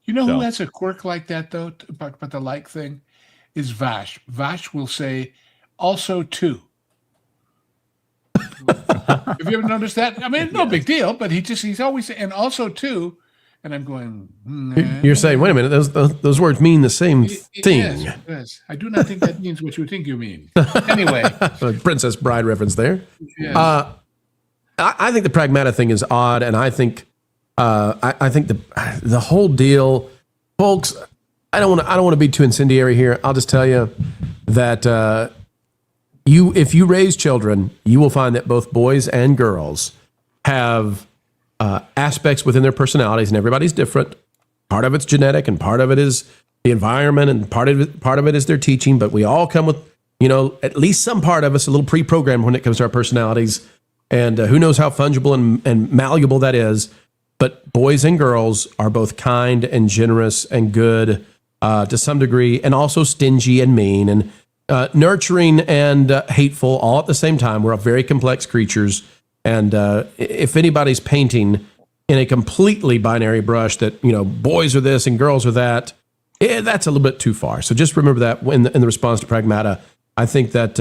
You know who So- has a quirk like that, though, about the like thing? Is Vash. Vash will say, also too. Have you ever noticed that? I mean, no big deal, but he's always saying, and also too. And I'm going, You're saying, wait a minute, those words mean the same thing. Yes. I do not think that means what you think you mean. Anyway. Princess Bride reference there. Yes. I think the Pragmata thing is odd, and I think the whole deal, folks. I don't want to be too incendiary here. I'll just tell you that if you raise children, you will find that both boys and girls have aspects within their personalities, and everybody's different. Part of it's genetic, and part of it is the environment, and part of it is their teaching. But we all come with, at least some part of us a little pre-programmed when it comes to our personalities. And who knows how fungible and malleable that is. But boys and girls are both kind and generous and good to some degree, and also stingy and mean and nurturing and hateful all at the same time. We're very complex creatures. And if anybody's painting in a completely binary brush that, boys are this and girls are that, that's a little bit too far. So just remember that in the response to Pragmata. I think that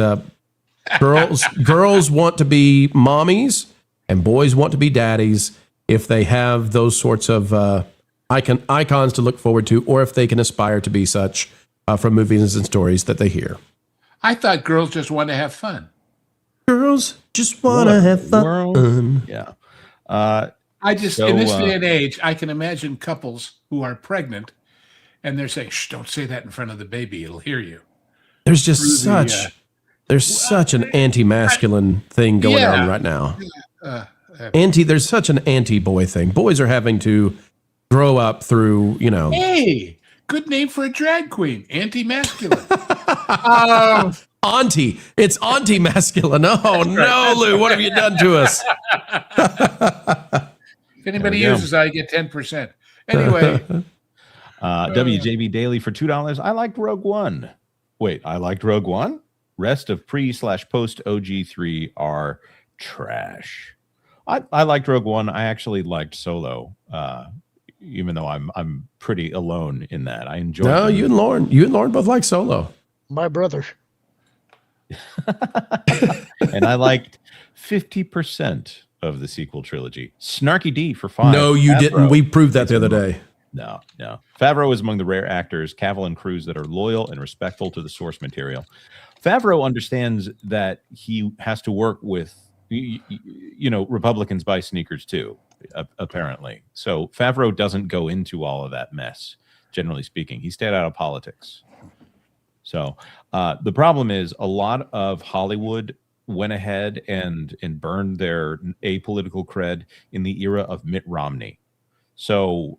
girls want to be mommies and boys want to be daddies if they have those sorts of icons to look forward to, or if they can aspire to be such from movies and stories that they hear. I thought girls just want to have fun. Girls just want to have fun. Yeah. In this day and age, I can imagine couples who are pregnant and they're saying, shh, don't say that in front of the baby. It'll hear you. There's just such an anti-masculine thing going on right now. There's such an anti-boy thing. Boys are having to grow up through, Hey, good name for a drag queen. Anti-masculine. Auntie. It's auntie-masculine. Oh, no, Lou. What have you done to us? If anybody uses that, I get 10%. Anyway. WJB Daily for $2. I liked Rogue One. Wait, I liked Rogue One? Rest of pre/post OG3 are trash. I liked Rogue One. I actually liked Solo, even though I'm pretty alone in that. I enjoyed it. No, you and Lauren both like Solo. My brother. And I liked 50% of the sequel trilogy. Snarky D for $5. No, you didn't. We proved that the other day. No. Favreau is among the rare actors, Cavill and Cruz, that are loyal and respectful to the source material. Favreau understands that he has to work with, Republicans buy sneakers too, apparently. So Favreau doesn't go into all of that mess, generally speaking. He stayed out of politics. So the problem is a lot of Hollywood went ahead and burned their apolitical cred in the era of Mitt Romney. So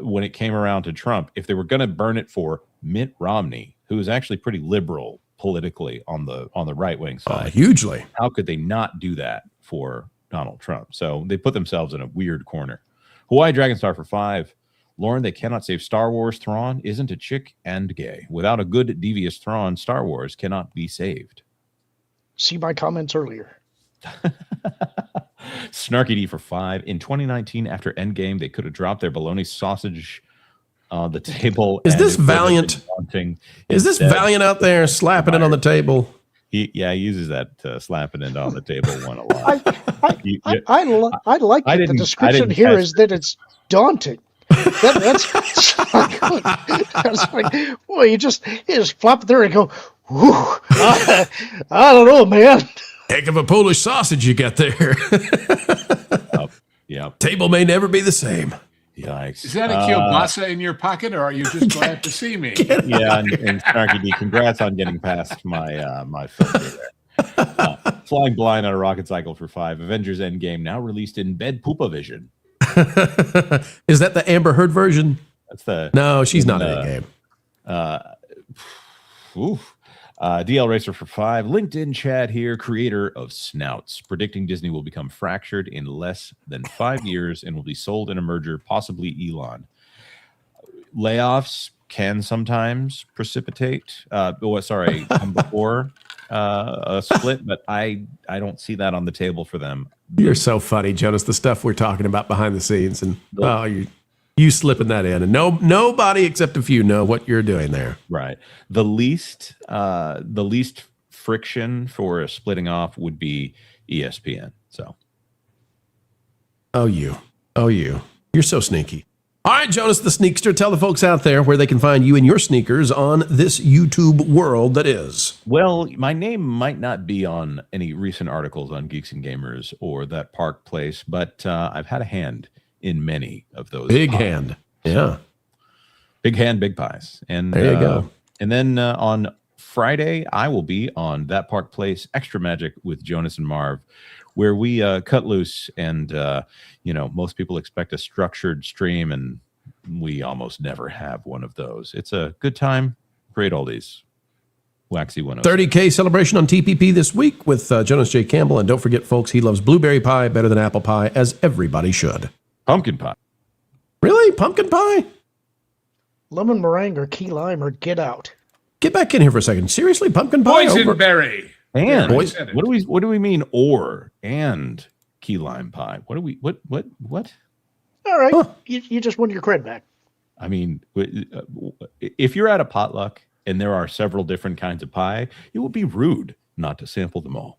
when it came around to Trump, if they were going to burn it for Mitt Romney, who is actually pretty liberal politically on the right wing side, hugely, how could they not do that for Donald Trump? So they put themselves in a weird corner. Hawaii Dragon Star for $5. Lauren, they cannot save Star Wars. Thrawn isn't a chick and gay. Without a good, devious Thrawn, Star Wars cannot be saved. See my comments earlier. Snarky D for $5. In 2019, after Endgame, they could have dropped their bologna sausage on the table. Is this Valiant? Is this Valiant out there slapping it on the table? He uses that slapping it on the table one a lot. I like that the description here is that it's daunting. That's so good. I was like, boy, you just flop it there and go, whew, I don't know, man. Heck of a Polish sausage you got there. Yep. Table may never be the same. Yikes. Is that a kielbasa in your pocket, or are you just glad to see me? Yeah, and Snarky D, congrats on getting past my my filter there. Flying Blind on a Rocket Cycle for 5. Avengers Endgame now released in bed poopa vision. Is that the Amber Heard version? That's the No, she's not in the game. DL Racer for 5. LinkedIn Chad here, creator of Snouts, predicting Disney will become fractured in less than 5 years and will be sold in a merger, possibly Elon. Layoffs can sometimes precipitate, come before a split, but I don't see that on the table for them. You're so funny, Jonas. The stuff we're talking about behind the scenes, and you slipping that in, and nobody except a few know what you're doing there. Right. The least friction for a splitting off would be ESPN. So. You're so sneaky. All right, Jonas the Sneakster, tell the folks out there where they can find you and your sneakers on this YouTube world that is. Well, my name might not be on any recent articles on Geeks and Gamers or That Park Place, but I've had a hand in many of those. Big hand. Yeah. Big hand, big pies. And there you go. And then on Friday, I will be on That Park Place Extra Magic with Jonas and Marv, where we cut loose and, most people expect a structured stream, and we almost never have one of those. It's a good time. Great oldies. Waxy 106. 30K celebration on TPP this week with Jonas J. Campbell. And don't forget, folks, he loves blueberry pie better than apple pie, as everybody should. Pumpkin pie. Really? Pumpkin pie? Lemon meringue or key lime or get out. Get back in here for a second. Seriously, pumpkin pie? Boysenberry. And what do we mean and key lime pie? What? All right, you just won your cred back. I mean, if you're at a potluck and there are several different kinds of pie, it would be rude not to sample them all.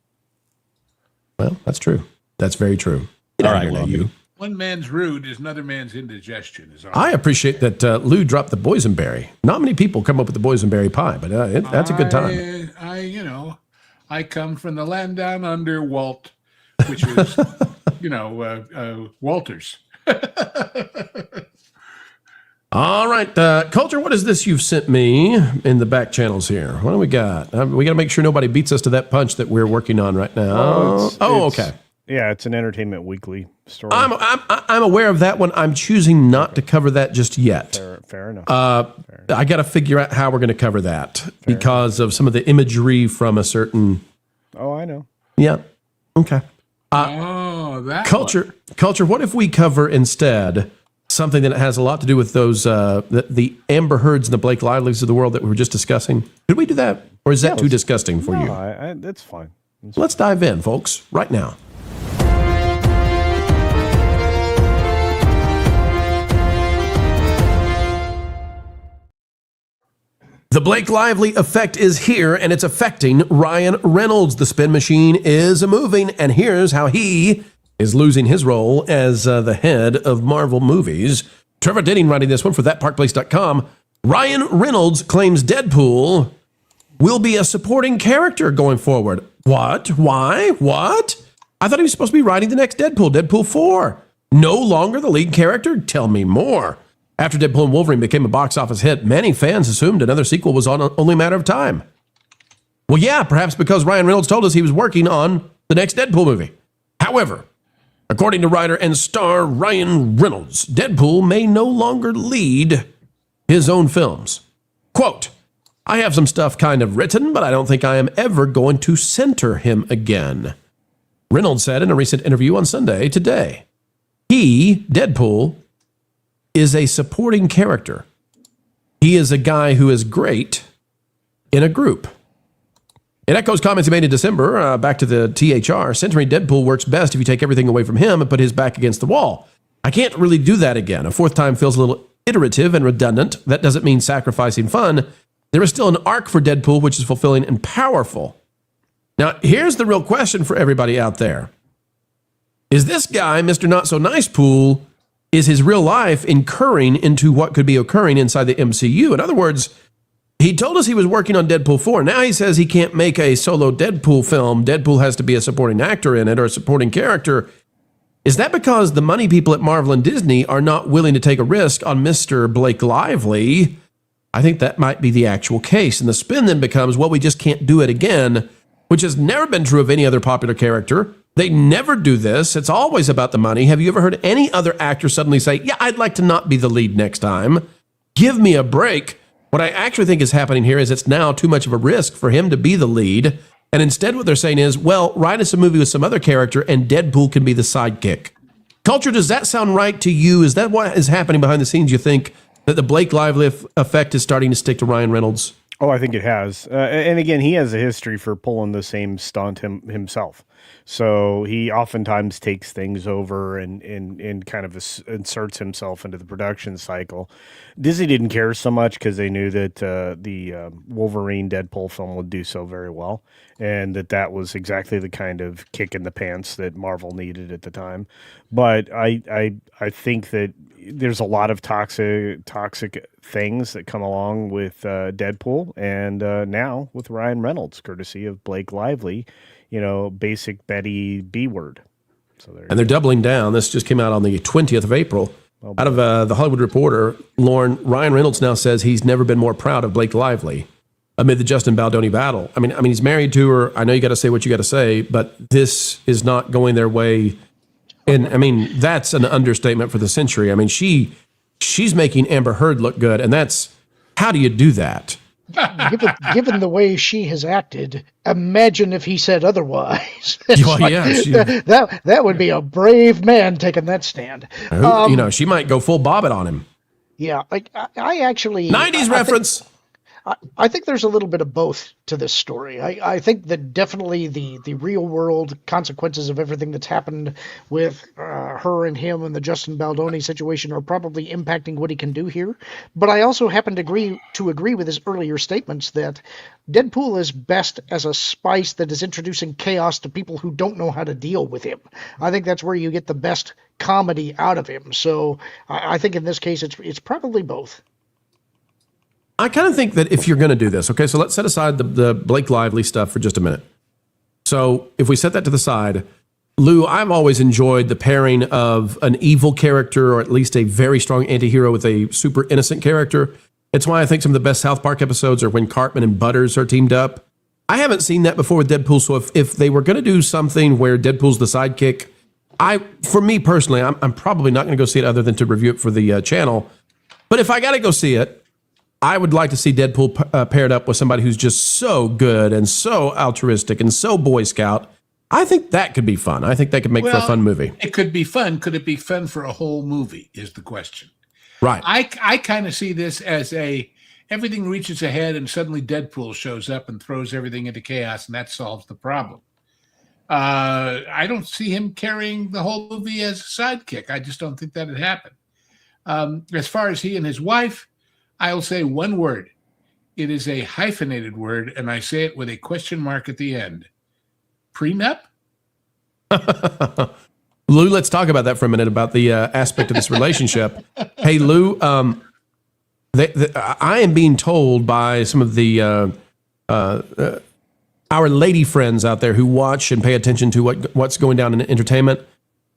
Well, that's true. That's very true. All right, well, you. One man's rude is another man's indigestion. I appreciate that Lou dropped the boysenberry. Not many people come up with the boysenberry pie, but that's a good time. I come from the land down under, Walt, which is, Walters. All right, Culture, what is this you've sent me in the back channels here? What do we got? We got to make sure nobody beats us to that punch that we're working on right now. Okay. Yeah, it's an Entertainment Weekly story. I'm aware of that one. I'm choosing not to cover that just yet. Fair enough. I got to figure out how we're going to cover that because of some of the imagery from a certain. Oh, I know. Yeah. Okay. That Culture. What if we cover instead something that has a lot to do with those the Amber Heards and the Blake Lively's of the world that we were just discussing? Could we do that, or is that too disgusting for you? That's fine. Let's dive in, folks, right now. The Blake Lively effect is here, and it's affecting Ryan Reynolds. The spin machine is moving, and here's how he is losing his role as the head of Marvel movies. Trevor Denning writing this one for thatparkplace.com. Ryan Reynolds claims Deadpool will be a supporting character going forward. What? Why? What? I thought he was supposed to be writing the next Deadpool, Deadpool 4. No longer the lead character? Tell me more. After Deadpool and Wolverine became a box office hit, many fans assumed another sequel was only a matter of time. Well, yeah, perhaps because Ryan Reynolds told us he was working on the next Deadpool movie. However, according to writer and star Ryan Reynolds, Deadpool may no longer lead his own films. Quote, I have some stuff kind of written, but I don't think I am ever going to center him again. Reynolds said in a recent interview on Sunday Today. He, Deadpool, is a supporting character. He is a guy who is great in a group. It echoes comments he made in December, back to the THR. Centering Deadpool works best if you take everything away from him and put his back against the wall. I can't really do that again. A fourth time feels a little iterative and redundant. That doesn't mean sacrificing fun. There is still an arc for Deadpool, which is fulfilling and powerful. Now, here's the real question for everybody out there. Is this guy, Mr. Not So Nice Pool, is his real life incurring into what could be occurring inside the MCU. In other words, he told us he was working on Deadpool 4. Now he says he can't make a solo Deadpool film. Deadpool has to be a supporting actor in it or a supporting character. Is that because the money people at Marvel and Disney are not willing to take a risk on Mr. Blake Lively? I think that might be the actual case. And the spin then becomes, well, we just can't do it again, which has never been true of any other popular character. They never do this. It's always about the money. Have you ever heard any other actor suddenly say, yeah, I'd like to not be the lead next time? Give me a break. What I actually think is happening here is it's now too much of a risk for him to be the lead. And instead what they're saying is, well, write us a movie with some other character and Deadpool can be the sidekick. Culture, does that sound right to you? Is that what is happening behind the scenes? You think that the Blake Lively effect is starting to stick to Ryan Reynolds? Oh, I think it has. And again, he has a history for pulling the same stunt himself. So he oftentimes takes things over and kind of inserts himself into the production cycle. Disney didn't care so much because they knew that the Wolverine Deadpool film would do so very well, and that was exactly the kind of kick in the pants that Marvel needed at the time. But I think that there's a lot of toxic things that come along with Deadpool, and now with Ryan Reynolds, courtesy of Blake Lively, basic Betty B word. So and they're doubling down. This just came out on the 20th of April. Out of the Hollywood Reporter, Ryan Reynolds now says he's never been more proud of Blake Lively amid the Justin Baldoni battle. I mean, he's married to her. I know you got to say what you got to say, but this is not going their way. And I mean, that's an understatement for the century. I mean, she's making Amber Heard look good, and how do you do that? Given the way she has acted, imagine if he said otherwise. Well, yeah, that would be a brave man taking that stand. She might go full Bobbit on him. Yeah, I actually 90s reference. I think there's a little bit of both to this story. I think that definitely the real world consequences of everything that's happened with her and him and the Justin Baldoni situation are probably impacting what he can do here. But I also happen to agree with his earlier statements that Deadpool is best as a spice that is introducing chaos to people who don't know how to deal with him. I think that's where you get the best comedy out of him. So I think in this case it's probably both. I kind of think that if you're going to do this, okay, so let's set aside the Blake Lively stuff for just a minute. So if we set that to the side, Lou, I've always enjoyed the pairing of an evil character or at least a very strong anti-hero with a super innocent character. It's why I think some of the best South Park episodes are when Cartman and Butters are teamed up. I haven't seen that before with Deadpool, so if they were going to do something where Deadpool's the sidekick, for me personally, I'm probably not going to go see it other than to review it for the channel. But if I got to go see it, I would like to see Deadpool paired up with somebody who's just so good and so altruistic and so Boy Scout. I think that could be fun. I think that could make for a fun movie. It could be fun. Could it be fun for a whole movie is the question. Right. I kind of see this as everything reaches ahead and suddenly Deadpool shows up and throws everything into chaos and that solves the problem. I don't see him carrying the whole movie as a sidekick. I just don't think that would happen. As far as he and his wife, I'll say one word. It is a hyphenated word, and I say it with a question mark at the end. Prenup? Lou, let's talk about that for a minute, about the aspect of this relationship. Hey, Lou, I am being told by some of the our lady friends out there who watch and pay attention to what's going down in entertainment,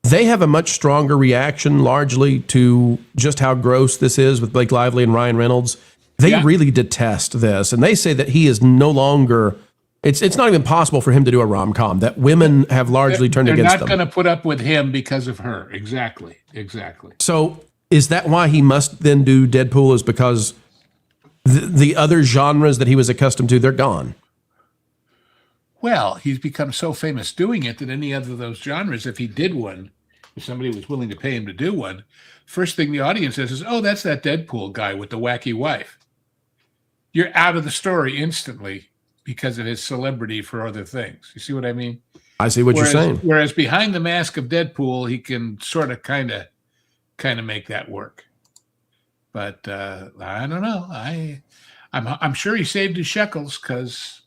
they have a much stronger reaction largely to just how gross this is with Blake Lively and Ryan Reynolds. They really detest this, and they say that he is no longer, it's not even possible for him to do a rom-com, that women have largely turned against them. They're not going to put up with him because of her. Exactly. So is that why he must then do Deadpool, is because the other genres that he was accustomed to, they're gone? Well, he's become so famous doing it that any other of those genres, if he did one, if somebody was willing to pay him to do one, first thing the audience says is, oh, that's that Deadpool guy with the wacky wife. You're out of the story instantly because of his celebrity for other things. You see what I mean? I see what you're saying. Whereas behind the mask of Deadpool, he can sort of kind of make that work. But I don't know. I'm sure he saved his shekels because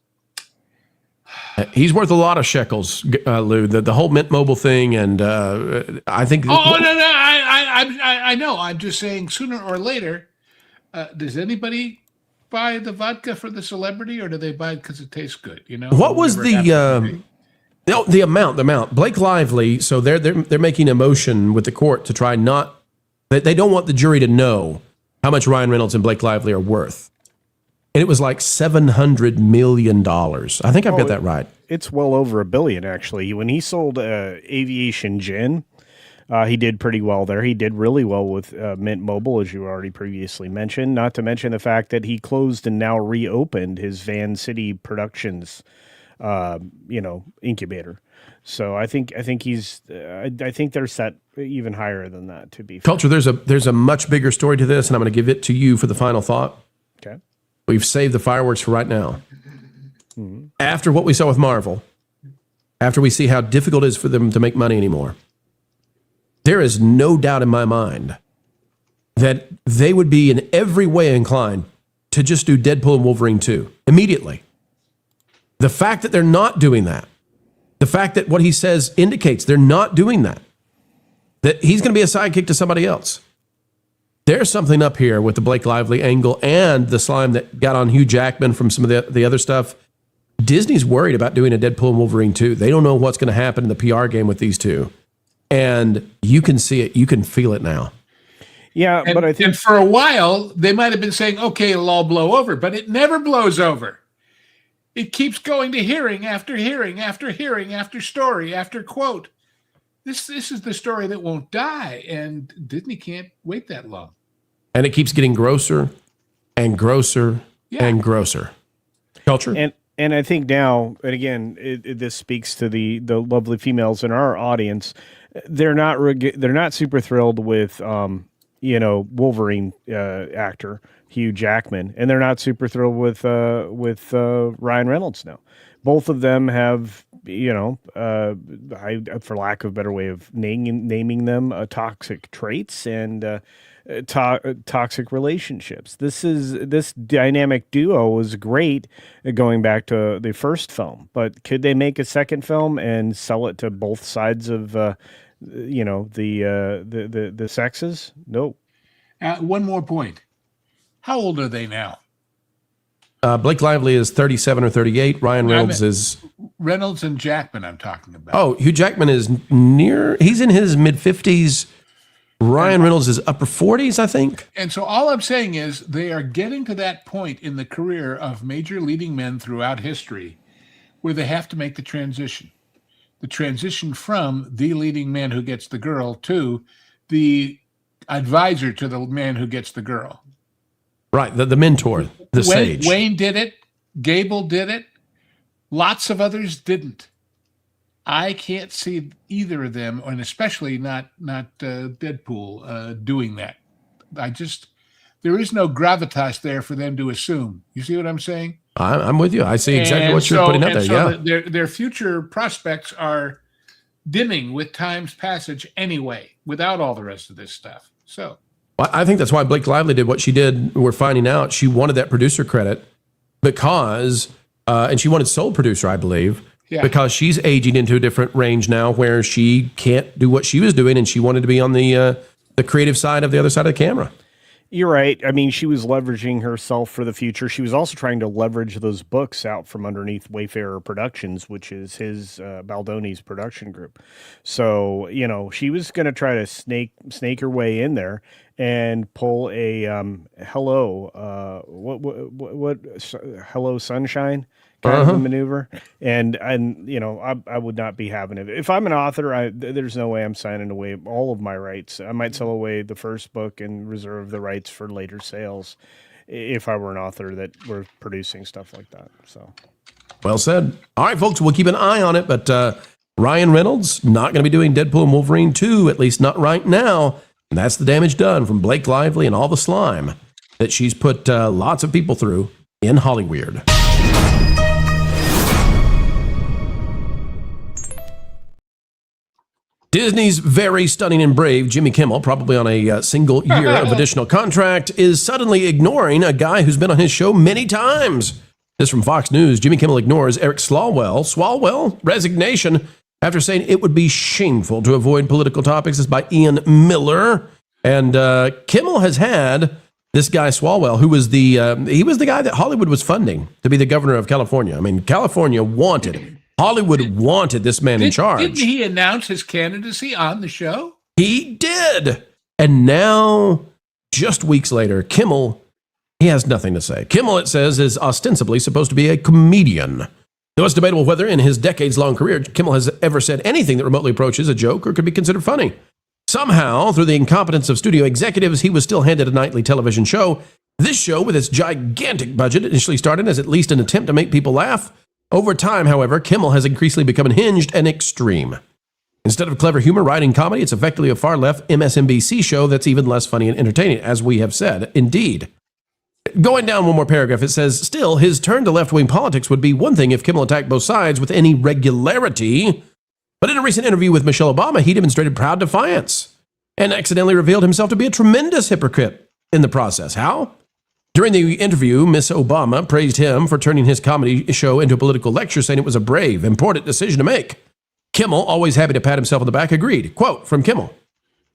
He's worth a lot of shekels, Lou. The whole Mint Mobile thing, and I think. No! I know. I'm just saying, sooner or later, does anybody buy the vodka for the celebrity, or do they buy it because it tastes good? You know. What was the amount? Blake Lively. So they're making a motion with the court to try not. They don't want the jury to know how much Ryan Reynolds and Blake Lively are worth. And it was like $700 million. I think I've got that right. It's well over $1 billion, actually. When he sold Aviation Gin, he did pretty well there. He did really well with Mint Mobile, as you already previously mentioned. Not to mention the fact that he closed and now reopened his Van City Productions, incubator. So I think he's. I think they're set even higher than that. To be fair. Culture, there's a much bigger story to this, and I'm going to give it to you for the final thought. Okay. We've saved the fireworks for right now. After what we saw with Marvel, after we see how difficult it is for them to make money anymore, there is no doubt in my mind that they would be in every way inclined to just do Deadpool and Wolverine 2 immediately. The fact that they're not doing that, the fact that what he says indicates they're not doing that he's going to be a sidekick to somebody else. There's something up here with the Blake Lively angle and the slime that got on Hugh Jackman from some of the other stuff. Disney's worried about doing a Deadpool and Wolverine 2. They don't know what's going to happen in the PR game with these two. And you can see it. You can feel it now. Yeah, but I think... And for a while, they might have been saying, okay, it'll all blow over. But it never blows over. It keeps going to hearing after hearing after hearing after story after quote. This is the story that won't die, and Disney can't wait that long. And it keeps getting grosser and grosser and grosser. Culture. And I think now, and again, this speaks to the lovely females in our audience. They're not super thrilled with Wolverine actor Hugh Jackman, and they're not super thrilled with Ryan Reynolds now. Both of them have, for lack of a better way of naming them, toxic traits and toxic relationships. This dynamic duo was great going back to the first film, but could they make a second film and sell it to both sides of the sexes? Nope. One more point. How old are they now? Blake Lively is 37 or 38. Ryan Reynolds is... Reynolds and Jackman I'm talking about. Oh, Hugh Jackman is he's in his mid-50s. Ryan Reynolds is upper 40s, I think. And so all I'm saying is they are getting to that point in the career of major leading men throughout history where they have to make the transition. The transition from the leading man who gets the girl to the advisor to the man who gets the girl. Right, the mentor, the sage. Wayne did it. Gable did it. Lots of others didn't. I can't see either of them, and especially not Deadpool, doing that. There is no gravitas there for them to assume. You see what I'm saying? I'm with you. I see exactly what you're putting out there. Yeah, their future prospects are dimming with time's passage anyway, without all the rest of this stuff. So. I think that's why Blake Lively did what she did. We're finding out she wanted that producer credit because, and she wanted sole producer, I believe, because she's aging into a different range now where she can't do what she was doing, and she wanted to be on the creative side of the other side of the camera. You're right. I mean, she was leveraging herself for the future. She was also trying to leverage those books out from underneath Wayfarer Productions, which is his Baldoni's production group. So, she was going to try to snake her way in there and pull a hello sunshine kind of a maneuver. And I would not be having it. If I'm an author, there's no way I'm signing away all of my rights. I might sell away the first book and reserve the rights for later sales if I were an author that were producing stuff like that. So, well said. All right, folks, we'll keep an eye on it, but Ryan Reynolds not going to be doing Deadpool and Wolverine 2, at least not right now. And that's the damage done from Blake Lively and all the slime that she's put lots of people through in Hollyweird. Disney's very stunning and brave Jimmy Kimmel, probably on a single year of additional contract, is suddenly ignoring a guy who's been on his show many times. This from Fox News. Jimmy Kimmel ignores Eric Swalwell resignation after saying it would be shameful to avoid political topics. This is by Ian Miller. And Kimmel has had this guy Swalwell, who was he was the guy that Hollywood was funding to be the governor of California. I mean, Hollywood wanted this man in charge. Didn't he announce his candidacy on the show? He did. And now, just weeks later, Kimmel, he has nothing to say. Kimmel, it says, is ostensibly supposed to be a comedian. Though it's debatable whether in his decades-long career, Kimmel has ever said anything that remotely approaches a joke or could be considered funny. Somehow, through the incompetence of studio executives, he was still handed a nightly television show. This show, with its gigantic budget, initially started as at least an attempt to make people laugh. Over time, however, Kimmel has increasingly become unhinged and extreme. Instead of clever humor, writing comedy, it's effectively a far-left MSNBC show that's even less funny and entertaining, as we have said. Indeed. Going down one more paragraph, it says, still, his turn to left-wing politics would be one thing if Kimmel attacked both sides with any regularity. But in a recent interview with Michelle Obama, he demonstrated proud defiance and accidentally revealed himself to be a tremendous hypocrite in the process. How? During the interview, Miss Obama praised him for turning his comedy show into a political lecture, saying it was a brave, important decision to make. Kimmel, always happy to pat himself on the back, agreed. Quote from Kimmel,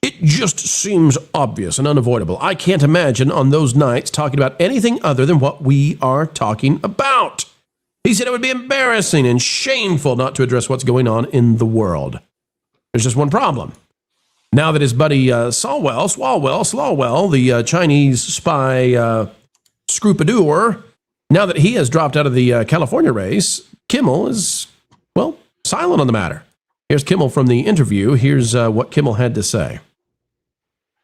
"It just seems obvious and unavoidable. I can't imagine on those nights talking about anything other than what we are talking about." He said it would be embarrassing and shameful not to address what's going on in the world. There's just one problem. Now that his buddy Swalwell, the Chinese spy scroupadeur, now that he has dropped out of the California race, Kimmel is, well, silent on the matter. Here's Kimmel from the interview. Here's what Kimmel had to say.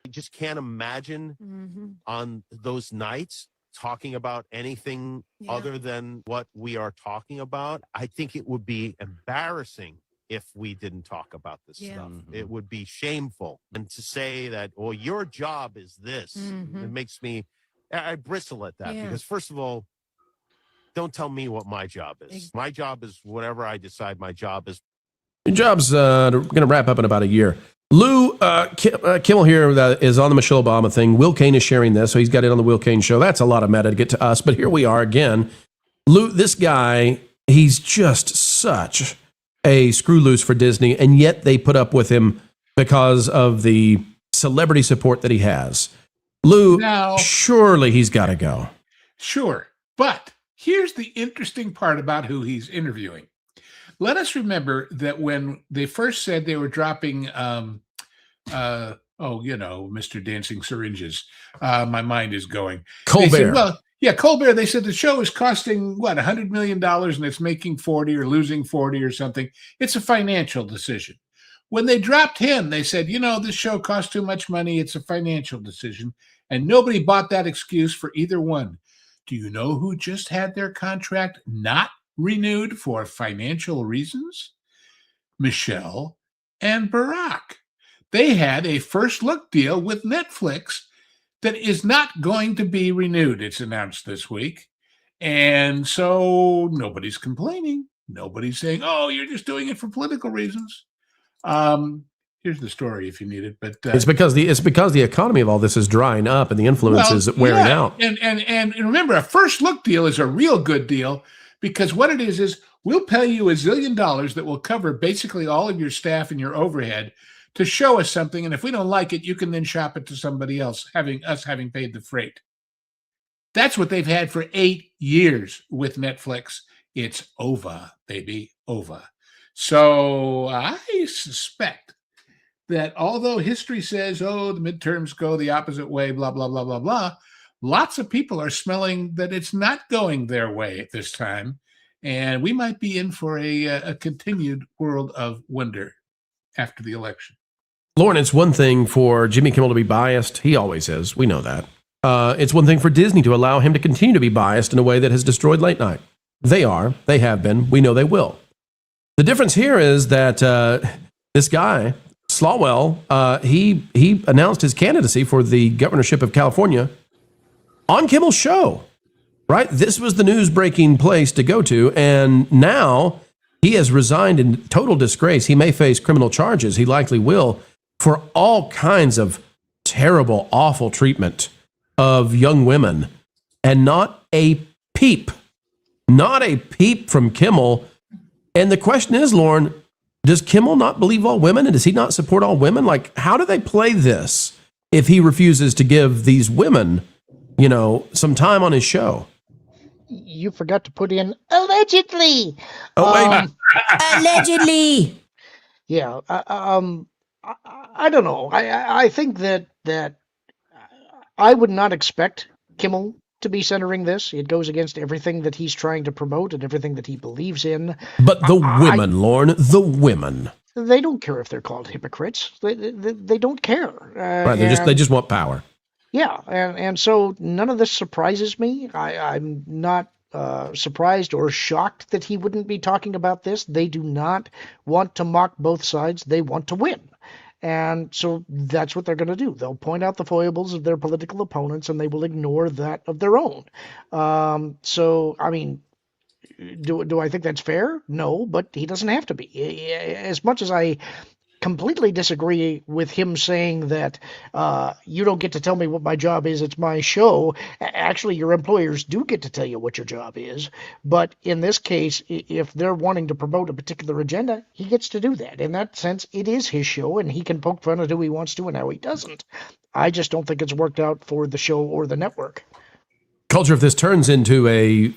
I just can't imagine on those nights talking about anything other than what we are talking about. I think it would be embarrassing if we didn't talk about this stuff. It would be shameful. And to say that, well, your job is this, it makes me, I bristle at that because, first of all, don't tell me what my job is. My job is whatever I decide my job is. Your job's going to wrap up in about a year. Lou, Kimmel here is on the Michelle Obama thing. Will Kane is sharing this, so he's got it on the Will Kane show. That's a lot of meta to get to us, but here we are again. Lou, this guy, he's just such a screw loose for Disney, and yet they put up with him because of the celebrity support that he has. Lou, now, surely he's got to go. Sure, but here's the interesting part about who he's interviewing. Let us remember that when they first said they were dropping, Mr. Dancing Syringes, my mind is going. Colbert. Colbert. They said the show is costing, $100 million and it's making 40 or losing 40 or something. It's a financial decision. When they dropped him, they said, this show costs too much money. It's a financial decision. And nobody bought that excuse for either one. Do you know who just had their contract not renewed for financial reasons? Michelle and Barack. They had a first look deal with Netflix that is not going to be renewed. It's announced this week. And so nobody's complaining. Nobody's saying, oh, you're just doing it for political reasons. Here's the story if you need it. But it's because the economy of all this is drying up and the influence is wearing out. And remember, a first look deal is a real good deal because what it is we'll pay you $1 zillion that will cover basically all of your staff and your overhead to show us something. And if we don't like it, you can then shop it to somebody else, having paid the freight. That's what they've had for 8 years with Netflix. It's over, baby, over. So I suspect that although history says, the midterms go the opposite way, blah, blah, blah, blah, blah, lots of people are smelling that it's not going their way at this time. And we might be in for a continued world of wonder after the election. Lauren, it's one thing for Jimmy Kimmel to be biased. He always is. We know that. It's one thing for Disney to allow him to continue to be biased in a way that has destroyed late night. They are. They have been. We know they will. The difference here is that this guy, Swalwell, he announced his candidacy for the governorship of California on Kimmel's show, right? This was the news-breaking place to go to, and now he has resigned in total disgrace. He may face criminal charges. He likely will, for all kinds of terrible, awful treatment of young women, and not a peep Not a peep from Kimmel. And the question is, Lauren, does Kimmel not believe all women? And does he not support all women? Like, how do they play this if he refuses to give these women, some time on his show? You forgot to put in allegedly. Oh, wait. Allegedly. Yeah. I don't know. I think that I would not expect Kimmel to be centering this. It goes against everything that he's trying to promote and everything that he believes in. But the women, Lauren, the women. They don't care if they're called hypocrites. They don't care. Right. They just want power. Yeah. And so none of this surprises me. I'm not surprised or shocked that he wouldn't be talking about this. They do not want to mock both sides. They want to win. And so that's what they're going to do. They'll point out the foibles of their political opponents, and they will ignore that of their own. So, I mean, do I think that's fair? No, but he doesn't have to be. As much as I completely disagree with him saying that you don't get to tell me what my job is, it's my show. Actually, your employers do get to tell you what your job is. But in this case, if they're wanting to promote a particular agenda, he gets to do that. In that sense, it is his show, and he can poke fun at who he wants to and how he doesn't. I just don't think it's worked out for the show or the network. Culture, if this turns into a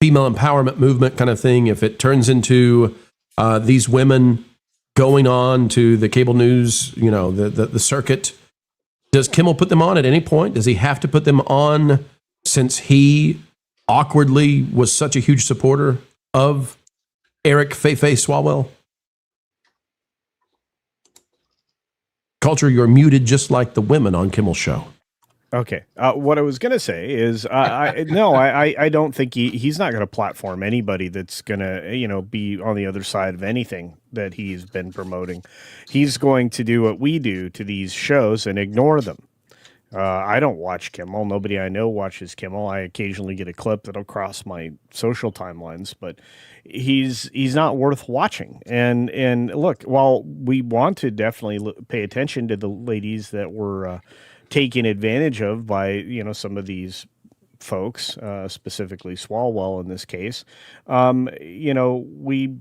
female empowerment movement kind of thing, if it turns into these women going on to the cable news, the circuit, does Kimmel put them on at any point? Does he have to put them on since he awkwardly was such a huge supporter of Eric Feifei Swalwell? Culture, you're muted just like the women on Kimmel's show. Okay. What I was going to say is, I don't think he's not going to platform anybody that's going to, be on the other side of anything that he's been promoting. He's going to do what we do to these shows and ignore them. I don't watch Kimmel. Nobody I know watches Kimmel. I occasionally get a clip that'll cross my social timelines, but he's not worth watching. And look, while we want to definitely pay attention to the ladies that were taken advantage of by, some of these folks, specifically Swalwell in this case, we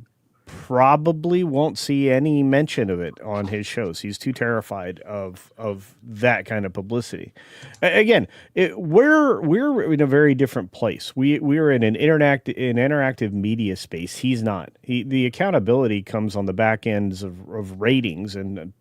probably won't see any mention of it on his shows. He's too terrified of that kind of publicity. Again, we're in a very different place. We're in an interactive media space. He's not. The accountability comes on the back ends of ratings and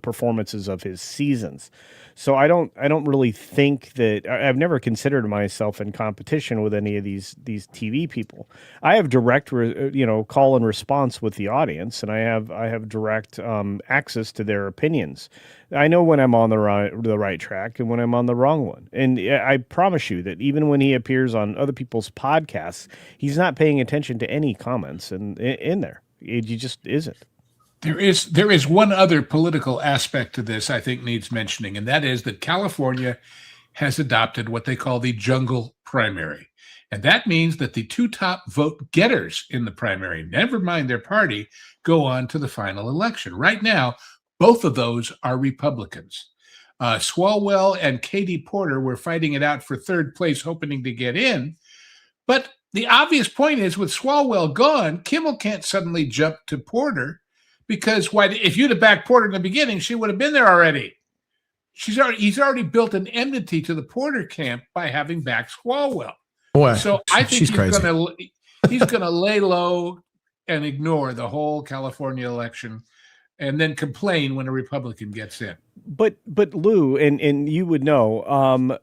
performances of his seasons. So I don't really think that I've never considered myself in competition with any of these TV people. I have direct, call and response with the audience, and I have direct access to their opinions. I know when I'm on the right track and when I'm on the wrong one. And I promise you that even when he appears on other people's podcasts, he's not paying attention to any comments in there. He just isn't. There is one other political aspect to this I think needs mentioning, and that is that California has adopted what they call the jungle primary. And that means that the two top vote getters in the primary, never mind their party, go on to the final election. Right now, both of those are Republicans. Swalwell and Katie Porter were fighting it out for third place, hoping to get in. But the obvious point is, with Swalwell gone, Kimmel can't suddenly jump to Porter, because if you'd have backed Porter in the beginning, she would have been there already. He's already built an enmity to the Porter camp by having backed Swalwell. Boy, so I think he's crazy. going to lay low and ignore the whole California election, and then complain when a Republican gets in. But Lou, and you would know,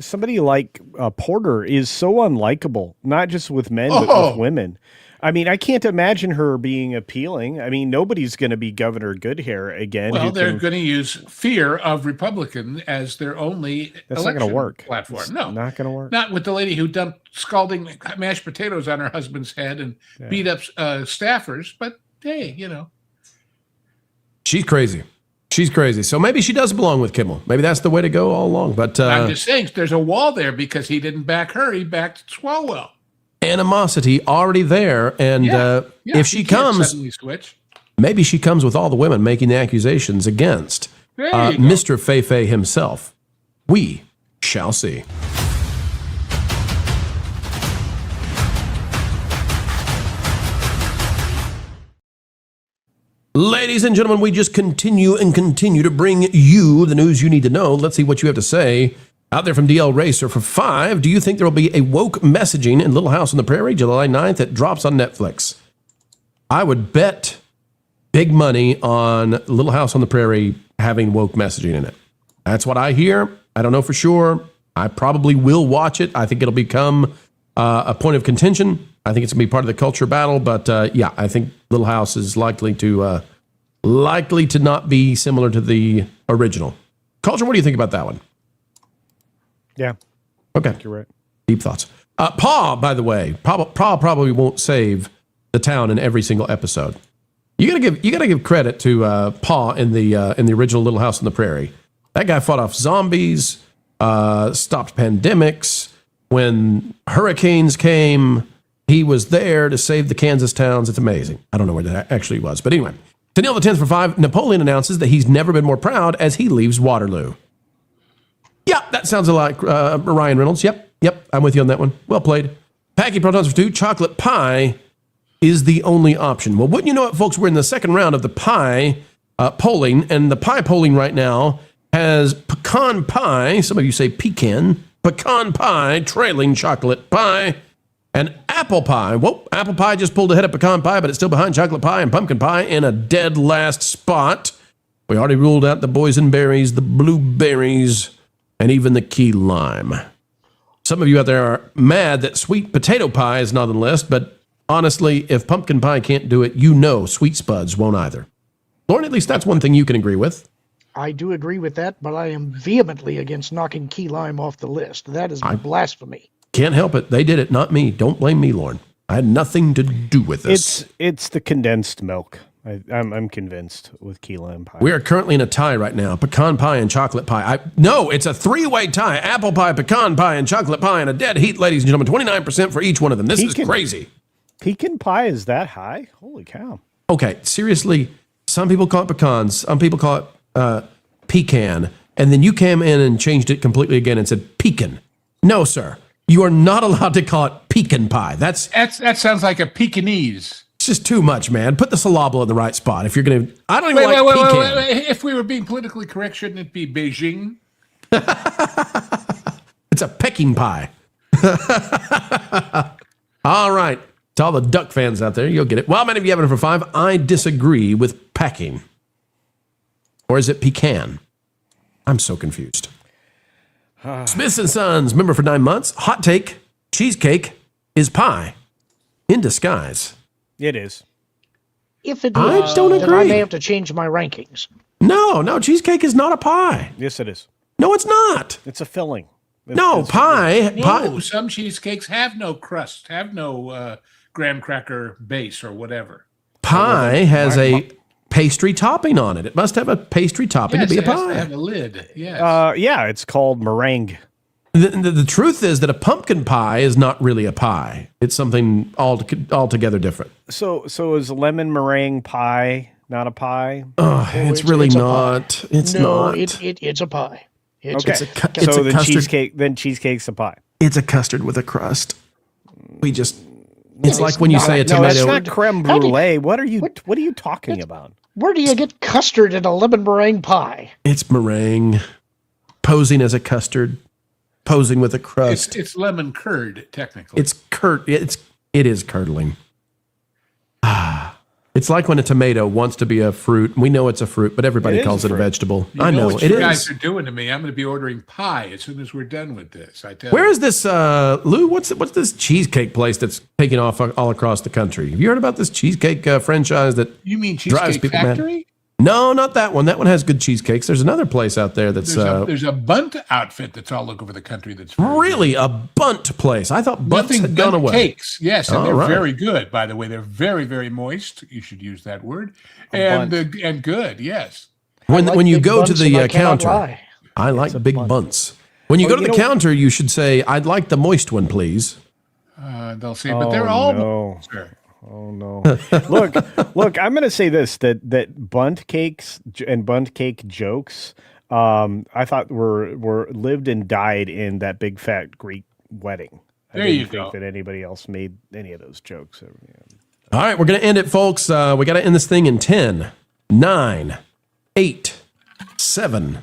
somebody like Porter is so unlikable, not just with men, but with women. I mean, I can't imagine her being appealing. I mean, nobody's going to be Governor Goodhair again. Well, they're going to use fear of Republican as their only That's not going to work. Platform. It's no, not going to work. Not with the lady who dumped scalding mashed potatoes on her husband's head and beat up staffers. But hey, she's crazy. She's crazy. So maybe she does belong with Kimmel. Maybe that's the way to go all along. But I'm just saying, there's a wall there because he didn't back her; he backed Swalwell. Animosity already there, and if she comes, switch. Maybe she comes with all the women making the accusations against Mr. Feifei himself. We shall see. Ladies and gentlemen, we just continue to bring you the news you need to know. Let's see what you have to say. Out there from DL Racer for 5, do you think there will be a woke messaging in Little House on the Prairie, July 9th, that drops on Netflix? I would bet big money on Little House on the Prairie having woke messaging in it. That's what I hear. I don't know for sure. I probably will watch it. I think it'll become a point of contention. I think it's going to be part of the culture battle. But yeah, I think Little House is likely to not be similar to the original. Culture, what do you think about that one? Yeah. Okay. You're right. Deep thoughts. Paw, by the way, Paw probably won't save the town in every single episode. You gotta give credit to Paw in the original Little House on the Prairie. That guy fought off zombies, stopped pandemics. When hurricanes came, he was there to save the Kansas towns. It's amazing. I don't know where that actually was, but anyway. Danielle the 10th for 5. Napoleon announces that he's never been more proud as he leaves Waterloo. Yeah, that sounds a lot like Ryan Reynolds. Yep, I'm with you on that one. Well played. Packy Protons for 2. Chocolate pie is the only option. Well, wouldn't you know it, folks? We're in the second round of the pie polling, and the pie polling right now has pecan pie, some of you say pecan pie trailing chocolate pie, and apple pie. Whoa, apple pie just pulled ahead of pecan pie, but it's still behind chocolate pie and pumpkin pie in a dead last spot. We already ruled out the boysenberries, the blueberries, and even the key lime. Some of you out there are mad that sweet potato pie is not on the list, but honestly, if pumpkin pie can't do it, you know sweet spuds won't either. Lauren, at least that's one thing you can agree with. I do agree with that, but I am vehemently against knocking key lime off the list. That is blasphemy. Can't help it. They did it, not me. Don't blame me, Lauren. I had nothing to do with this. It's the condensed milk. I'm convinced with key lime pie. We are currently in a tie right now. Pecan pie and chocolate pie. No, it's a 3-way tie. Apple pie, pecan pie, and chocolate pie in a dead heat, ladies and gentlemen. 29% for each one of them. This is crazy. Pecan pie is that high? Holy cow. Okay, seriously, some people call it pecans. Some people call it pecan. And then you came in and changed it completely again and said pecan. No, sir. You are not allowed to call it pecan pie. That sounds like a Pekingese. It's just too much, man. Put the syllable in the right spot. If you're going to... I don't even like pecan. Wait. If we were being politically correct, shouldn't it be Beijing? It's a Peking pie. All right. To all the duck fans out there, you'll get it. Well, many of you have it for 5. I disagree with pecking. Or is it pecan? I'm so confused. Smith & Sons, member for 9 months. Hot take, cheesecake is pie in disguise. It is. If it I is, don't then agree. I may have to change my rankings. No, cheesecake is not a pie. Yes, it is. No, it's not. It's a filling. Pie. No, some cheesecakes have no crust, have no graham cracker base or whatever. Pie has a pastry topping on it. It must have a pastry topping to be a pie. It has to have a lid, yes. Yeah, it's called meringue. The truth is that a pumpkin pie is not really a pie. It's something altogether different. So is lemon meringue pie not a pie? It's really not. It's not. It's a pie. Okay. So then cheesecake. Then cheesecake's a pie. It's a custard with a crust. It's like when you say a tomato. No, it's not creme brulee. What are you talking about? Where do you get custard in a lemon meringue pie? It's meringue, posing as a custard, posing with a crust. It's lemon curd, technically. It is curdling. It's like when a tomato wants to be a fruit. We know it's a fruit, but everybody calls it a vegetable. I know what it you is. guys are doing to me. I'm going to be ordering pie as soon as we're done with this. I tell Where you. is this, Lou? What's this cheesecake place that's taking off all across the country? Have you heard about this cheesecake franchise that You mean drives Cheesecake people Factory? mad? No, not that one. That one has good cheesecakes. There's another place out there that's There's a bunt outfit that's all over the country. That's really a bunt place. I thought bunts had gone away. Cakes, yes, and All they're right. very good. By the way, they're very, very moist. You should use that word. And good, yes. When you big go to bunts and I the cannot counter, lie. I like big bunts. When you go to the counter, you should say, "I'd like the moist one, please." They'll say, but they're all no. sir. Oh no! Look! I'm going to say this: that bunt cakes and bunt cake jokes, I thought were lived and died in that big fat Greek wedding. There I didn't you think go. that anybody else made any of those jokes. All right, we're going to end it, folks. We got to end this thing in 10, 9, 8, 7,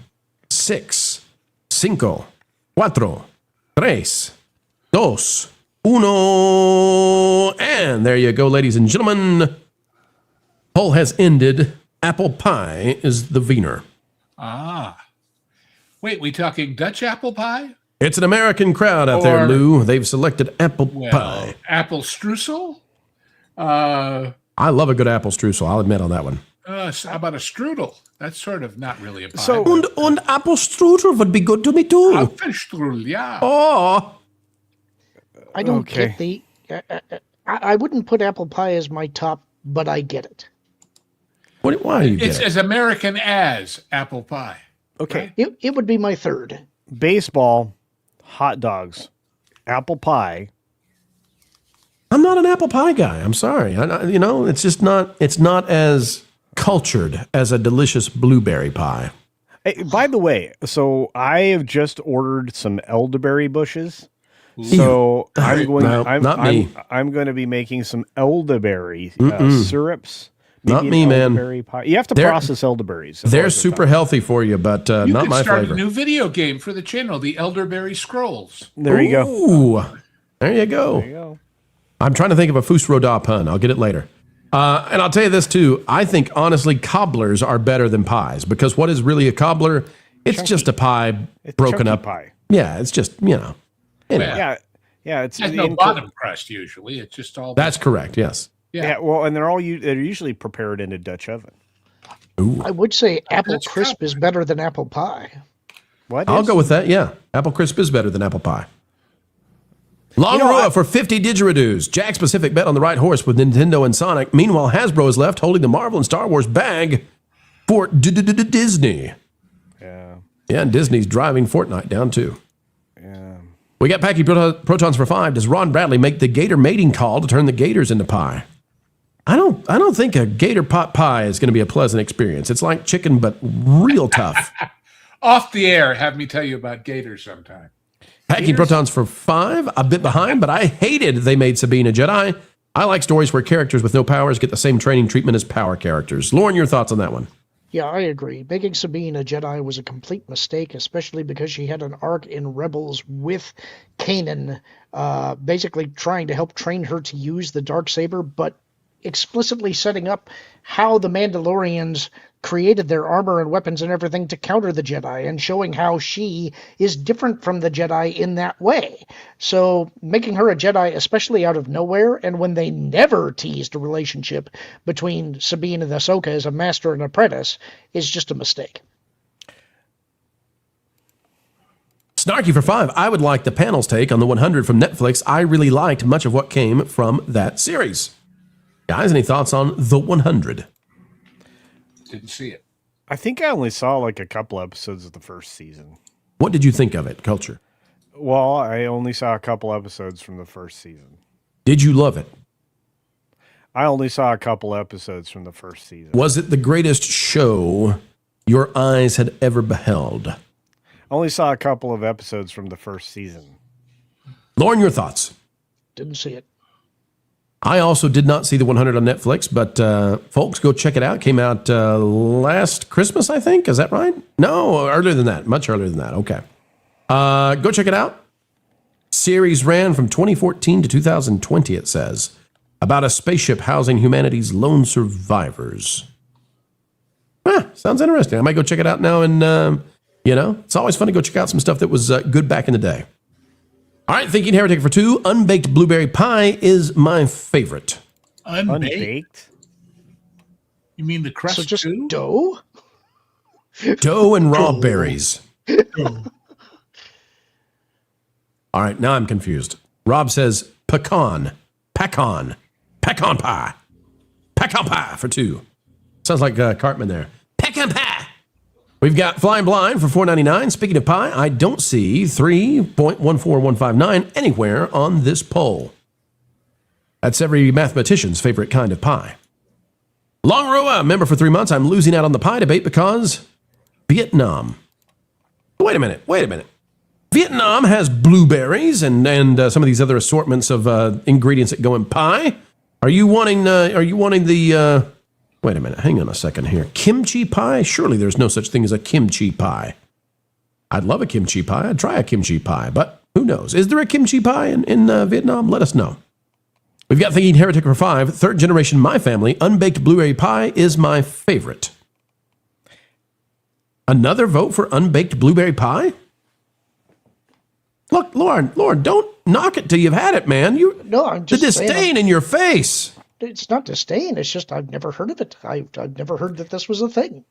6, 5, 4, 3, 2, 1. And there you go, ladies and gentlemen. Poll has ended. Apple pie is the wiener. Ah. Wait, we talking Dutch apple pie? It's an American crowd out there, Lou. They've selected apple pie. Apple streusel? I love a good apple streusel. I'll admit on that one. How about a strudel? That's sort of not really a pie. So, and apple strudel would be good to me too. Apfelstrudel, yeah. Oh. I don't get the. I wouldn't put apple pie as my top, but I get it. Why do you get It's it? as American as apple pie. Okay. Right? It would be my third. Baseball, hot dogs, apple pie. I'm not an apple pie guy. I'm sorry. It's just not. It's not as cultured as a delicious blueberry pie. Hey, by the way, so I have just ordered some elderberry bushes. So I'm going. No, not me. I'm going to be making some elderberry syrups. Not maybe me, an man. Elderberry pie. You have to process elderberries. They're super healthy for you, but You not could my start flavor. a new video game for the channel, the Elderberry Scrolls. There you go. Ooh, there you go. There you go. I'm trying to think of a Fus Roda pun. I'll get it later. And I'll tell you this too. I think honestly, cobblers are better than pies because what is really a cobbler? It's just a pie broken up. Pie. Yeah, it's just Anyway. Yeah. It's There's no bottom crust usually. It's just all. That's correct. Yes. Yeah. Well, and they're usually prepared in a Dutch oven. Ooh. I would say apple crisp is better than apple pie. What? I'll go with that. Yeah, apple crisp is better than apple pie. Long Rua for 50 didgeridoos. Jack Pacific bet on the right horse with Nintendo and Sonic. Meanwhile, Hasbro is left holding the Marvel and Star Wars bag for Disney. Yeah. Yeah, and Disney's driving Fortnite down too. Yeah. We got Packy Protons for 5. Does Ron Bradley make the gator mating call to turn the gators into pie? I don't think a gator pot pie is going to be a pleasant experience. It's like chicken, but real tough. Off the air, have me tell you about gators sometime. Packy Protons for 5. A bit behind, but I hated they made Sabine a Jedi. I like stories where characters with no powers get the same training treatment as power characters. Lauren, your thoughts on that one? Yeah, I agree. Making Sabine a Jedi was a complete mistake, especially because she had an arc in Rebels with Kanan, basically trying to help train her to use the Darksaber, but explicitly setting up how the Mandalorians created their armor and weapons and everything to counter the Jedi, and showing how she is different from the Jedi in that way. So making her a Jedi, especially out of nowhere, and when they never teased a relationship between Sabine and Ahsoka as a master and apprentice, is just a mistake. Snarky for 5. I would like the panel's take on the 100 from Netflix. I really liked much of what came from that series. Guys, any thoughts on the 100? Didn't see it. I think I only saw like a couple episodes of the first season. What did you think of it, Culture? Well, I only saw a couple episodes from the first season. Did you love it? I only saw a couple episodes from the first season. Was it the greatest show your eyes had ever beheld? I only saw a couple of episodes from the first season. Lauren, your thoughts? Didn't see it. I also did not see the 100 on Netflix, but folks, go check it out. Came out last Christmas, I think. Is that right? No, earlier than that. Much earlier than that. Okay. Go check it out. Series ran from 2014 to 2020, it says, about a spaceship housing humanity's lone survivors. Sounds interesting. I might go check it out now. And, it's always fun to go check out some stuff that was good back in the day. All right, Thinking Heretic for 2. Unbaked blueberry pie is my favorite. Unbaked? You mean the crust So just too? dough? Dough and raw berries. All right, now I'm confused. Rob says pecan pie. Pecan pie for 2. Sounds like Cartman there. Pecan pie. We've got Flying Blind for $4.99. Speaking of pie, I don't see 3.14159 anywhere on this poll. That's every mathematician's favorite kind of pie. Long Rua, member for 3 months. I'm losing out on the pie debate because Vietnam. Wait a minute. Vietnam has blueberries and some of these other assortments of ingredients that go in pie. Are you wanting the Wait a minute. Hang on a second here. Kimchi pie? Surely there's no such thing as a kimchi pie. I'd love a kimchi pie. I'd try a kimchi pie, but who knows? Is there a kimchi pie in Vietnam? Let us know. We've got Thinking Heretic for 5. Third generation My Family. Unbaked blueberry pie is my favorite. Another vote for unbaked blueberry pie? Look, Lauren, don't knock it till you've had it, man. I'm just the disdain saying, in your face. It's not disdain. It's just I've never heard of it. I've never heard that this was a thing.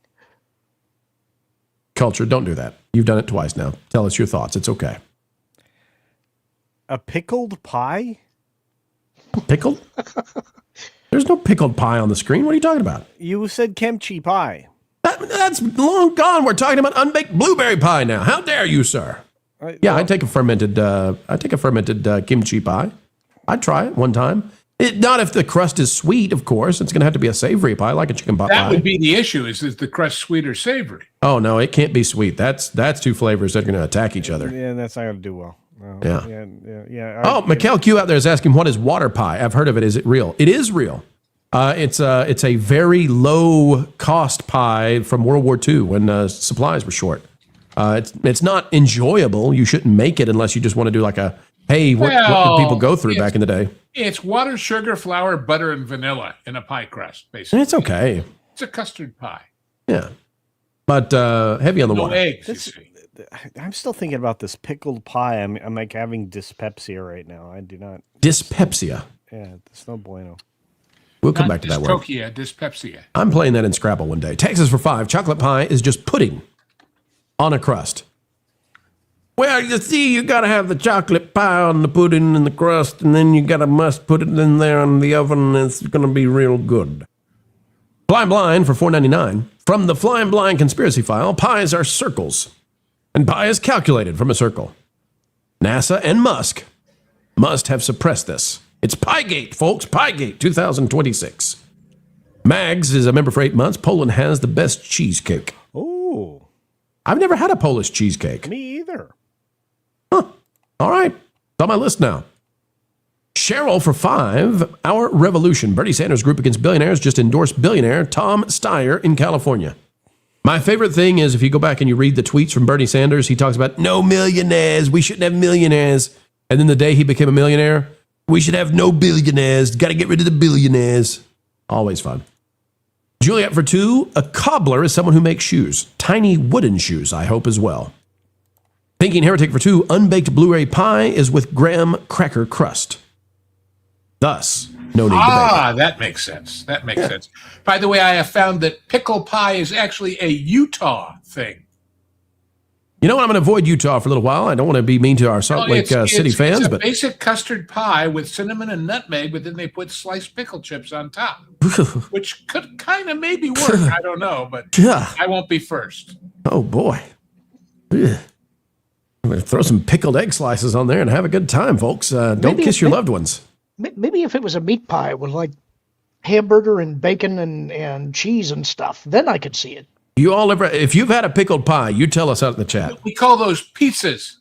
Culture, don't do that. You've done it twice now. Tell us your thoughts. It's okay. A pickled pie? Pickled? There's no pickled pie on the screen. What are you talking about? You said kimchi pie. That's long gone. We're talking about unbaked blueberry pie now. How dare you, sir? I take a fermented kimchi pie. I'd try it one time. Not if the crust is sweet, of course. It's going to have to be a savory pie, like a chicken pot pie. That would be the issue, is the crust sweet or savory? Oh, no, it can't be sweet. That's two flavors that are going to attack each other. Yeah, that's not going to do well. No. Yeah. Mikhail Q out there is asking, what is water pie? I've heard of it. Is it real? It is real. It's a very low-cost pie from World War II when supplies were short. It's not enjoyable. You shouldn't make it unless you just want to do like what did people go through back in the day? It's water, sugar, flour, butter, and vanilla in a pie crust, basically. It's okay. It's a custard pie. Yeah. But heavy on the water. Eggs, you see. I'm still thinking about this pickled pie. I'm like having dyspepsia right now. I do not. Dyspepsia? Yeah, it's no bueno. We'll come back to that word. Dyspepsia. I'm playing that in Scrabble one day. Texas for 5. Chocolate pie is just pudding on a crust. Well, you see, you got to have the chocolate pie on the pudding and the crust, and then you must put it in there in the oven, and it's going to be real good. Flying Blind for $4.99. From the Flying Blind conspiracy file, pies are circles, and pie is calculated from a circle. NASA and Musk must have suppressed this. It's Piegate, folks. Piegate 2026. Mags is a member for 8 months. Poland has the best cheesecake. Oh. I've never had a Polish cheesecake. Me either. Huh. All right. It's on my list now. Cheryl for 5. Our Revolution. Bernie Sanders' group against billionaires just endorsed billionaire Tom Steyer in California. My favorite thing is if you go back and you read the tweets from Bernie Sanders, he talks about no millionaires. We shouldn't have millionaires. And then the day he became a millionaire, we should have no billionaires. Got to get rid of the billionaires. Always fun. Juliet for 2. A cobbler is someone who makes shoes. Tiny wooden shoes, I hope, as well. Thinking Heretic for 2. Unbaked blueberry pie is with graham cracker crust. Thus, no need to bake. That makes sense. That makes sense. By the way, I have found that pickle pie is actually a Utah thing. You know what? I'm going to avoid Utah for a little while. I don't want to be mean to our Salt Lake City fans. It's a but basic custard pie with cinnamon and nutmeg, but then they put sliced pickle chips on top, which could kind of maybe work. I don't know, but I won't be first. Oh, boy. Ugh. I'm going to throw some pickled egg slices on there and have a good time, folks. Don't kiss your loved ones. Maybe if it was a meat pie with like hamburger and bacon and cheese and stuff, then I could see it. You all ever, if you've had a pickled pie, you tell us out in the chat. We call those pizzas.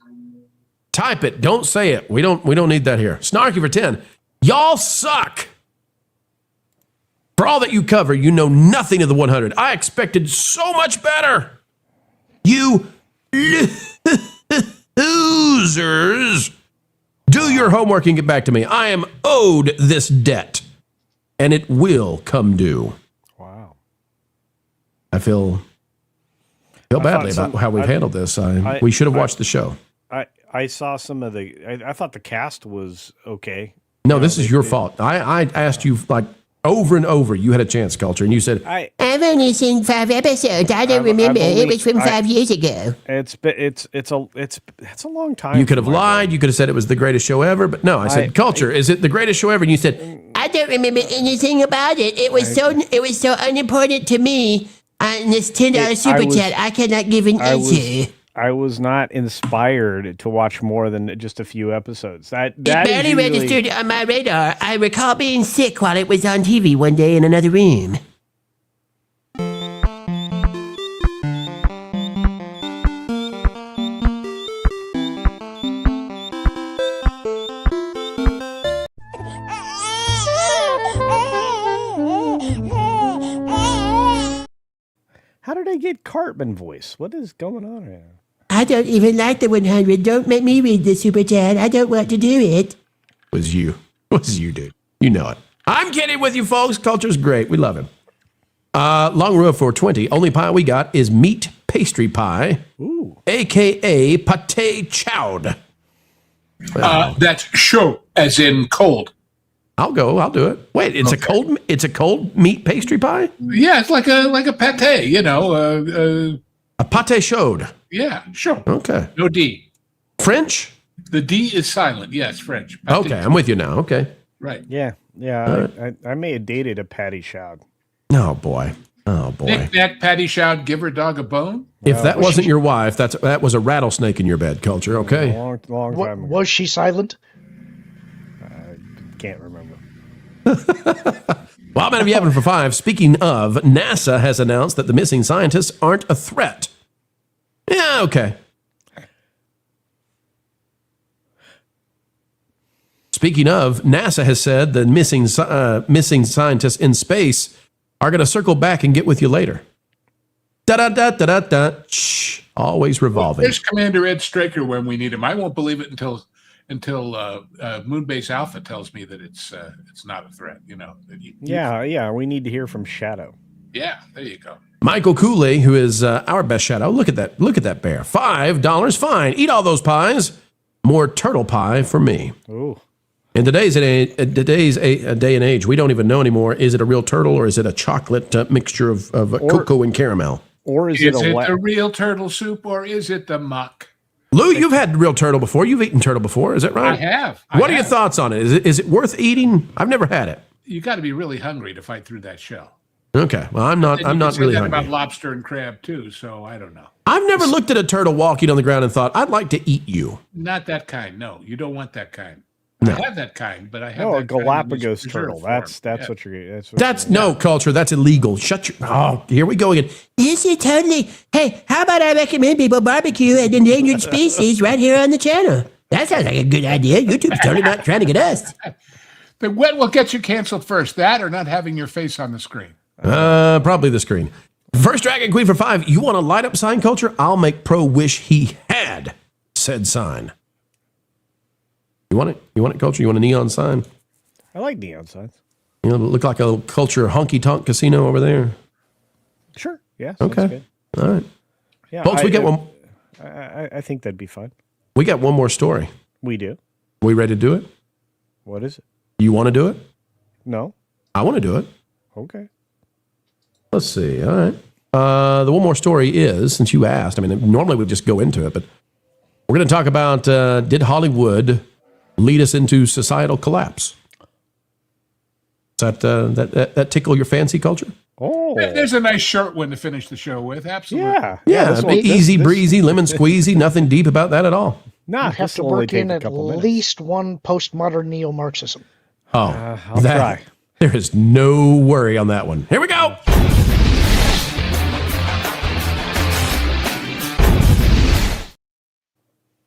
Type it. Don't say it. We don't need that here. Snarky for 10. Y'all suck. For all that you cover, you know nothing of the 100. I expected so much better. You losers. Do your homework and get back to me. I am owed this debt, and it will come due. Wow. I feel badly about how we've handled this. We should have watched the show. I saw some of I thought the cast was okay. No, this is your fault. I asked you like over and over. You had a chance, Culture, and you said, I've only seen 5 episodes. I don't remember. It was from 5 years ago. It's a long time. You could have lied. You could have said it was the greatest show ever. But no, I said, Culture, is it the greatest show ever? And you said, I don't remember anything about it. It was so unimportant to me. On this $10 super chat, I cannot give an answer. I was not inspired to watch more than just a few episodes. That it barely registered on my radar. I recall being sick while it was on TV one day in another room. Cartman voice. What is going on here? I don't even like the 100. Don't make me read the super chat. I don't want to do it. Was you, dude. You know it. I'm kidding with you, folks. Culture's great. We love him. Long row for 20. Only pie we got is meat pastry pie, a.k.a. pate chowd. That's chaud, as in cold. I'll do it. Wait, it's a cold meat pastry pie? Yeah, it's like a pate, you know. A pate chaude. Yeah, sure. Okay. No D. French? The D is silent. Yes, French. Pate Okay, I'm with you now. Okay. Right. Yeah. I may have dated a patty chowd. Oh boy. Knick knack, patty shout, give her dog a bone. If that wasn't your wife, that was a rattlesnake in your bed, Culture. Okay. Long time ago. Was she silent? Can't remember. Well, man, if you have it for 5. Speaking of, NASA has announced that the missing scientists aren't a threat. Yeah, okay. Speaking of, NASA has said the missing scientists in space are going to circle back and get with you later. Da-da-da-da-da-da. Shh. Always revolving. There's Commander Ed Straker when we need him. I won't believe it until Moonbase Alpha tells me that it's not a threat. You know. Yeah. We need to hear from Shadow. Yeah, there you go. Michael Cooley, who is our best shadow. Look at that bear. $5 fine. Eat all those pies. More turtle pie for me. Ooh. In today's day and age, we don't even know anymore. Is it a real turtle or is it a chocolate mixture of cocoa and caramel? Or is it the real turtle soup or is it the muck? Lou, you've had real turtle before. You've eaten turtle before. Is that right? I have. What are your thoughts on it? Is it worth eating? I've never had it. You got to be really hungry to fight through that shell. Okay. Well, I'm not really hungry. About lobster and crab too, so I don't know. I've never looked at a turtle walking on the ground and thought, I'd like to eat you. Not that kind. No, you don't want that kind. No. I have that kind, but I have a that Galapagos kind turtle. That's what you're. That's no Culture. That's illegal. Shut your. Oh, here we go again. Yes, it totally. Hey, how about I recommend people barbecue an endangered species right here on the channel? That sounds like a good idea. YouTube's totally not trying to get us. But what will get you canceled first? That or not having your face on the screen? Probably the screen. First Dragon Queen for 5. You want a light up sign, Culture? I'll make Pro wish he had said sign. You want it? You want it, Culture? You want a neon sign? I like neon signs. You know, look like a Culture honky tonk casino over there. Sure. Yeah. Okay. Good. All right. Yeah. Folks, we get one. I think that'd be fun. We got one more story. We do. We ready to do it? What is it? You want to do it? No. I want to do it. Okay. Let's see. All right. The one more story is, since you asked, I mean, normally we'd just go into it, but we're going to talk about did Hollywood lead us into societal collapse? Does that tickle your fancy, Culture? Oh, there's a nice short one to finish the show with. Absolutely. Yeah. Easy breezy, lemon squeezy, nothing deep about that at all. Nah, you have to work in at least one postmodern neo-Marxism. Oh, I'll try. There is no worry on that one. Here we go.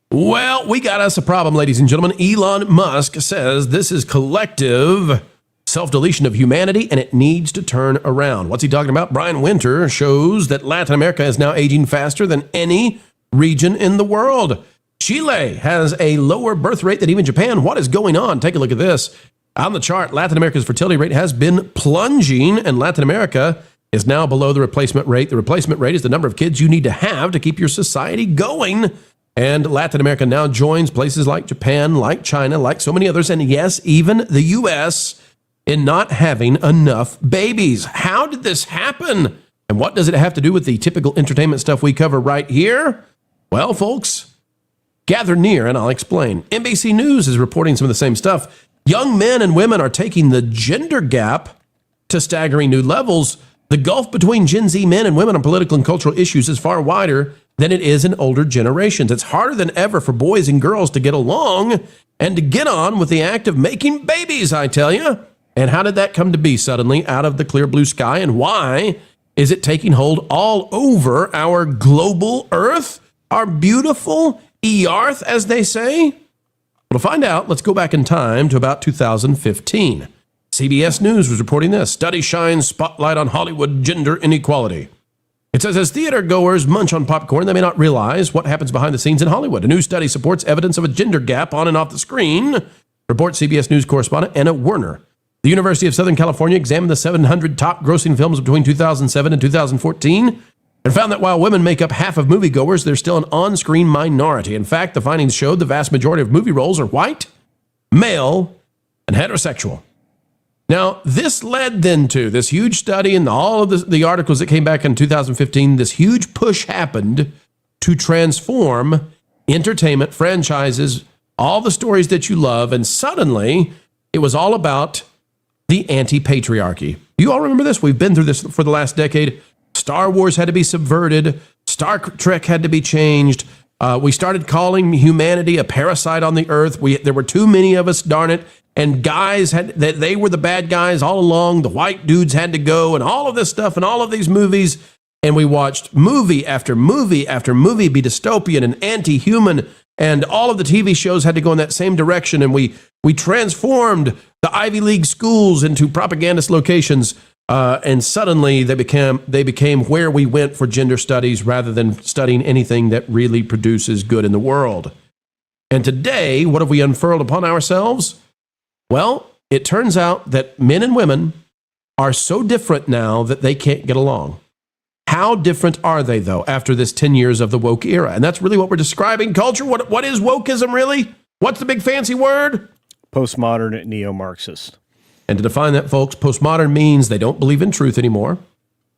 Well, we got us a problem, ladies and gentlemen. Elon Musk says this is collective self-deletion of humanity, and it needs to turn around. What's he talking about? Brian Winter shows that Latin America is now aging faster than any region in the world. Chile has a lower birth rate than even Japan. What is going on? Take a look at this. On the chart, Latin America's fertility rate has been plunging, and Latin America is now below the replacement rate. The replacement rate is the number of kids you need to have to keep your society going. And Latin America now joins places like Japan, like China, like so many others, and yes, even the U.S., in not having enough babies. How did this happen? And what does it have to do with the typical entertainment stuff we cover right here? Well, folks, gather near and I'll explain. NBC News is reporting some of the same stuff. Young men and women are taking the gender gap to staggering new levels. The gulf between Gen Z men and women on political and cultural issues is far wider than it is in older generations. It's harder than ever for boys and girls to get along and to get on with the act of making babies, I tell you. And how did that come to be suddenly out of the clear blue sky? And why is it taking hold all over our global Earth? Our beautiful Earth, as they say? Well, to find out, let's go back in time to about 2015. CBS News was reporting this. Study shines spotlight on Hollywood gender inequality. It says, as theater goers munch on popcorn, they may not realize what happens behind the scenes in Hollywood. A new study supports evidence of a gender gap on and off the screen, reports CBS News correspondent Anna Werner. The University of Southern California examined the 700 top grossing films between 2007 and 2014 and found that while women make up half of moviegoers, they're still an on-screen minority. In fact, the findings showed the vast majority of movie roles are white, male, and heterosexual. Now, this led then to this huge study and all of the articles that came back in 2015. This huge push happened to transform entertainment, franchises, all the stories that you love, and suddenly it was all about the anti-patriarchy. You all remember this? We've been through this for the last decade. Star Wars had to be subverted. Star Trek had to be changed. We started calling humanity a parasite on the earth. There were too many of us, darn it. And guys they were the bad guys all along. The white dudes had to go, and all of this stuff, and all of these movies. And we watched movie after movie after movie be dystopian and anti-human. And all of the TV shows had to go in that same direction. And we transformed the Ivy League schools into propagandist locations. And suddenly they became where we went for gender studies rather than studying anything that really produces good in the world. And today, what have we unfurled upon ourselves? Well, it turns out that men and women are so different now that they can't get along. How different are they, though, after this 10 years of the woke era? And that's really what we're describing. Culture, what is wokeism, really? What's the big fancy word? Postmodern neo-Marxist. And to define that, folks, postmodern means they don't believe in truth anymore.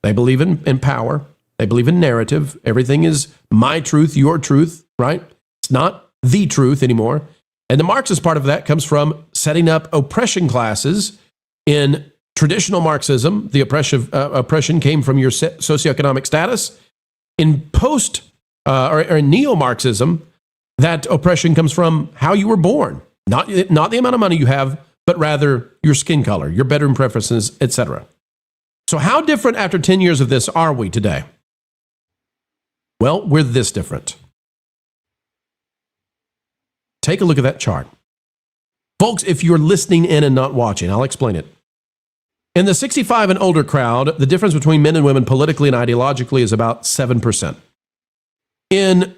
They believe in power. They believe in narrative. Everything is my truth, your truth, right? It's not the truth anymore. And the Marxist part of that comes from setting up oppression classes. In traditional Marxism, the oppression came from your socioeconomic status. In or neo-Marxism, that oppression comes from how you were born, not the amount of money you have, but rather your skin color, your bedroom preferences, etc. So how different after 10 years of this are we today? Well, we're this different. Take a look at that chart. Folks, if you're listening in and not watching, I'll explain it. In the 65 and older crowd, the difference between men and women politically and ideologically is about 7%. In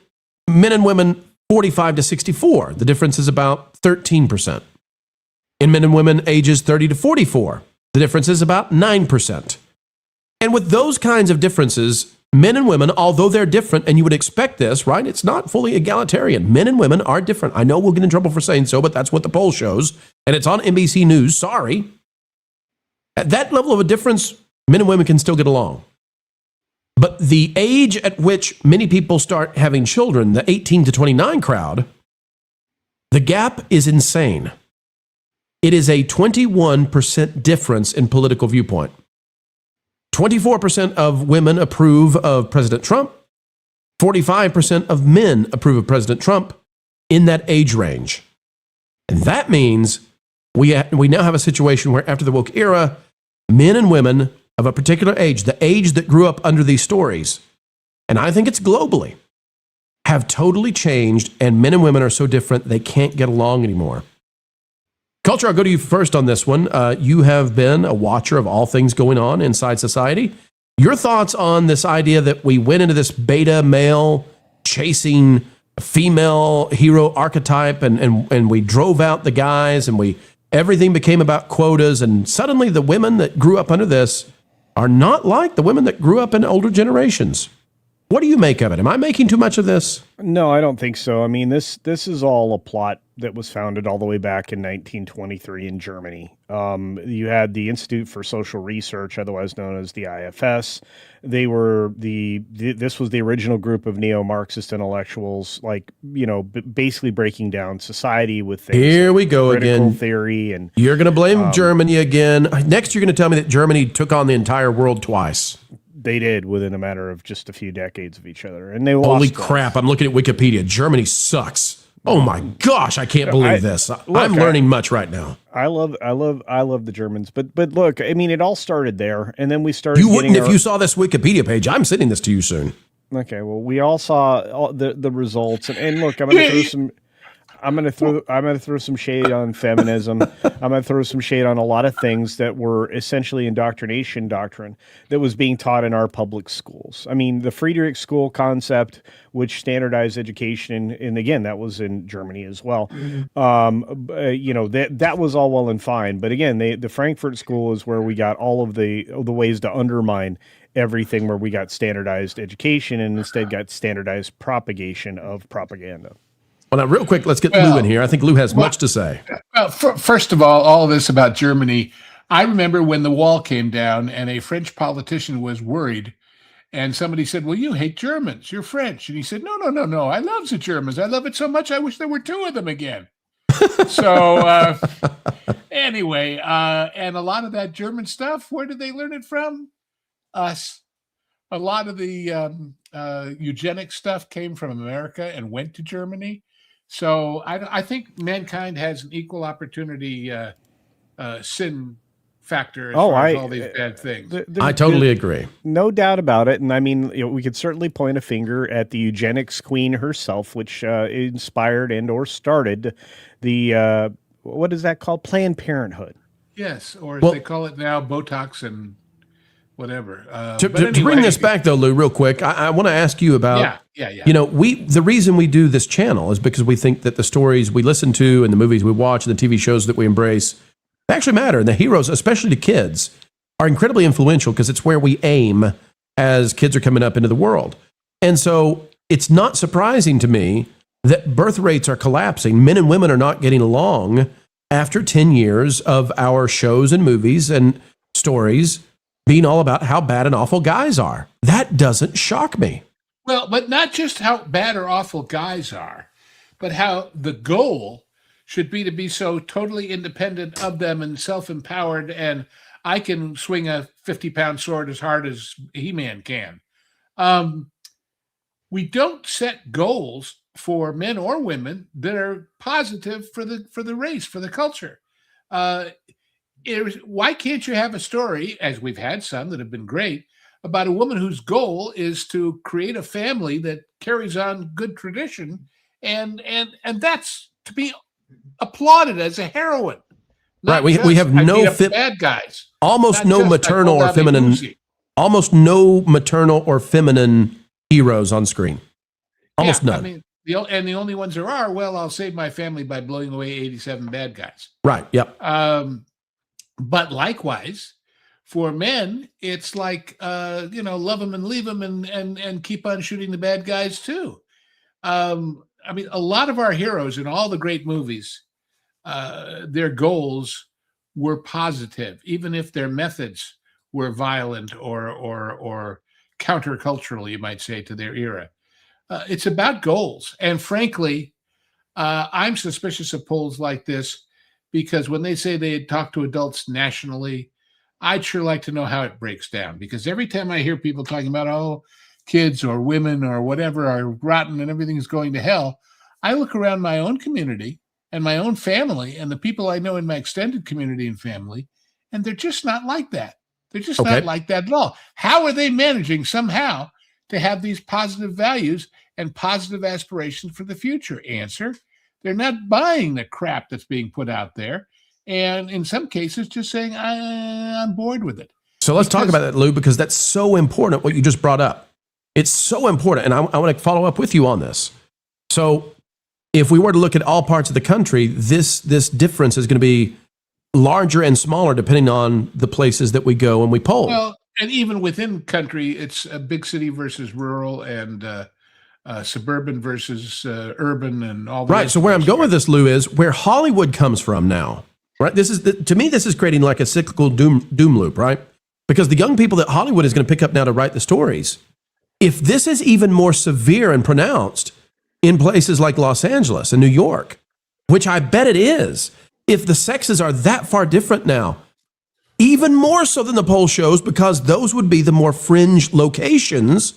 men and women 45 to 64, the difference is about 13%. In men and women ages 30 to 44, the difference is about 9%. And with those kinds of differences, men and women, although they're different, and you would expect this, right? It's not fully egalitarian. Men and women are different. I know we'll get in trouble for saying so, but that's what the poll shows. And it's on NBC News. Sorry. At that level of a difference, men and women can still get along. But the age at which many people start having children, the 18 to 29 crowd, the gap is insane. It is a 21% difference in political viewpoint. 24% of women approve of President Trump. 45% of men approve of President Trump in that age range. And that means we now have a situation where after the woke era, men and women of a particular age, the age that grew up under these stories, and I think it's globally, have totally changed, and men and women are so different they can't get along anymore. Culture, I'll go to you first on this one. You have been a watcher of all things going on inside society. Your thoughts on this idea that we went into this beta male chasing a female hero archetype and we drove out the guys and everything became about quotas, and suddenly the women that grew up under this are not like the women that grew up in older generations. What do you make of it? Am I making too much of this? No, I don't think so. I mean, this is all a plot that was founded all the way back in 1923 in Germany. You had the Institute for Social Research, otherwise known as the IFS. They were this was the original group of neo-Marxist intellectuals, basically breaking down society with things Here we go critical again. theory, and you're going to blame Germany again. Next, you're going to tell me that Germany took on the entire world twice. They did within a matter of just a few decades of each other, and they lost. Holy crap! I'm looking at Wikipedia. Germany sucks. Oh my gosh! I can't believe this. I'm learning much right now. I love the Germans, but look, I mean, it all started there, and then we started. You wouldn't if you saw this Wikipedia page. I'm sending this to you soon. Okay, well, we all saw the results, and look, I'm going to throw some. I'm gonna throw some shade on feminism. I'm gonna throw some shade on a lot of things that were essentially indoctrination doctrine that was being taught in our public schools. I mean, the Friedrich School concept, which standardized education, and again, that was in Germany as well. That was all well and fine, but again, the Frankfurt School is where we got all of the ways to undermine everything, where we got standardized education and instead got standardized propagation of propaganda. Well, now, real quick, let's get Lou in here. I think Lou has much to say. Well, first of all this about Germany, I remember when the wall came down and a French politician was worried, and somebody said, well, you hate Germans, you're French. And he said, no, I love the Germans. I love it so much, I wish there were two of them again. So anyway, and a lot of that German stuff, where did they learn it from? Us. A lot of the eugenic stuff came from America and went to Germany. So I think mankind has an equal opportunity sin factor as far as all these bad things. I totally agree. No doubt about it. And I mean, we could certainly point a finger at the eugenics queen herself, which inspired and or started the, what is that called? Planned Parenthood. Yes, or as they call it now, Botox and whatever. To bring this back, though, Lou, real quick, I want to ask you about, the reason we do this channel is because we think that the stories we listen to and the movies we watch and the TV shows that we embrace actually matter. And the heroes, especially to kids, are incredibly influential because it's where we aim as kids are coming up into the world. And so it's not surprising to me that birth rates are collapsing. Men and women are not getting along after 10 years of our shows and movies and stories being all about how bad and awful guys are. That doesn't shock me. Well, but not just how bad or awful guys are, but how the goal should be to be so totally independent of them and self-empowered, and I can swing a 50-pound sword as hard as He-Man can. We don't set goals for men or women that are positive for the race, for the culture. Why can't you have a story, as we've had some that have been great, about a woman whose goal is to create a family that carries on good tradition, and that's to be applauded as a heroine. Right, we have no bad guys, almost no maternal or feminine, almost no maternal or feminine heroes on screen. Almost none. I mean, the only ones there are, well, I'll save my family by blowing away 87 bad guys. Right. Yep. But likewise, for men, it's like, love them and leave them and keep on shooting the bad guys too. I mean, a lot of our heroes in all the great movies, their goals were positive, even if their methods were violent or countercultural, you might say, to their era. It's about goals. And frankly, I'm suspicious of polls like this, because when they say they talk to adults nationally, I'd sure like to know how it breaks down. Because every time I hear people talking about, kids or women or whatever are rotten and everything's going to hell, I look around my own community and my own family and the people I know in my extended community and family, and they're just not like that. They're just not like that at all. How are they managing somehow to have these positive values and positive aspirations for the future? Answer: they're not buying the crap that's being put out there. And in some cases, just saying, I'm bored with it. So let's talk about that, Lou, because that's so important, what you just brought up. It's so important. And I want to follow up with you on this. So if we were to look at all parts of the country, this difference is going to be larger and smaller depending on the places that we go and we poll. Well, and even within country, it's a big city versus rural and suburban versus urban and all that. Right. So where I'm going with this, Lou, is where Hollywood comes from now. Right. To me, this is creating like a cyclical doom loop, right? Because the young people that Hollywood is going to pick up now to write the stories, if this is even more severe and pronounced in places like Los Angeles and New York, which I bet it is, if the sexes are that far different now, even more so than the poll shows, because those would be the more fringe locations.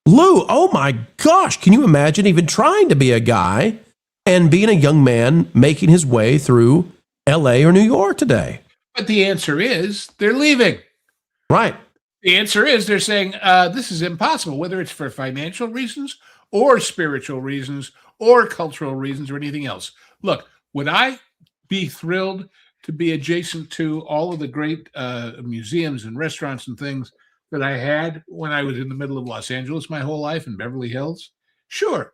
Lou, oh my gosh, can you imagine even trying to be a guy and being a young man making his way through LA or New York today? But the answer is they're leaving. Right. The answer is they're saying this is impossible, whether it's for financial reasons or spiritual reasons or cultural reasons or anything else. Look, would I be thrilled to be adjacent to all of the great museums and restaurants and things that I had when I was in the middle of Los Angeles my whole life in Beverly Hills? Sure.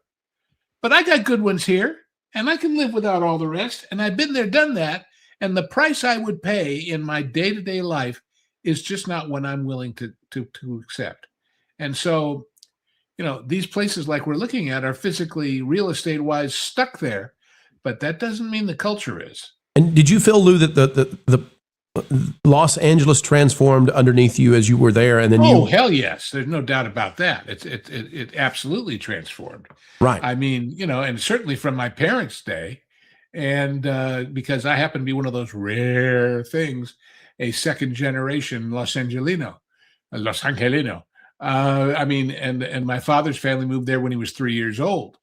But I got good ones here, and I can live without all the rest. And I've been there, done that. And the price I would pay in my day-to-day life is just not one I'm willing to accept. And so, you know, these places like we're looking at are physically, real estate-wise, stuck there. But that doesn't mean the culture is. And did you feel, Lou, that the Los Angeles transformed underneath you as you were there? And then Hell yes. There's no doubt about that. It absolutely transformed. Right. I mean, you know, and certainly from my parents' day, and because I happen to be one of those rare things, a second generation Los Angelino. I mean, and my father's family moved there when he was 3 years old.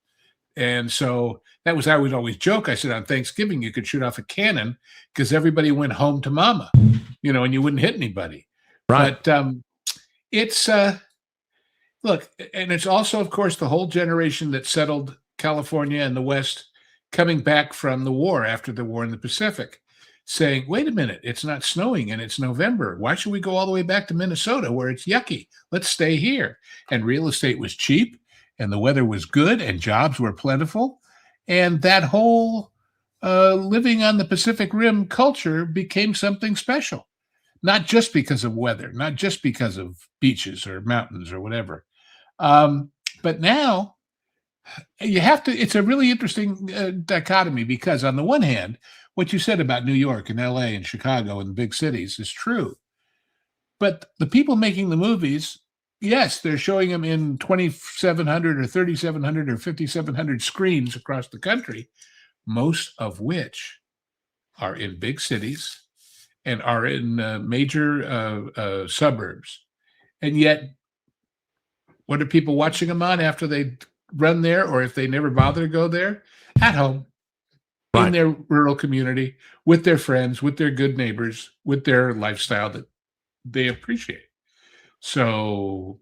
And so that was, I would always joke. I said on Thanksgiving, you could shoot off a cannon because everybody went home to mama, you know, and you wouldn't hit anybody. Right. But it's, look, and it's also, of course, the whole generation that settled California and the West coming back from the war after the war in the Pacific, saying, wait a minute, it's not snowing and it's November. Why should we go all the way back to Minnesota where it's yucky? Let's stay here. And real estate was cheap and the weather was good and jobs were plentiful. And that whole living on the Pacific Rim culture became something special, not just because of weather, not just because of beaches or mountains or whatever. But now you have to, it's a really interesting dichotomy because on the one hand, what you said about New York and LA and Chicago and the big cities is true. But the people making the movies, yes, they're showing them in 2,700 or 3,700 or 5,700 screens across the country, most of which are in big cities and are in major suburbs. And yet, what are people watching them on after they run there, or if they never bother to go there? At home, in their rural community, with their friends, with their good neighbors, with their lifestyle that they appreciate. So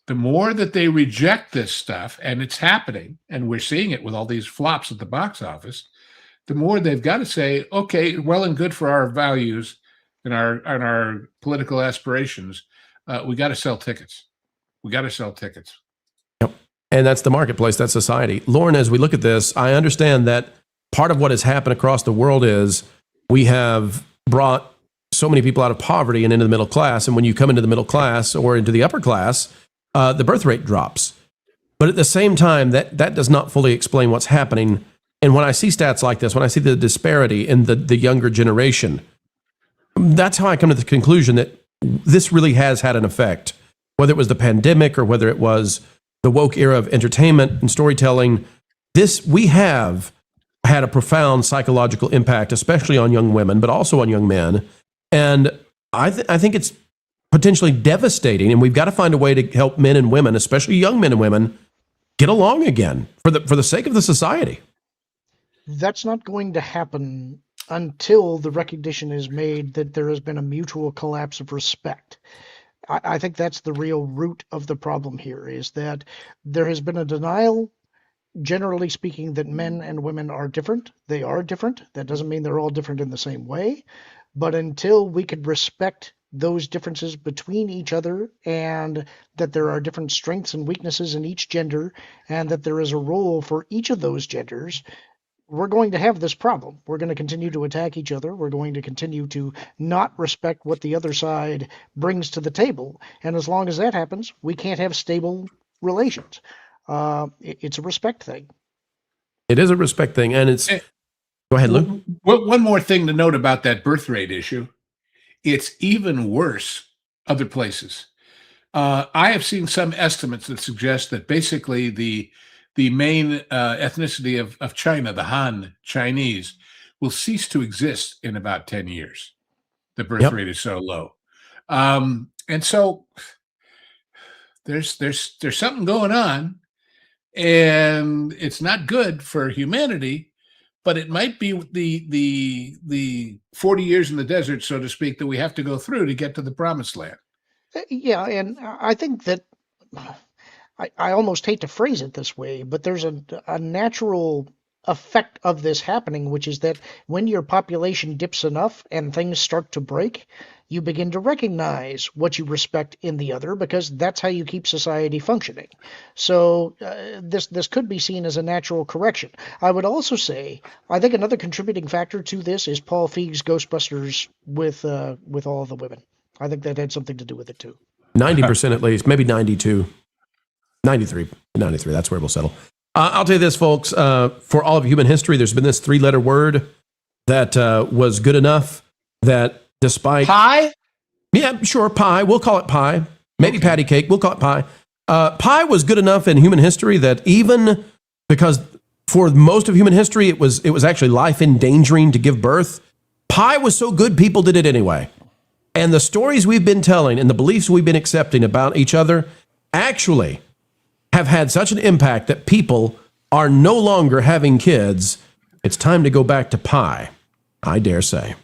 the more that they reject this stuff, and it's happening, and we're seeing it with all these flops at the box office, the more they've got to say, okay, well and good for our values and our political aspirations, we got to sell tickets. We got to sell tickets. Yep. And that's the marketplace, that's society. Lauren, as we look at this, I understand that part of what has happened across the world is we have brought so many people out of poverty and into the middle class. And when you come into the middle class or into the upper class, the birth rate drops. But at the same time, that does not fully explain what's happening. And when I see stats like this, when I see the disparity in the younger generation, that's how I come to the conclusion that this really has had an effect. Whether it was the pandemic or whether it was the woke era of entertainment and storytelling, we have had a profound psychological impact, especially on young women, but also on young men. And I think it's potentially devastating, and we've got to find a way to help men and women, especially young men and women, get along again for the sake of the society. That's not going to happen until the recognition is made that there has been a mutual collapse of respect. I think that's the real root of the problem here, is that there has been a denial, generally speaking, that men and women are different. They are different. That doesn't mean they're all different in the same way. But until we could respect those differences between each other, and that there are different strengths and weaknesses in each gender, and that there is a role for each of those genders, we're going to have this problem. We're going to continue to attack each other. We're going to continue to not respect what the other side brings to the table. And as long as that happens, we can't have stable relations. It's a respect thing. It is a respect thing. And it's... Go ahead, Lou. One more thing to note about that birth rate issue. It's even worse other places. I have seen some estimates that suggest that basically the main ethnicity of China, the Han Chinese, will cease to exist in about 10 years. The birth rate is so low. And so there's something going on, and it's not good for humanity. But it might be the 40 years in the desert, so to speak, that we have to go through to get to the promised land. Yeah, and I think that I almost hate to phrase it this way, but there's a natural effect of this happening, which is that when your population dips enough and things start to break, you begin to recognize what you respect in the other, because that's how you keep society functioning. So this could be seen as a natural correction. I would also say, I think another contributing factor to this is Paul Feig's Ghostbusters with all of the women. I think that had something to do with it too. 90% at least, maybe 92, 93, that's where we'll settle. I'll tell you this, folks, for all of human history, there's been this 3-letter word that was good enough that despite... Pie? Yeah, sure, pie. We'll call it pie. Maybe patty cake. We'll call it pie. Pie was good enough in human history that even because for most of human history, it was actually life endangering to give birth, pie was so good, people did it anyway. And the stories we've been telling and the beliefs we've been accepting about each other actually have had such an impact that people are no longer having kids. It's time to go back to pie, I dare say.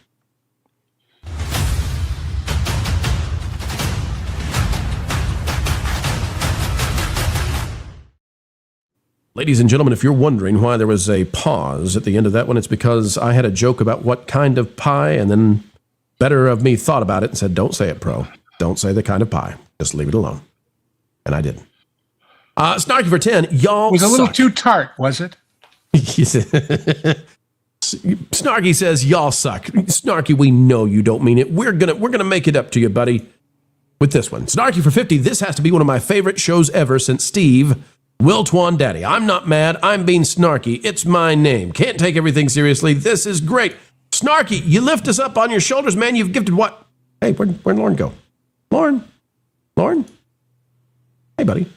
Ladies and gentlemen, if you're wondering why there was a pause at the end of that one, it's because I had a joke about what kind of pie, and then better of me thought about it and said, don't say it, Pro. Don't say the kind of pie. Just leave it alone. And I didn't. Snarky for 10, y'all It was a little suck. too tart, was it? Snarky says, y'all suck. Snarky, we know you don't mean it. We're gonna make it up to you, buddy, with this one. Snarky for 50, this has to be one of my favorite shows ever since Steve Will Twan Daddy. I'm not mad. I'm being snarky. It's my name. Can't take everything seriously. This is great. Snarky, you lift us up on your shoulders, man. You've gifted what? Hey, where'd Lauren go? Lauren? Hey, buddy.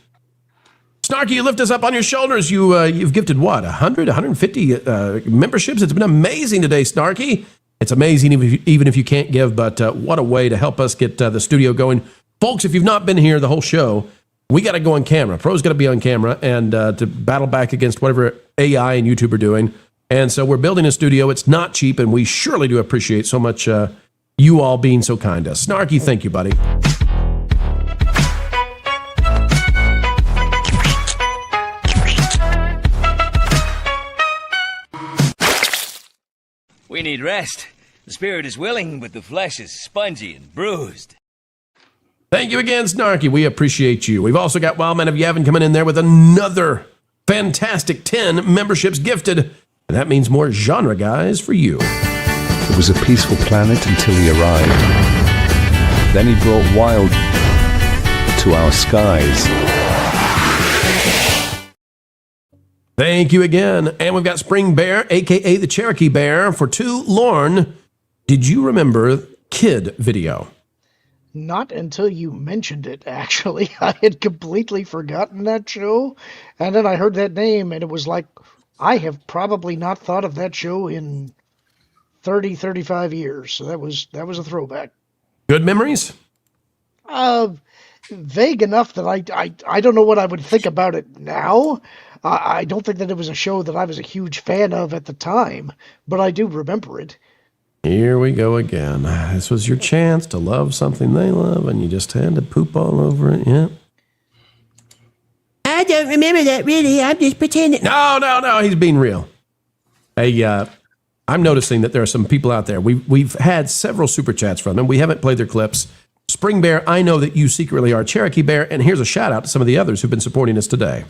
Snarky, you lift us up on your shoulders. You've gifted what? 100, 150 memberships? It's been amazing today, Snarky. It's amazing even if you can't give, but what a way to help us get the studio going. Folks, if you've not been here the whole show, we got to go on camera. Pro's got to be on camera and to battle back against whatever AI and YouTube are doing. And so we're building a studio. It's not cheap, and we surely do appreciate so much you all being so kind to us. Snarky, thank you, buddy. We need rest. The spirit is willing, but the flesh is spongy and bruised. Thank you again, Snarky. We appreciate you. We've also got Wildman of Yavin coming in there with another fantastic 10 memberships gifted. And that means more genre guys for you. It was a peaceful planet until he arrived. Then he brought wild to our skies. Thank you again. And we've got Spring Bear, a.k.a. the Cherokee Bear, for 2. Lorne, did you remember Kid video? Not until you mentioned it, actually. I had completely forgotten that show. And then I heard that name, and it was like, I have probably not thought of that show in 30, 35 years. So that was a throwback. Good memories? Vague enough that I don't know what I would think about it now. I don't think that it was a show that I was a huge fan of at the time, but I do remember it. Here we go again. This was your chance to love something they love, and you just had to poop all over it. Yeah. I don't remember that, really. I'm just pretending. No. He's being real. Hey, I'm noticing that there are some people out there. We've had several super chats from them. We haven't played their clips. Spring Bear, I know that you secretly are Cherokee Bear, and here's a shout out to some of the others who've been supporting us today.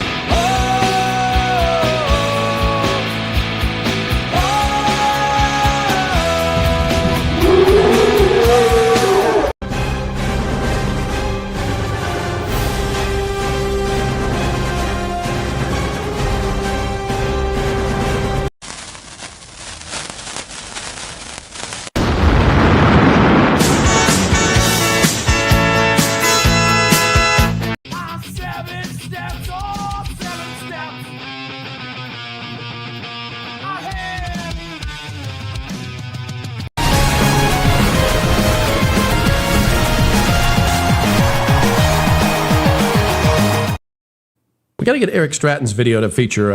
We got to get Eric Stratton's video to feature,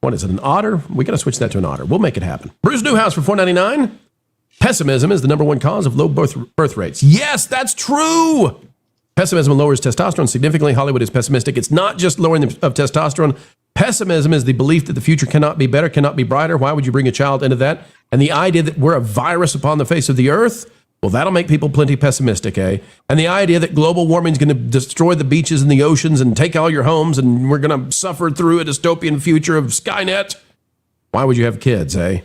what is it, an otter? We got to switch that to an otter. We'll make it happen. Bruce Newhouse for $4.99. Pessimism is the #1 cause of low birth rates. Yes, that's true. Pessimism lowers testosterone significantly. Hollywood is pessimistic. It's not just lowering of testosterone. Pessimism is the belief that the future cannot be better, cannot be brighter. Why would you bring a child into that? And the idea that we're a virus upon the face of the earth, well, that'll make people plenty pessimistic, eh? And the idea that global warming is going to destroy the beaches and the oceans and take all your homes and we're going to suffer through a dystopian future of Skynet. Why would you have kids, eh?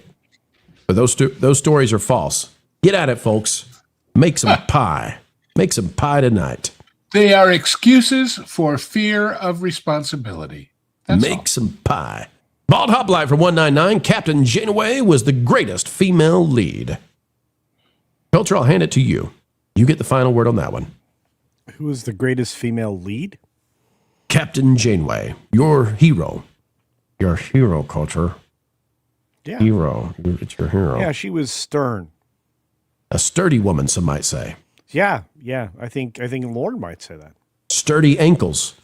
But those stories are false. Get at it, folks. Make some pie. Make some pie tonight. They are excuses for fear of responsibility. Make some pie. Bald Hoplite for 199. Captain Janeway was the greatest female lead. Culture, I'll hand it to you. You get the final word on that one. Who was the greatest female lead? Captain Janeway. Your hero. Your hero, Culture. Yeah. Hero. It's your hero. Yeah, she was stern. A sturdy woman, some might say. Yeah. I think Lauren might say that. Sturdy ankles.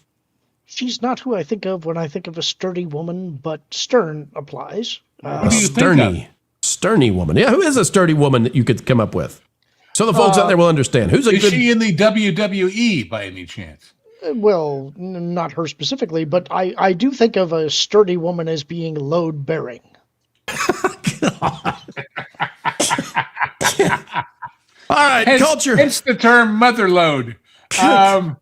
She's not who I think of when I think of a sturdy woman, but stern applies. A sterny woman. Yeah, who is a sturdy woman that you could come up with? So the folks out there will understand. Who's a is good... she in the WWE by any chance? Well, not her specifically, but I do think of a sturdy woman as being load-bearing. All right, Culture. It's the term mother load. Culture,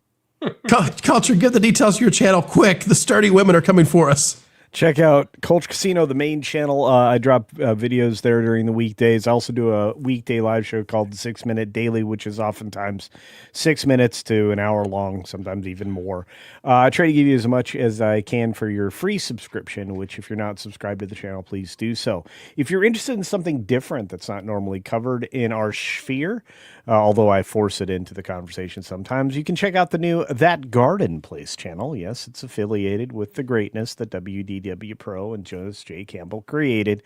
give the details of your channel quick. The sturdy women are coming for us. Check out Culture Casino, the main channel. I drop videos there during the weekdays. I also do a weekday live show called the 6 Minute Daily, which is oftentimes 6 minutes to an hour long, sometimes even more. I try to give you as much as I can for your free subscription, which if you're not subscribed to the channel, please do so. If you're interested in something different that's not normally covered in our sphere, although I force it into the conversation sometimes, you can check out the new That Garden Place channel. Yes, it's affiliated with the greatness that WDW Pro and Jonas J. Campbell created.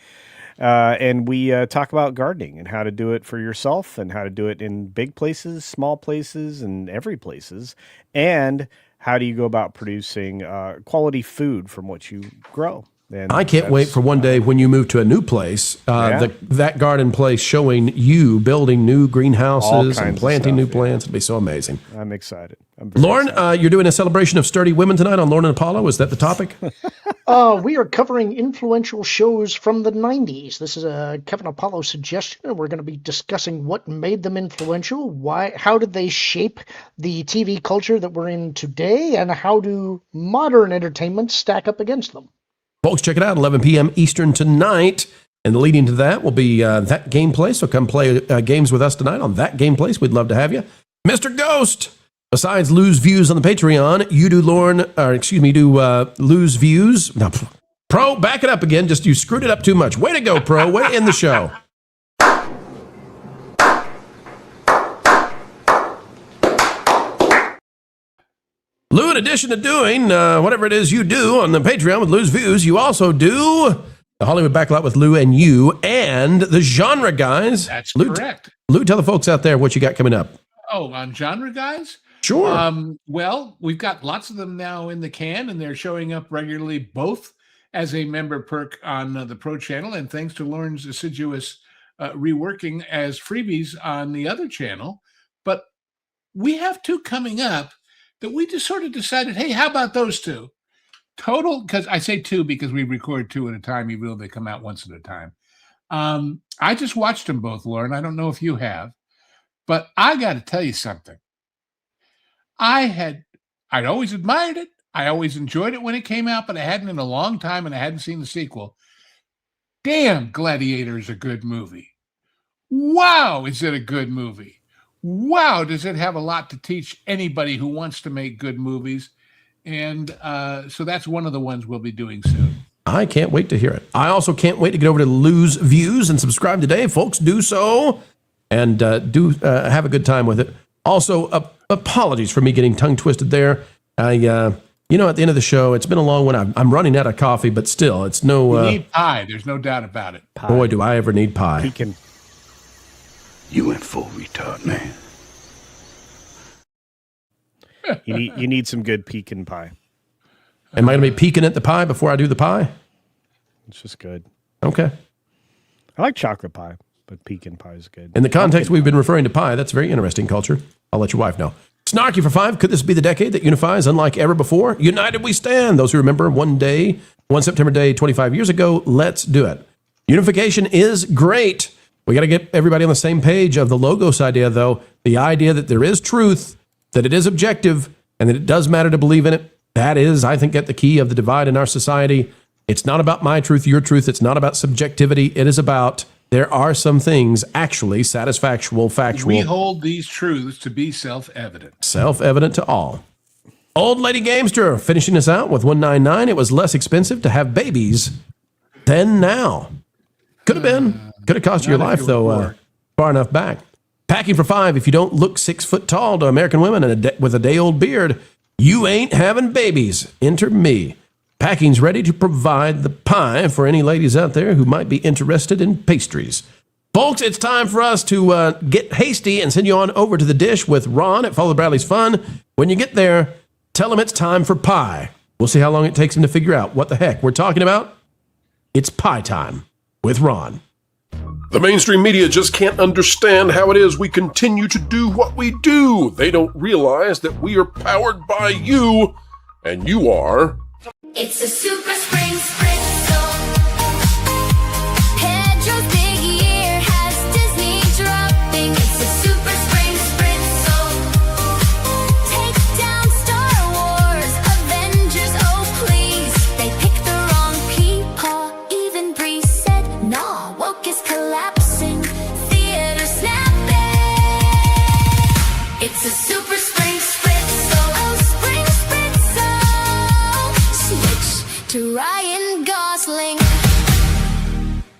And we talk about gardening and how to do it for yourself and how to do it in big places, small places, and every places. And how do you go about producing quality food from what you grow? And I can't wait for one day when you move to a new place, that garden place showing you building new greenhouses and planting new plants. It'll be so amazing. I'm excited. Lauren, you're doing a celebration of sturdy women tonight on Lauren and Apollo. Is that the topic? We are covering influential shows from the 90s. This is a Kevin Apollo suggestion, and we're going to be discussing what made them influential, how did they shape the TV culture that we're in today, and how do modern entertainment stack up against them. Folks, check it out, 11 p.m. Eastern tonight. And leading to that will be That Gameplay. So come play games with us tonight on That Gameplay. We'd love to have you. Mr. Ghost, besides lose views on the Patreon, you do lose views. No, Pro, back it up again. Just you screwed it up too much. Way to go, Pro. Way to end the show. Lou, in addition to doing whatever it is you do on the Patreon with Lou's Views, you also do the Hollywood Backlot with Lou and you and the Genre Guys. That's Lou, correct. Lou, tell the folks out there what you got coming up. Oh, on Genre Guys? Sure. Well, we've got lots of them now in the can, and they're showing up regularly, both as a member perk on the Pro Channel, and thanks to Lauren's assiduous reworking as freebies on the other channel. But we have two coming up that we just sort of decided, hey, how about those two? Total, because I say two because we record two at a time, even though they come out once at a time. I just watched them both, Lauren. I don't know if you have, but I got to tell you something. I'd always admired it. I always enjoyed it when it came out, but I hadn't in a long time, and I hadn't seen the sequel. Damn, Gladiator is a good movie. Wow, is it a good movie? Wow, does it have a lot to teach anybody who wants to make good movies? And so that's one of the ones we'll be doing soon. I can't wait to hear it. I also can't wait to get over to Lou's Views and subscribe today. Folks, do so. And do have a good time with it. Also, apologies for me getting tongue twisted there. At the end of the show, it's been a long one. I'm running out of coffee, but still, it's no... You need pie. There's no doubt about it. Pie. Boy, do I ever need pie. Pecan. You went full retard, man. You need some good pecan pie. Am I going to be peeking at the pie before I do the pie? It's just good. Okay. I like chocolate pie, but pecan pie is good. In the context we've been referring to pie, that's very interesting, Culture. I'll let your wife know. Snarky for 5. Could this be the decade that unifies unlike ever before? United we stand. Those who remember one September day 25 years ago, let's do it. Unification is great. We got to get everybody on the same page of the Logos idea, though. The idea that there is truth, that it is objective, and that it does matter to believe in it. That is, I think, at the key of the divide in our society. It's not about my truth, your truth. It's not about subjectivity. It is about there are some things actually satisfactual, factual. We hold these truths to be self-evident. Self-evident to all. Old Lady Gamester finishing us out with 199. It was less expensive to have babies than now. Could have been. Could have cost you your life, though, far enough back. Packing for 5. If you don't look 6 foot tall to American women and with a day-old beard, you ain't having babies. Enter me. Packing's ready to provide the pie for any ladies out there who might be interested in pastries. Folks, it's time for us to get hasty and send you on over to the dish with Ron at Follow Bradley's Fun. When you get there, tell him it's time for pie. We'll see how long it takes him to figure out what the heck we're talking about. It's pie time with Ron. The mainstream media just can't understand how it is we continue to do what we do. They don't realize that we are powered by you, and you are... It's a super spring spritz. Pedro's big year has Disney dropping. It's a super spring spritz. Take down Star Wars, Avengers, oh please. They picked the wrong people. Even Bree said, nah, woke is collapsing. Theater snapping. It's a super spring spritz. Oh, spring spritz. To Ryan Gosling.